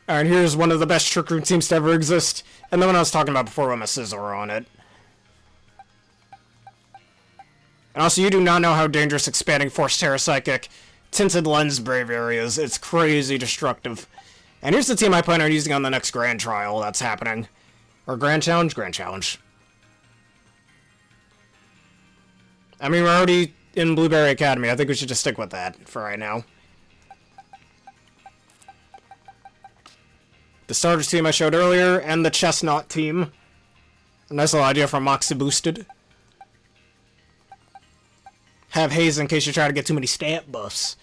Alright, here's one of the best Trick Room teams to ever exist. And the one I was talking about before with my Scizor on it. And also, you do not know how dangerous expanding Force Terra Psychic Tinted Lens Braviary is. It's crazy destructive. And here's the team I plan on using on the next Grand Trial that's happening. Or Grand Challenge? Grand Challenge. I mean, we're already in Blueberry Academy. I think we should just stick with that for right now. The starters team I showed earlier, and the Chestnut team. A nice little idea from Moxie Boosted. Have Haze in case you try to get too many stat buffs.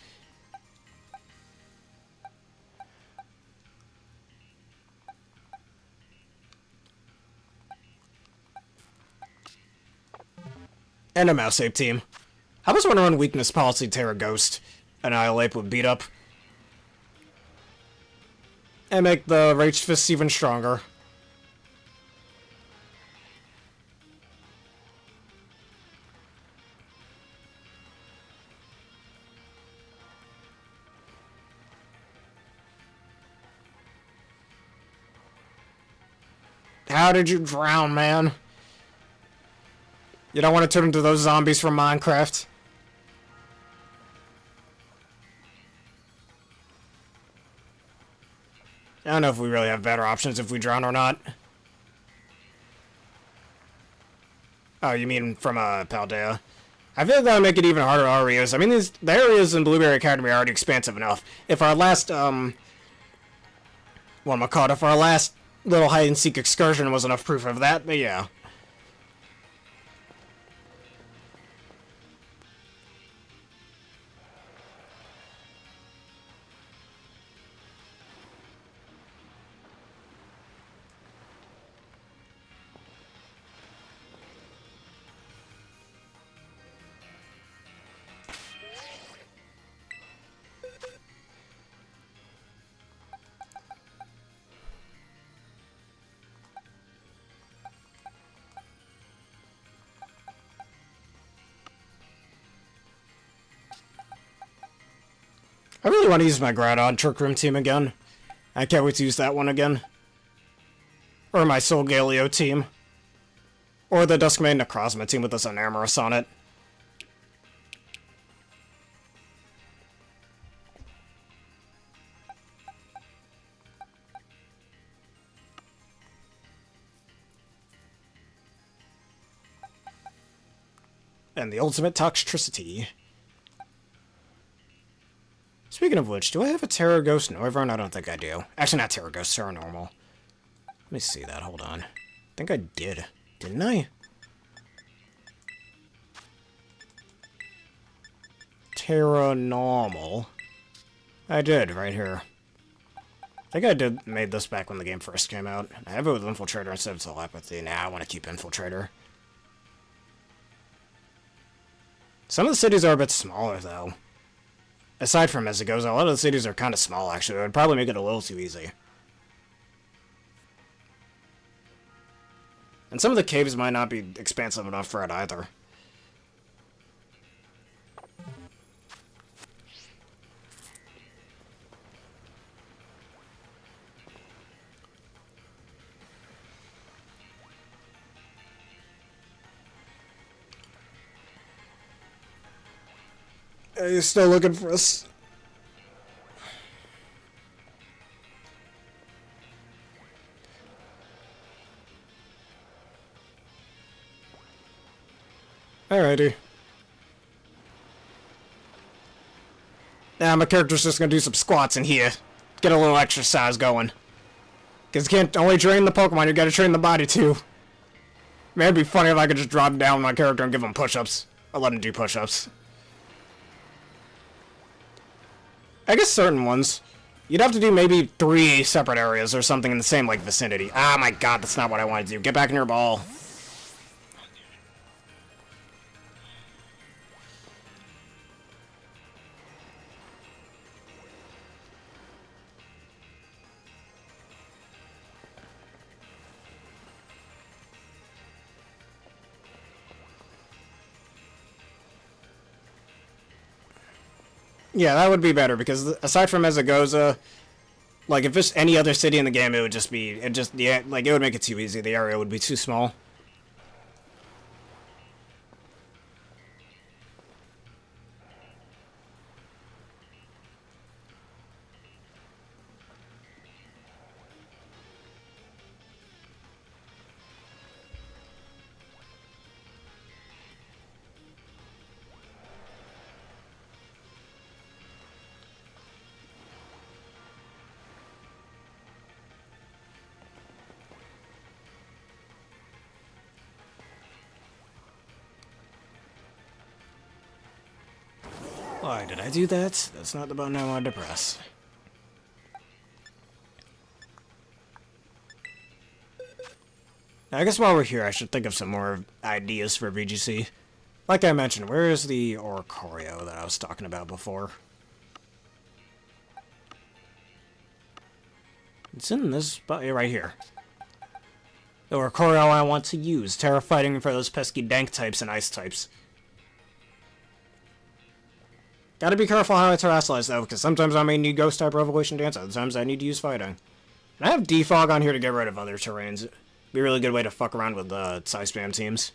And a Mouse Ape team. I was wondering weakness policy Terra Ghost Annihilate would beat up. And make the Rage Fists even stronger. How did you drown, man? You don't want to turn into those zombies from Minecraft. I don't know if we really have better options if we drown or not. Oh, you mean from Paldea? I feel like that'll make it even harder areas. I mean, the areas in Blueberry Academy are already expansive enough. If our last, what am I called? If our last little hide-and-seek excursion was enough proof of that, but yeah. I really want to use my Groudon Trick Room team again. I can't wait to use that one again. Or my Solgaleo team. Or the Duskmane Necrozma team with this Enamorous on it. And the ultimate Toxtricity. Speaking of which, do I have a Terra Ghost Noivern? I don't think I do. Actually, not Terra Ghost, Terra Normal. Let me see that, hold on. I think I did. Didn't I? Terra Normal. I did, right here. I think I made this back when the game first came out. I have it with Infiltrator instead of Telepathy. Now I want to keep Infiltrator. Some of the cities are a bit smaller, though. Aside from Mesagoza, a lot of the cities are kind of small, actually. It would probably make it a little too easy. And some of the caves might not be expansive enough for it, either. You're still looking for us. Alrighty. Now my character's just gonna do some squats in here. Get a little exercise going. Because you can't only train the Pokemon, you gotta train the body too. Man, it'd be funny if I could just drop down my character and give him push-ups. Or let him do push-ups. I guess certain ones. You'd have to do maybe 3 separate areas or something in the same, like, vicinity. Ah, my god, that's not what I want to do. Get back in your ball. Yeah, that would be better, because aside from Mesagoza, like, if it's any other city in the game, it would just be, yeah, like, it would make it too easy. The area would be too small. Why did I do that? That's not the button I wanted to press. Now, I guess while we're here, I should think of some more ideas for VGC. Like I mentioned, where is the Oricorio that I was talking about before? It's in this spot right here. The Oricorio I want to use. Terra fighting for those pesky dank types and ice types. Gotta be careful how I terrestrialize, though, because sometimes I may need Ghost-type Revelation Dance, other times I need to use Fighting. And I have Defog on here to get rid of other terrains. Be a really good way to fuck around with Psy-Spam teams.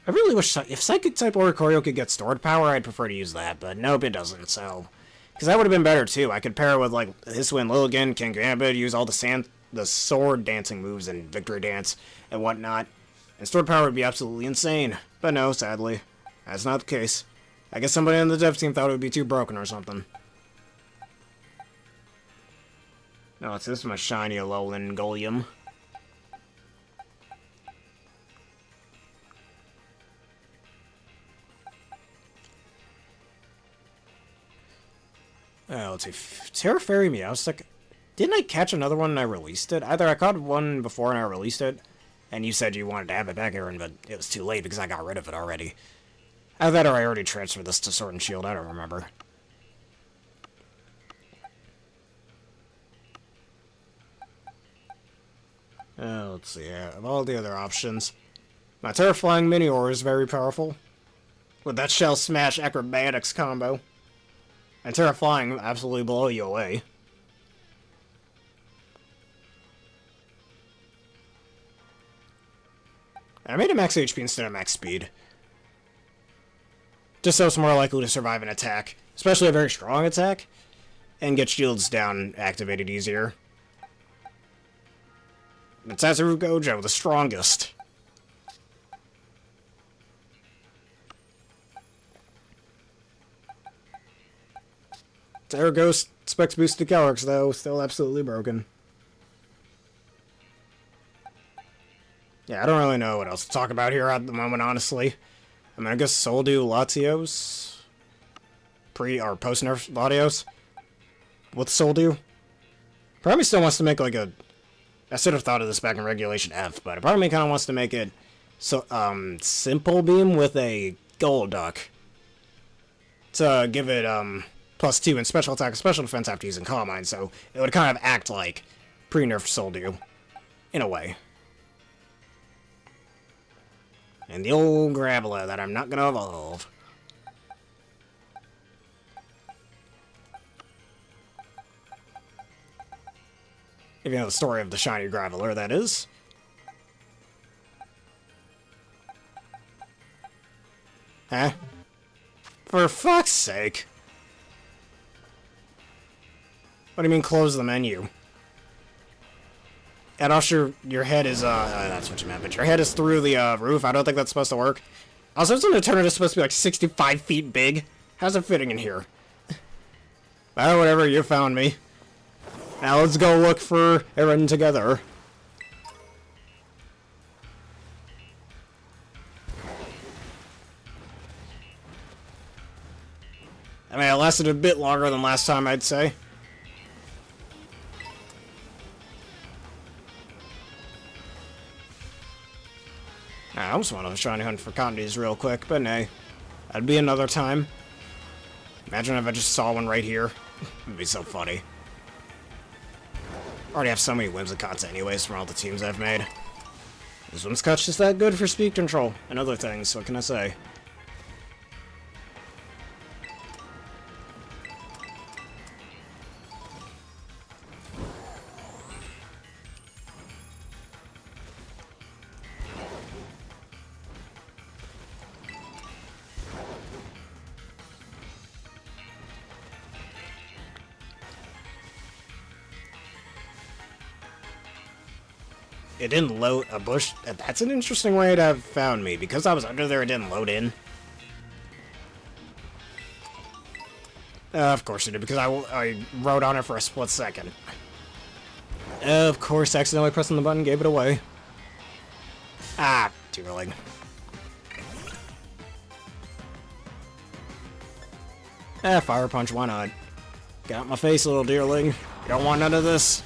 I really wish if Psychic-type Oricorio could get stored power, I'd prefer to use that, but nope, it doesn't, so... Because that would have been better, too. I could pair it with, like, Hisuian Lilligant, King Gambit, use all the sword dancing moves and Victory Dance and whatnot. And stored power would be absolutely insane. But no, sadly. That's not the case. I guess somebody on the dev team thought it would be too broken or something. No, it's this my shiny Alolan Golium. Let's see. Terra Fairy Meowstic. Didn't I catch another one and I released it? Either I caught one before and I released it, and you said you wanted to have it back, Aaron, but it was too late because I got rid of it already. Either that or I already transferred this to Sword and Shield, I don't remember. Let's see, of all the other options, my Terraflying Minior is very powerful. with that Shell Smash Acrobatics combo. And Tera Flying will absolutely blow you away. I made it max HP instead of max speed. Just so it's more likely to survive an attack, especially a very strong attack, and get shields down activated easier. But Sazuru Gojo, the strongest. Tera Ghost Specs Boosted Calyrex, though, still absolutely broken. Yeah, I don't really know what else to talk about here at the moment, honestly. I mean, I guess Soldew Latios? Or post-nerf Latios? With Soldew? Probably still wants to make, like, a... I should have thought of this back in Regulation F, but it probably kind of wants to make it... So, Simple Beam with a Golduck. To give it, +2 in special attack and special defense after using Calm Mind, so it would kind of act like pre-nerf Soldew. In a way. And the old Graveler that I'm not gonna evolve. If you know the story of the Shiny Graveler, that is. Huh? For fuck's sake. What do you mean close the menu? And also, your head is, that's what you meant, but your head is through the, roof. I don't think that's supposed to work. Also, isn't Eternity supposed to be, like, 65 feet big? How's it fitting in here? Well, whatever, you found me. Now let's go look for Eren together. I mean, it lasted a bit longer than last time, I'd say. I almost want to try and hunt for Condies real quick, but nay. That'd be another time. Imagine if I just saw one right here. It'd be so funny. I already have so many Whimsicots anyways from all the teams I've made. This Whimsicot's just that good for speed control and other things, what can I say? It didn't load a bush. That's an interesting way to have found me. Because I was under there, it didn't load in. Of course it did, because I rode on it for a split second. Of course, accidentally pressing the button gave it away. Ah, too early. Fire Punch, why not? Get out my face, little dearling. You don't want none of this.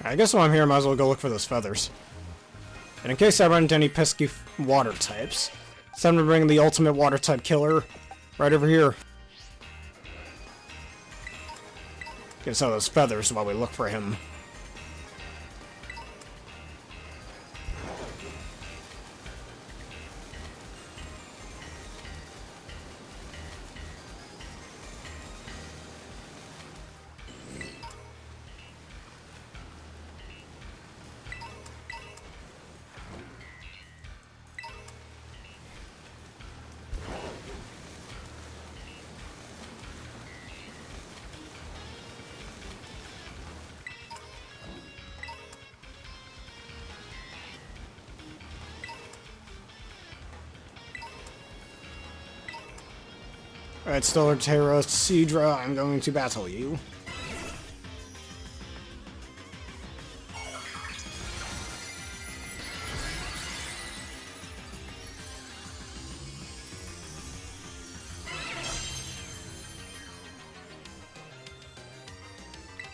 I guess while I'm here, I might as well go look for those feathers. And in case I run into any pesky water types, it's time to bring the ultimate water type killer right over here. Get some of those feathers while we look for him. Alright, Stellar Terra Sidra, I'm going to battle you.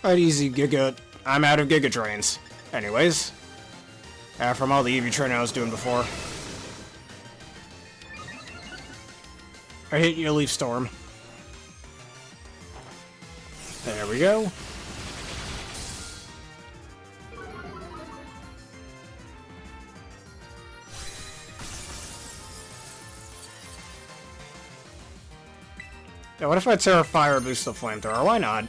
Alright, easy, Giga. I'm out of Giga Drains. Anyways. From all the EV training I was doing before. I hit your Leaf Storm. There we go. Now, what if I Terra Fire boost the Flamethrower? Why not?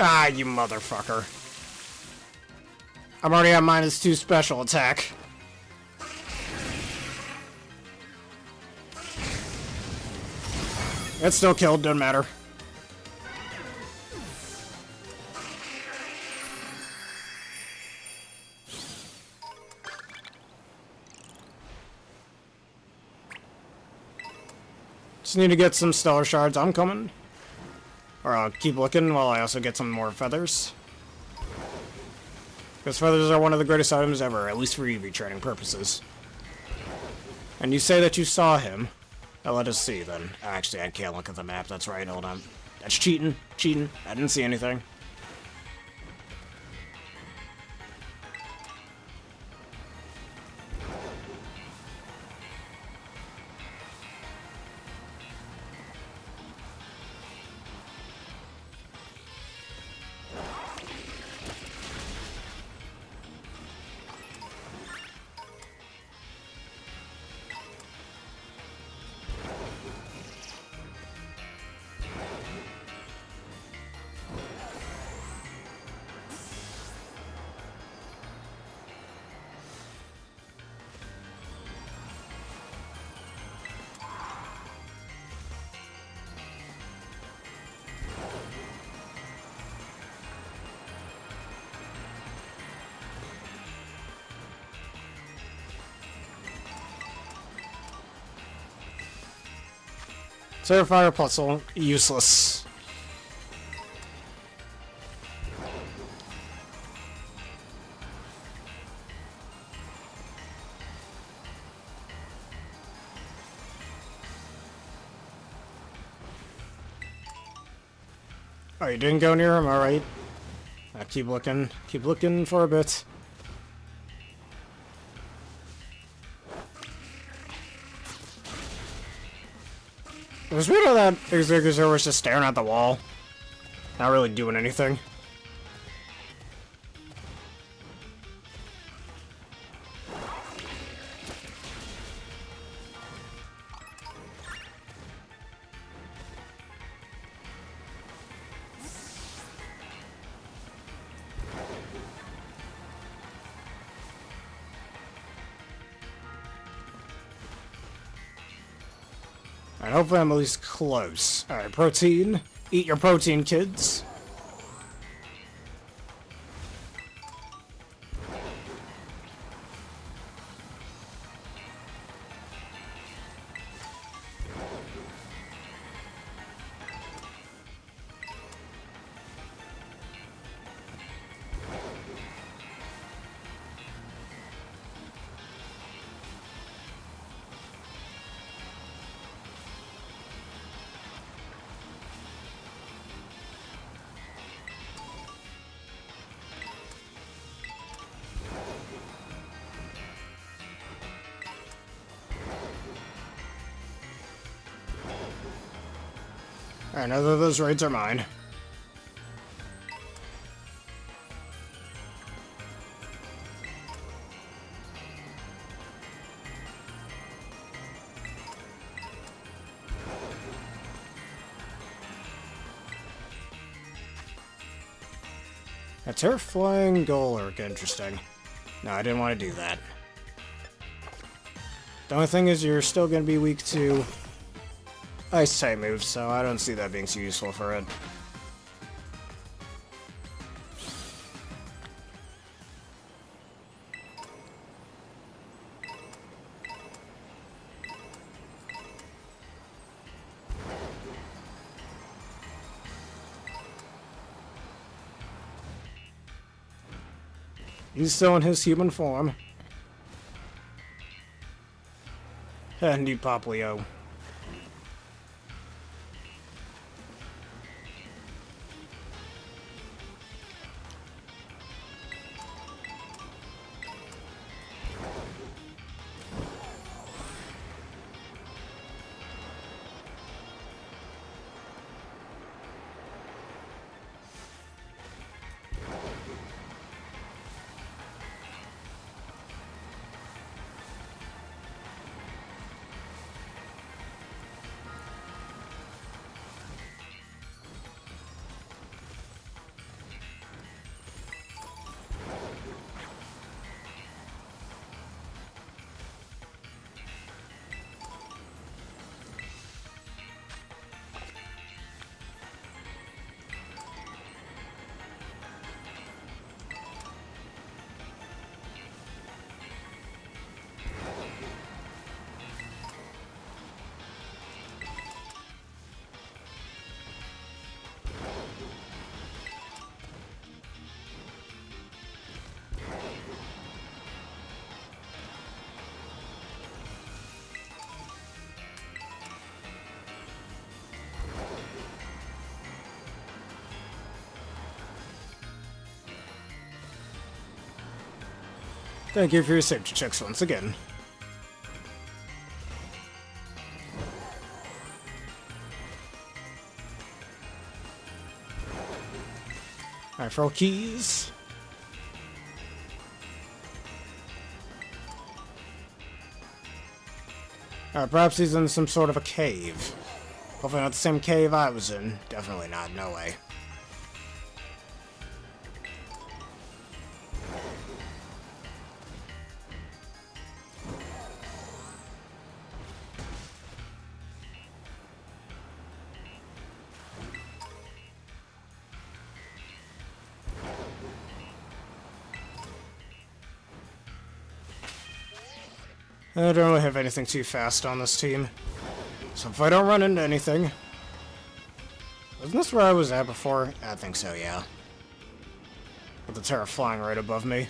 Ah, you motherfucker. I'm already at -2 special attack. It's still killed, doesn't matter. Just need to get some Stellar Shards. I'm coming. Or I'll keep looking while I also get some more feathers. Because feathers are one of the greatest items ever, at least for EV training purposes. And you say that you saw him. Now let us see then. Actually, I can't look at the map, that's right, hold on. That's cheating. Cheating. I didn't see anything. Terra Fire Puzzle, useless. Oh, you didn't go near him? Alright. I'll keep looking for a bit. It was weird how that Executor was just staring at the wall. Not really doing anything. Alright, hopefully I'm at least close. Alright, protein. Eat your protein, kids. Alright, none of those raids are mine. A Turf Flying Golurk, interesting. No, I didn't want to do that. The only thing is you're still going to be weak to Ice type moves, so I don't see that being so useful for it. He's still in his human form. And you pop Leo. Thank you for your safety checks once again. Alright, throw keys. Alright, perhaps he's in some sort of a cave. Hopefully not the same cave I was in. Definitely not, no way. I don't really have anything too fast on this team. So if I don't run into anything... Wasn't this where I was at before? I think so, yeah. With the Tera flying right above me.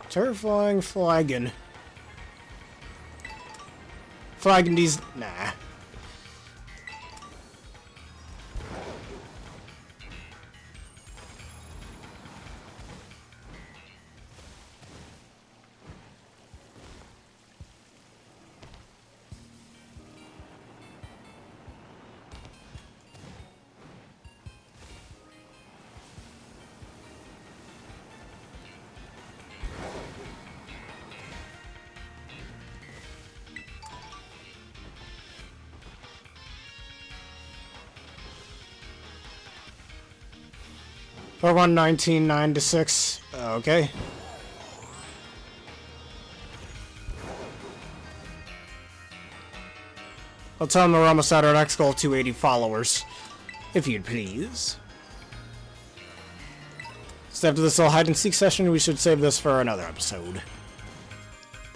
Tera flying, flagging. Flagging these... Nah. Pokemon 1996. Okay. I'll tell them we're almost at our next goal, 280 followers. If you'd please. So after this little hide-and-seek session, we should save this for another episode.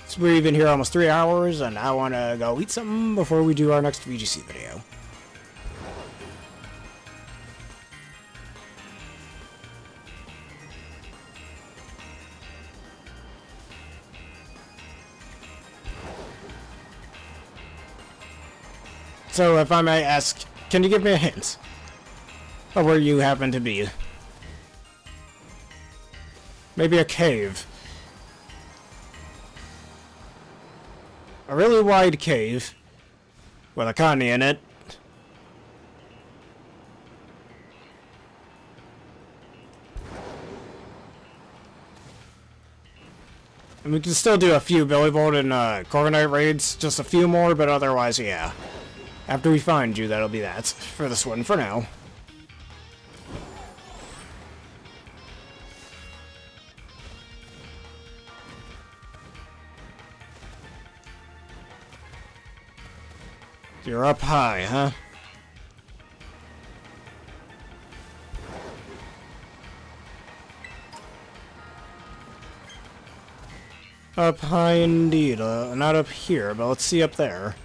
So we've been here almost 3 hours, and I want to go eat something before we do our next VGC video. So, if I may ask, can you give me a hint of where you happen to be? Maybe a cave. A really wide cave with a Connie in it. And we can still do a few Bellibolt and Corviknight raids, just a few more, but otherwise, yeah. After we find you, that'll be that for this one for now. You're up high, huh? Up high indeed. Not up here, but let's see up there.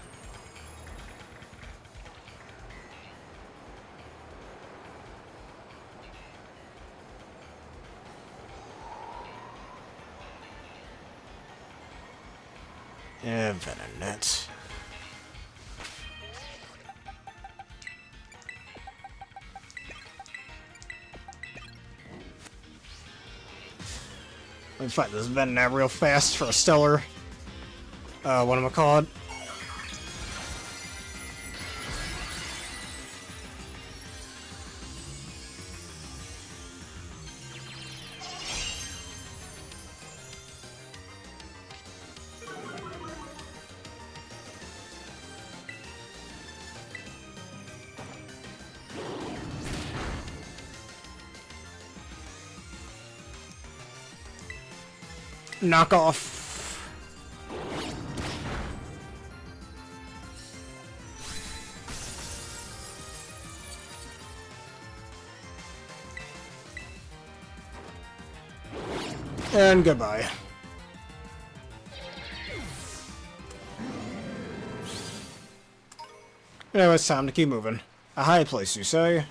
Venonat. Let me fight this Venonat real fast for a stellar. What am I called? Knock off. And goodbye. Now it's time to keep moving. A high place, you say?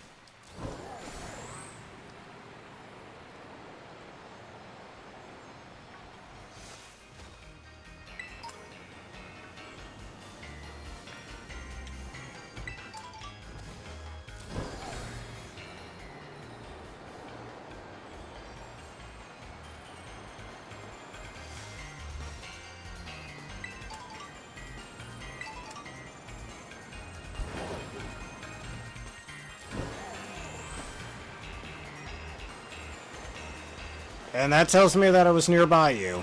And that tells me that I was nearby you.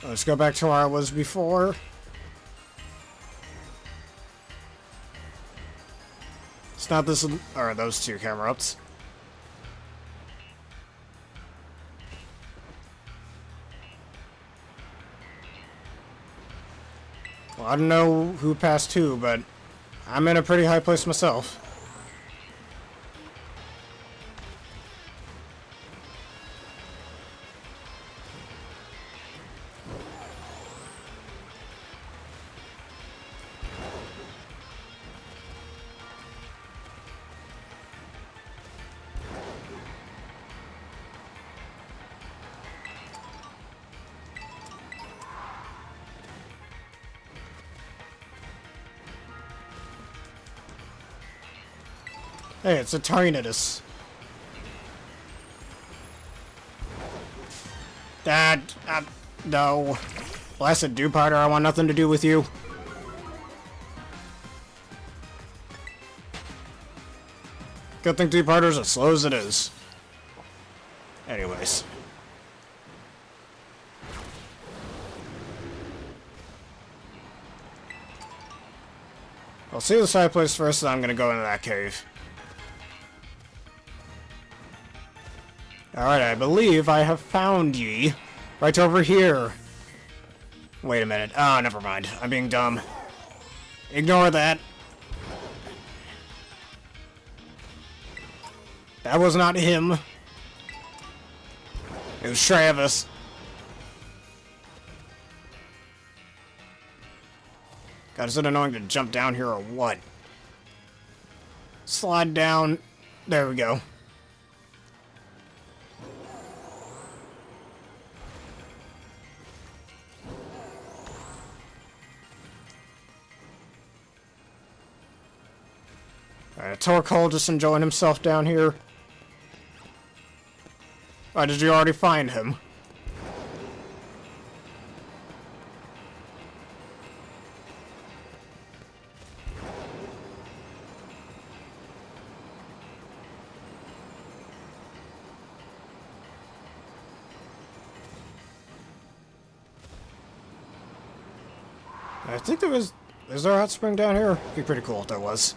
Let's go back to where I was before. It's not this, or those two camera ups. Well, I don't know who passed who, but I'm in a pretty high place myself. Hey, it's a Tyranitus. Dad, no. Blasted Dewpider, I want nothing to do with you. Good thing Dewpider's as slow as it is. Anyways. I'll see the side place first, and I'm gonna go into that cave. Alright, I believe I have found ye. Right over here. Wait a minute. Ah, never mind. I'm being dumb. Ignore that. That was not him. It was Travis. God, is it annoying to jump down here or what? Slide down. There we go. Alright, Torkoal just enjoying himself down here. Or did you already find him? I think there was... Is there a hot spring down here? It'd be pretty cool if there was.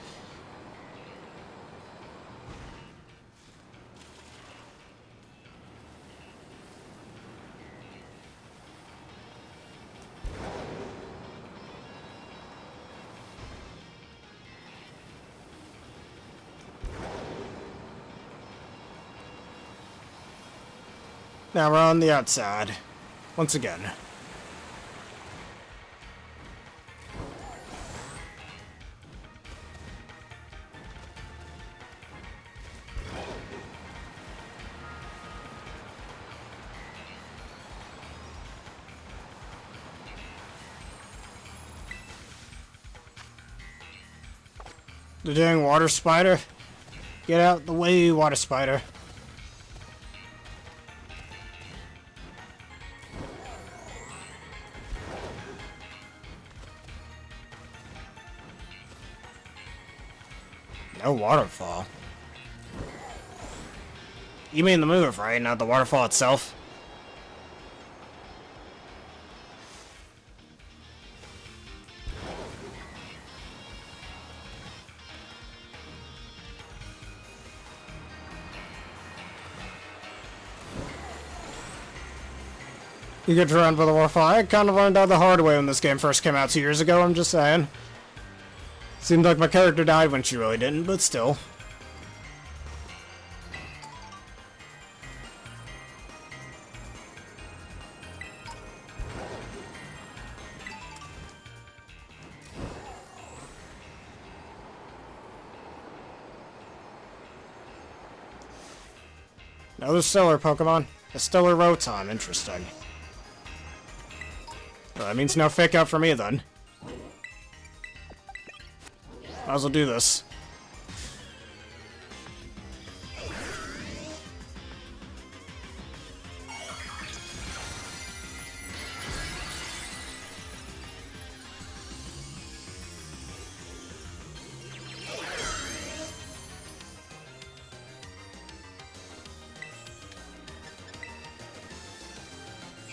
Now we're on the outside. Once again. The dang water spider. Get out the way, water spider. No waterfall. You mean the move, right? Not the waterfall itself? You get to run for the waterfall. I kind of learned out the hard way when this game first came out 2 years ago, I'm just saying. Seemed like my character died when she really didn't, but still. Another stellar Pokemon. A stellar Rotom. Interesting. Well, that means no fake out for me then. Might as well do this.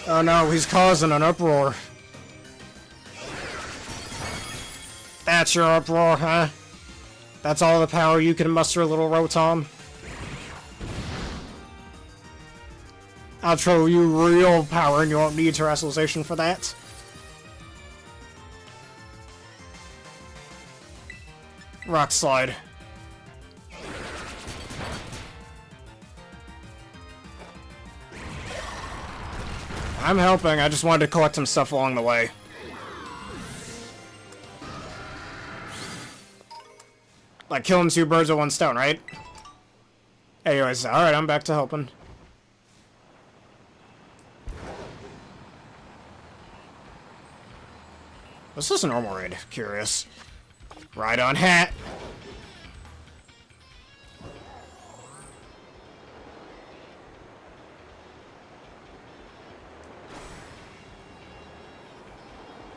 Oh no, he's causing an uproar. That's your uproar, huh? That's all the power you can muster, little Rotom? I'll show you real power and you won't need terrestrialization for that. Rock Slide. I'm helping, I just wanted to collect some stuff along the way. Like killing two birds with one stone, right? Anyways, alright, I'm back to helping. What's this a normal raid? Curious. Ride on hat!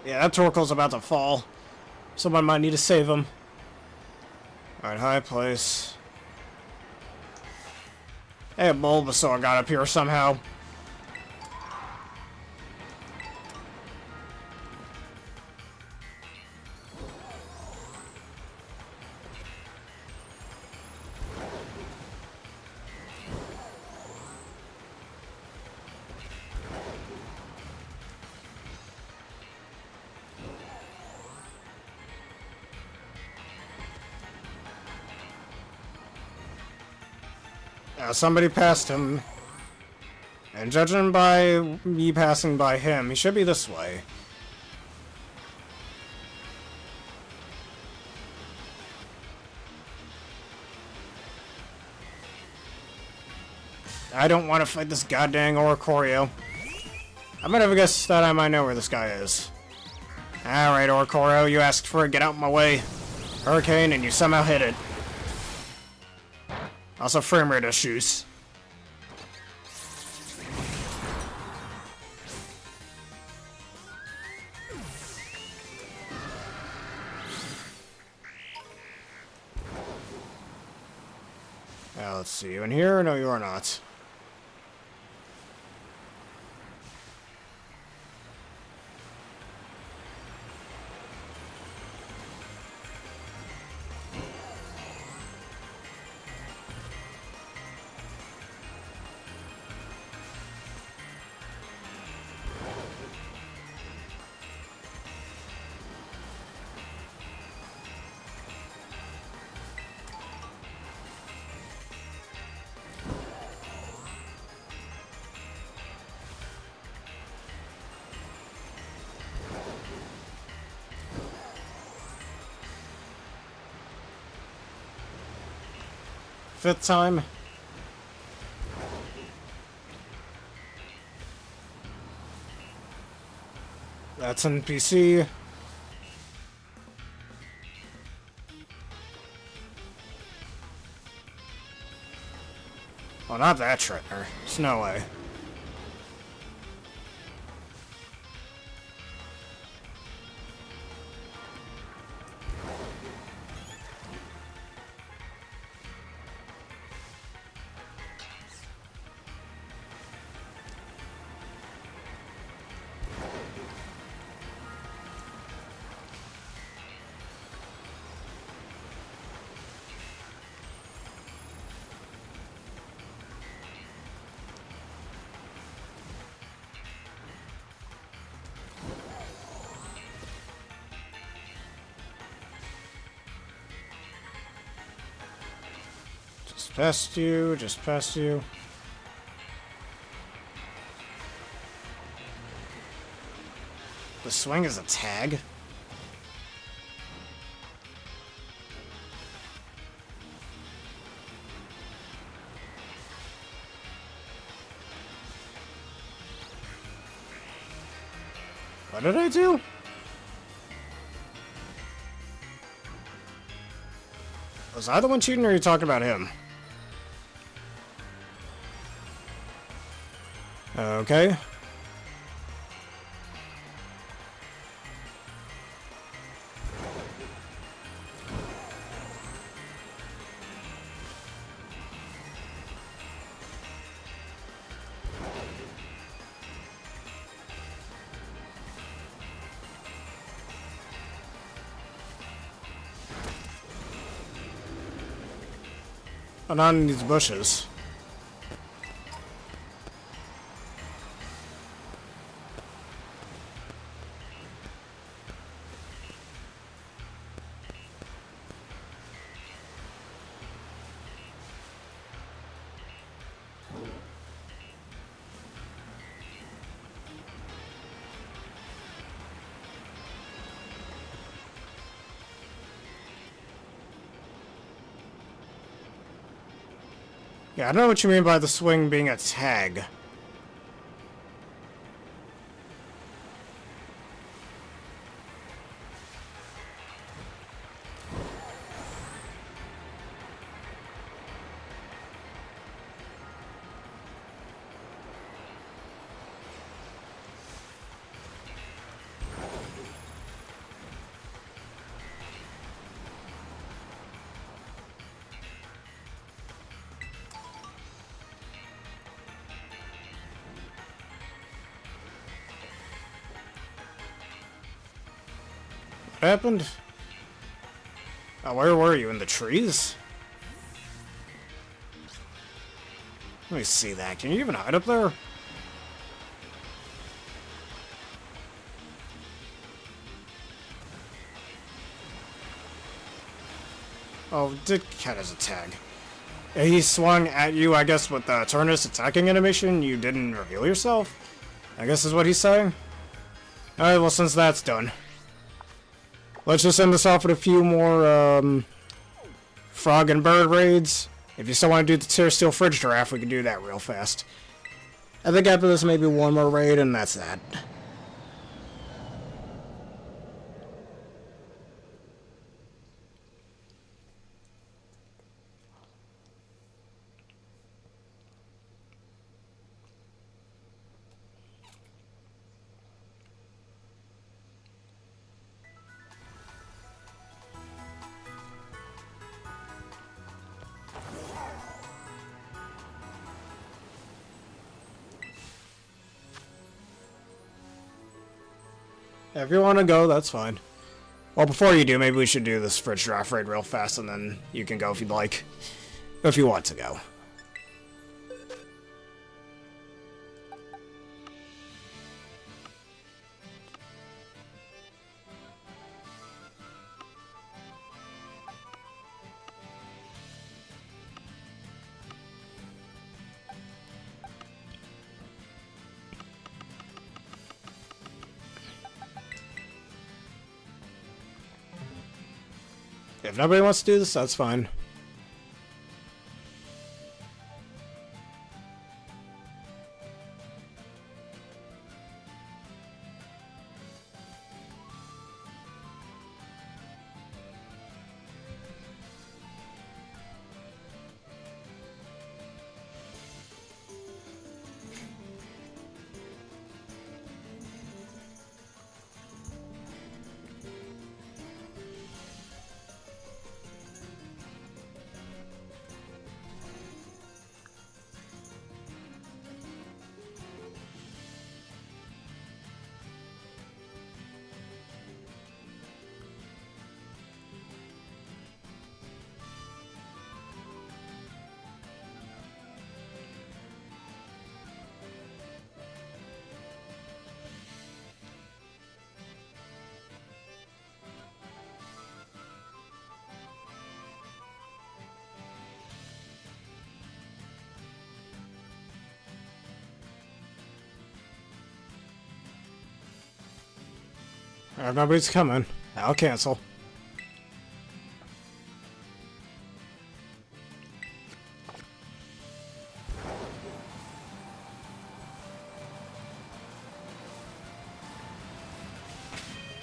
Yeah, that Torkoal's about to fall. Someone might need to save him. Alright, high place. Hey, Bulbasaur got up here somehow. Somebody passed him. And judging by me passing by him, he should be this way. I don't want to fight this goddamn Oricorio. I might have a guess that I might know where this guy is. Alright, Oricorio, you asked for it, get out of my way. Hurricane, and you somehow hit it. Also, frame rate issues. Now, let's see. You in here? No, you are not. 5th time. That's NPC. Oh, not that trainer. There's no way. Just past you, just past you. The swing is a tag? What did I do? Was I the one cheating or are you talking about him? Okay. Oh, not in these bushes. Yeah, I don't know what you mean by the swing being a tag. What happened? Oh, where were you? In the trees? Let me see that. Can you even hide up there? Oh, did count as a tag. He swung at you, I guess, with the Turnus attacking animation. You didn't reveal yourself? I guess is what he's saying. Alright, well, since that's done, let's just end this off with a few more, frog and bird raids. If you still want to do the Tier Steel Fridge Draft, we can do that real fast. I think after this, maybe one more raid, and that's that. If you want to go, that's fine. Well, before you do, maybe we should do this Fridge Draft raid real fast, and then you can go if you'd like. If you want to go. If nobody wants to do this, that's fine. If nobody's coming, I'll cancel.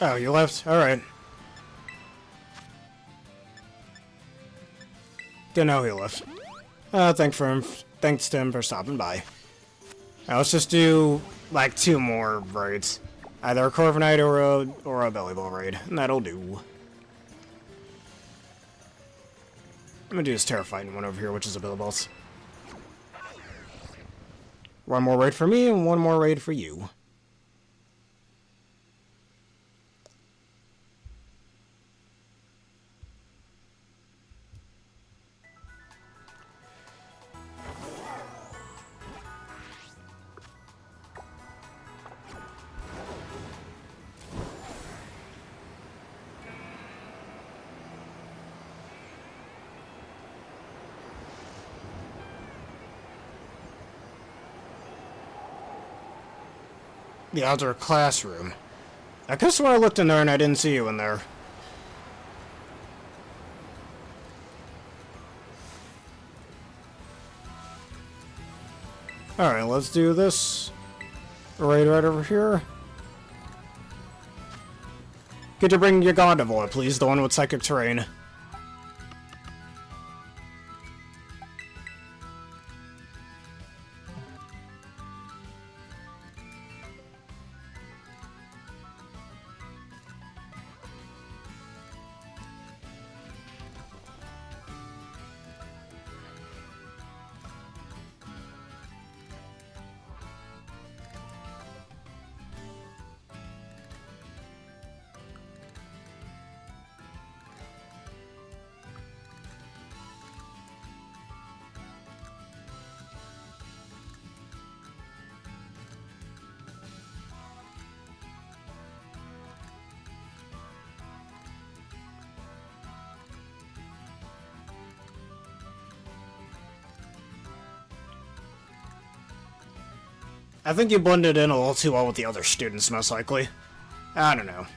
Oh, you left? Alright. Didn't know he left. Thanks to him for stopping by. Now let's just do, like, 2 more raids. Either a Corviknight or a Bellibolt raid, and that'll do. I'm gonna do this terrifying one over here, which is a Bellibolt. 1 more raid for me, and 1 more raid for you. The outdoor classroom. I could swear I looked in there and I didn't see you in there. Alright, let's do this. Right over here. Could you bring your Gondivore, please? The one with psychic terrain. I think you blended in a little too well with the other students, most likely. I don't know.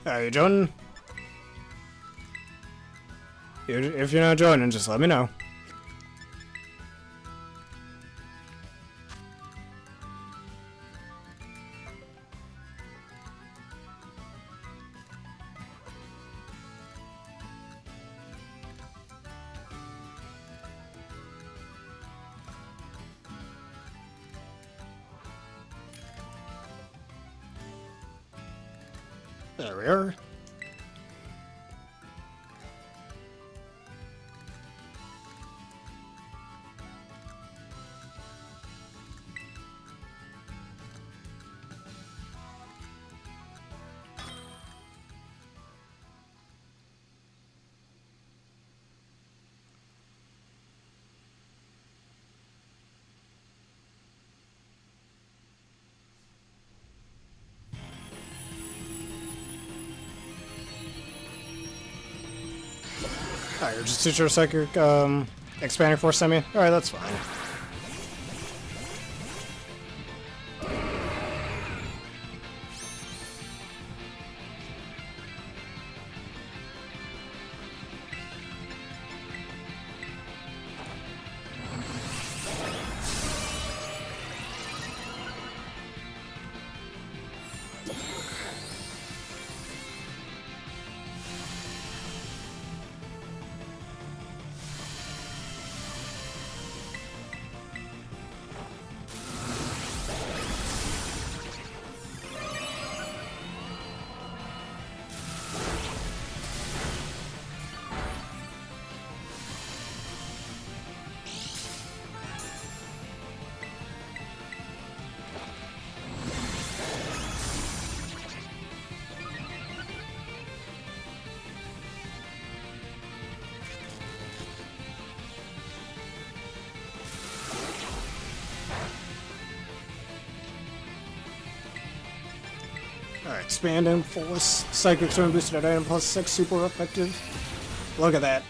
Are you joining? If you're not joining, just let me know. There we are. Alright, you're just teacher psychic expanding force semi? Alright, that's fine. Expanding Force, Psychic Turn boosted at item +6, super effective. Look at that.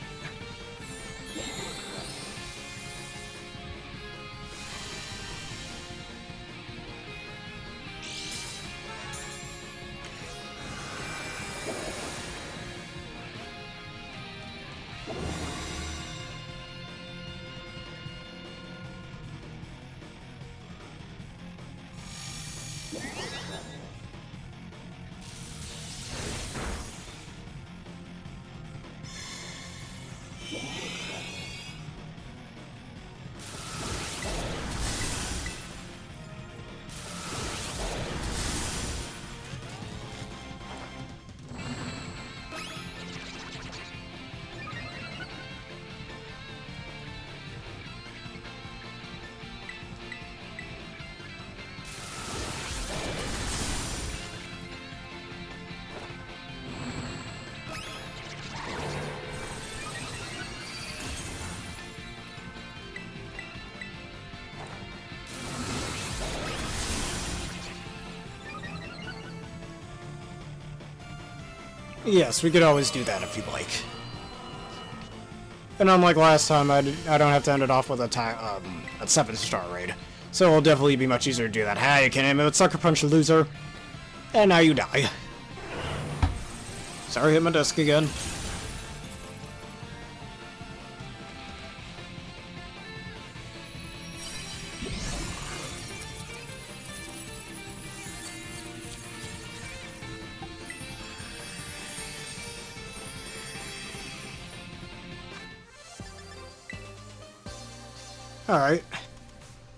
Yes, we could always do that if you'd like. And unlike last time, I don't have to end it off with a 7-star raid. So it'll definitely be much easier to do that. Hey, you can't aim it with Sucker Punch, loser. And now you die. Sorry, hit my desk again. Alright.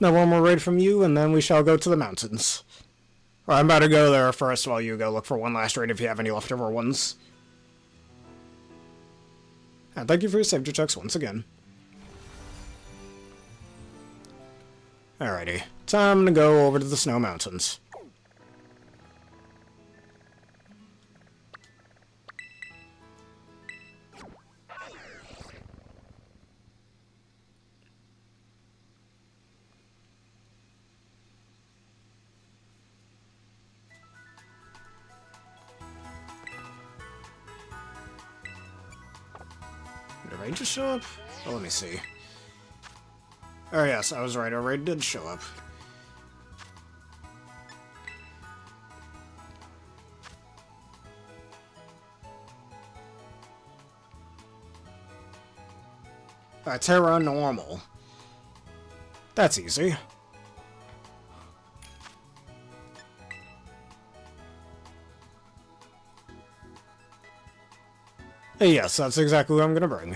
Now one more raid from you, and then we shall go to the mountains. Or I'm about to go there first while you go look for one last raid if you have any leftover ones. And thank you for your safety checks once again. Alrighty. Time to go over to the Snow Mountains. Did a raid just show up? Oh, let me see. Oh yes, I was right, a raid did show up. Tera normal. That's easy. Yes, that's exactly what I'm gonna bring.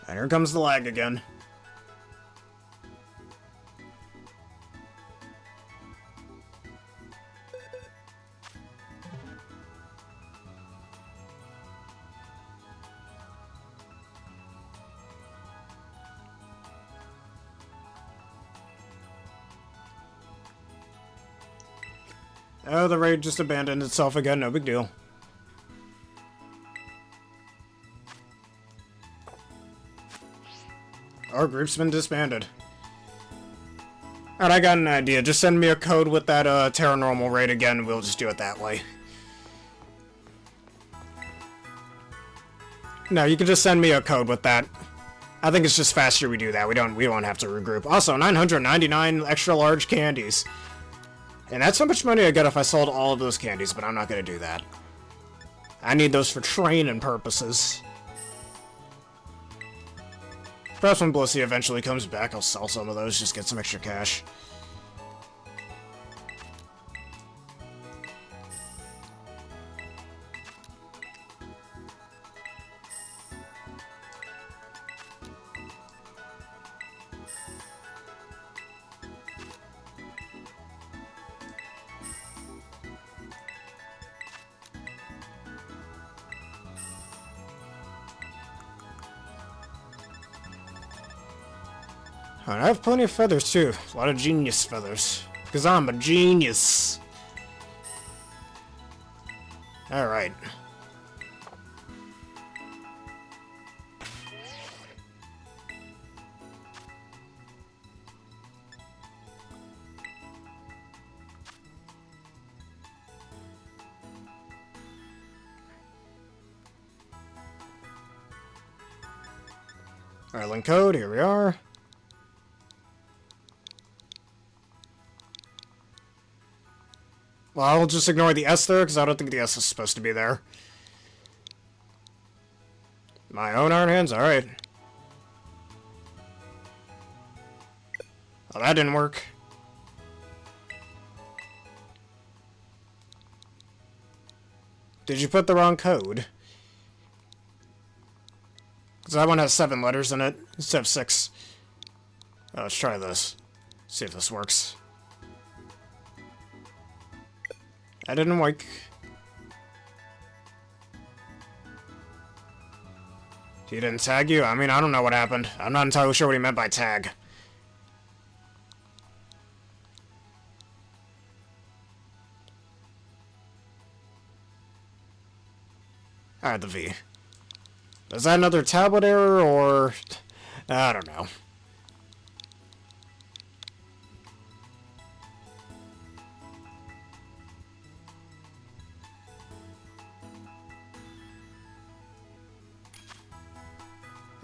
And here comes the lag again. Oh, the raid just abandoned itself again, no big deal. Our group's been disbanded. Alright, I got an idea. Just send me a code with that Terra Normal raid again, we'll just do it that way. No, you can just send me a code with that. I think it's just faster we do that. We don't have to regroup. Also, 999 extra large candies. And that's how much money I get if I sold all of those candies, but I'm not gonna do that. I need those for training purposes. Perhaps when Blissey eventually comes back, I'll sell some of those, just get some extra cash. I have plenty of feathers, too. A lot of genius feathers. Because I'm a genius. Alright. Alright, link code, here we are. Well, I'll just ignore the S there, because I don't think the S is supposed to be there. My own Iron Hands? Alright. Oh, that didn't work. Did you put the wrong code? Because that one has 7 letters in it, instead of 6. Oh, let's try this. See if this works. That didn't work. He didn't tag you? I mean, I don't know what happened. I'm not entirely sure what he meant by tag. Alright, the V. Is that another tablet error, or... I don't know.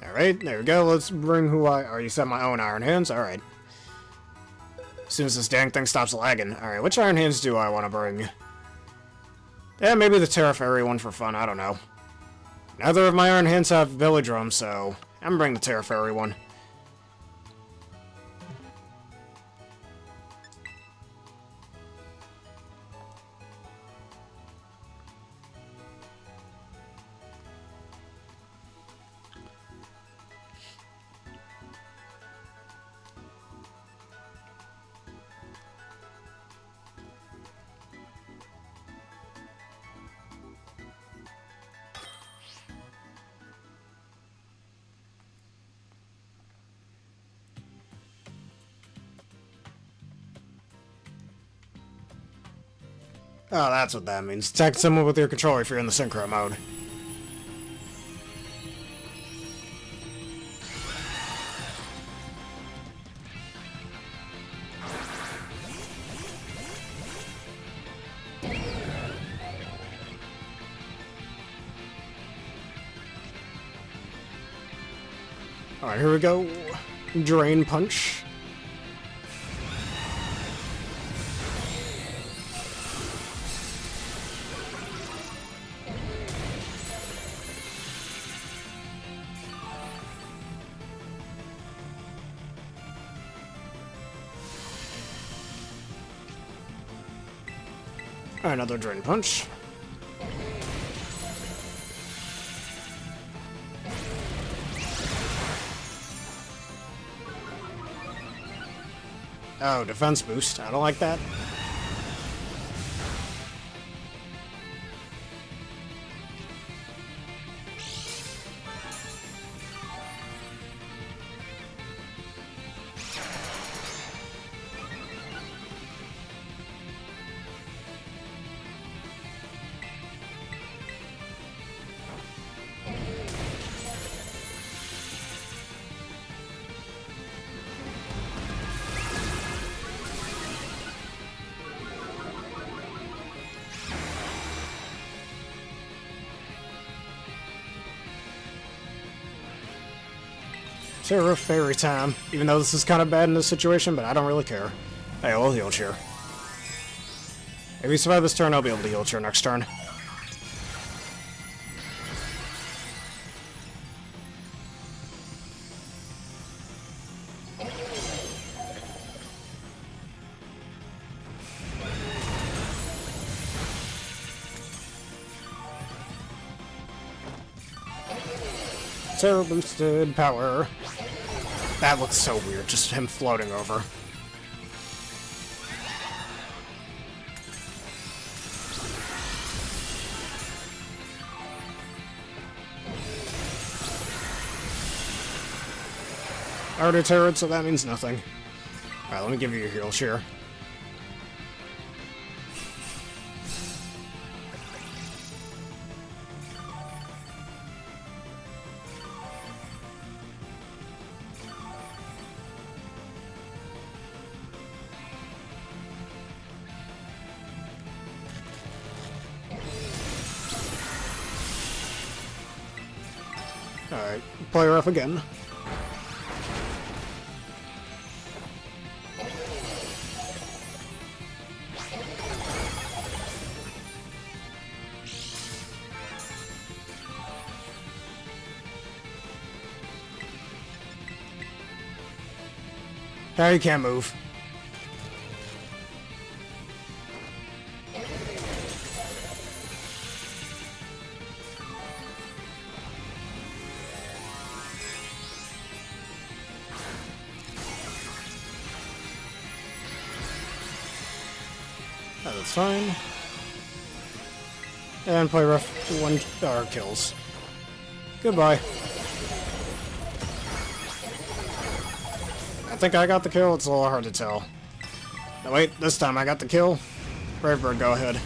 Alright, there we go. Let's bring who I... Oh, you said my own Iron Hands? Alright. As soon as this dang thing stops lagging. Alright, which Iron Hands do I want to bring? Yeah, maybe the Tera Fairy one for fun. I don't know. Neither of my Iron Hands have Velodrome, so I'm bringing the Tera Fairy one. Oh, that's what that means. Attack someone with your controller if you're in the synchro mode. Alright, here we go. Drain Punch. Another Drain Punch. Oh, defense boost. I don't like that. Tera Fairy time. Even though this is kind of bad in this situation, but I don't really care. Hey, I'll heal cheer. If we survive this turn, I'll be able to heal cheer next turn. Tera boosted power. That looks so weird, just him floating over. I already Tera'd, so that means nothing. Alright, let me give you a heal cheer. Alright, play her off again. Now you can't move. That's fine. And play rough 1 kills. Goodbye. I think I got the kill. It's a little hard to tell. No, wait, this time I got the kill. Bravebird, go ahead.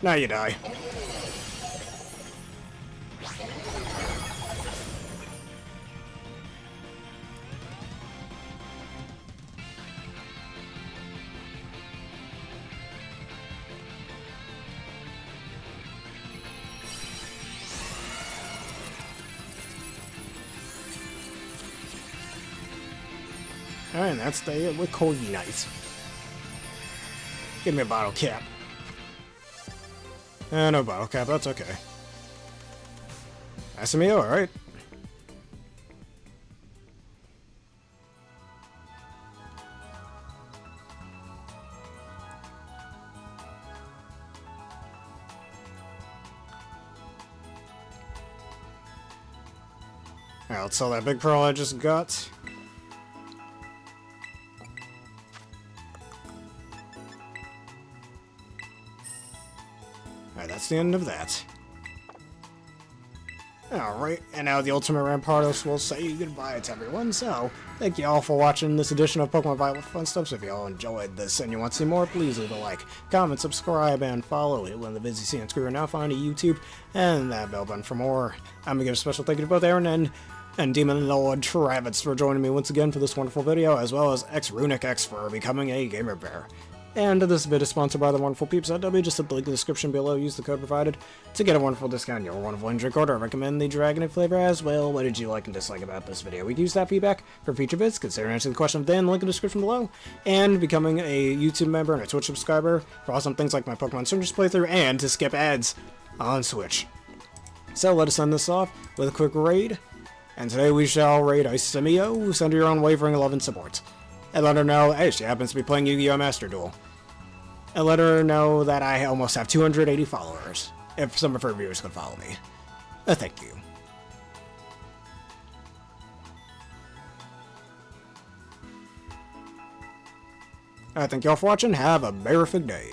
Now you die. And that's the with Corviknight. Give me a bottle cap. No bottle cap, that's okay. SMEO, alright. Alright, let's sell that big pearl I just got. Alright, that's the end of that. Alright, and now the Ultimate Rampardos will say goodbye to everyone, so thank you all for watching this edition of Pokemon Bible Fun Stuff. So if you all enjoyed this and you want to see more, please leave a like, comment, subscribe, and follow it when the busy scene screw now find a YouTube and that bell button for more. I'm gonna give a special thank you to both Aaron and Demon Lord Travis for joining me once again for this wonderful video, as well as X-Runic X for becoming a gamer bear. And this video is sponsored by the wonderful peeps at W. Just hit the link in the description below. Use the code provided to get a wonderful discount on your wonderful drink order. I recommend the Dragonite flavor as well. What did you like and dislike about this video? We can use that feedback for future vids. Consider answering the question within. Link in the description below. And becoming a YouTube member and a Twitch subscriber for awesome things like my Pokemon Surgeons playthrough and to skip ads on Switch. So let us end this off with a quick raid. And today we shall raid Isomio. Send her your own wavering 11 support. And let her know, hey, she happens to be playing Yu-Gi-Oh! Master Duel. And let her know that I almost have 280 followers, if some of her viewers could follow me. Thank you. Alright, thank you all for watching. Have a terrific day.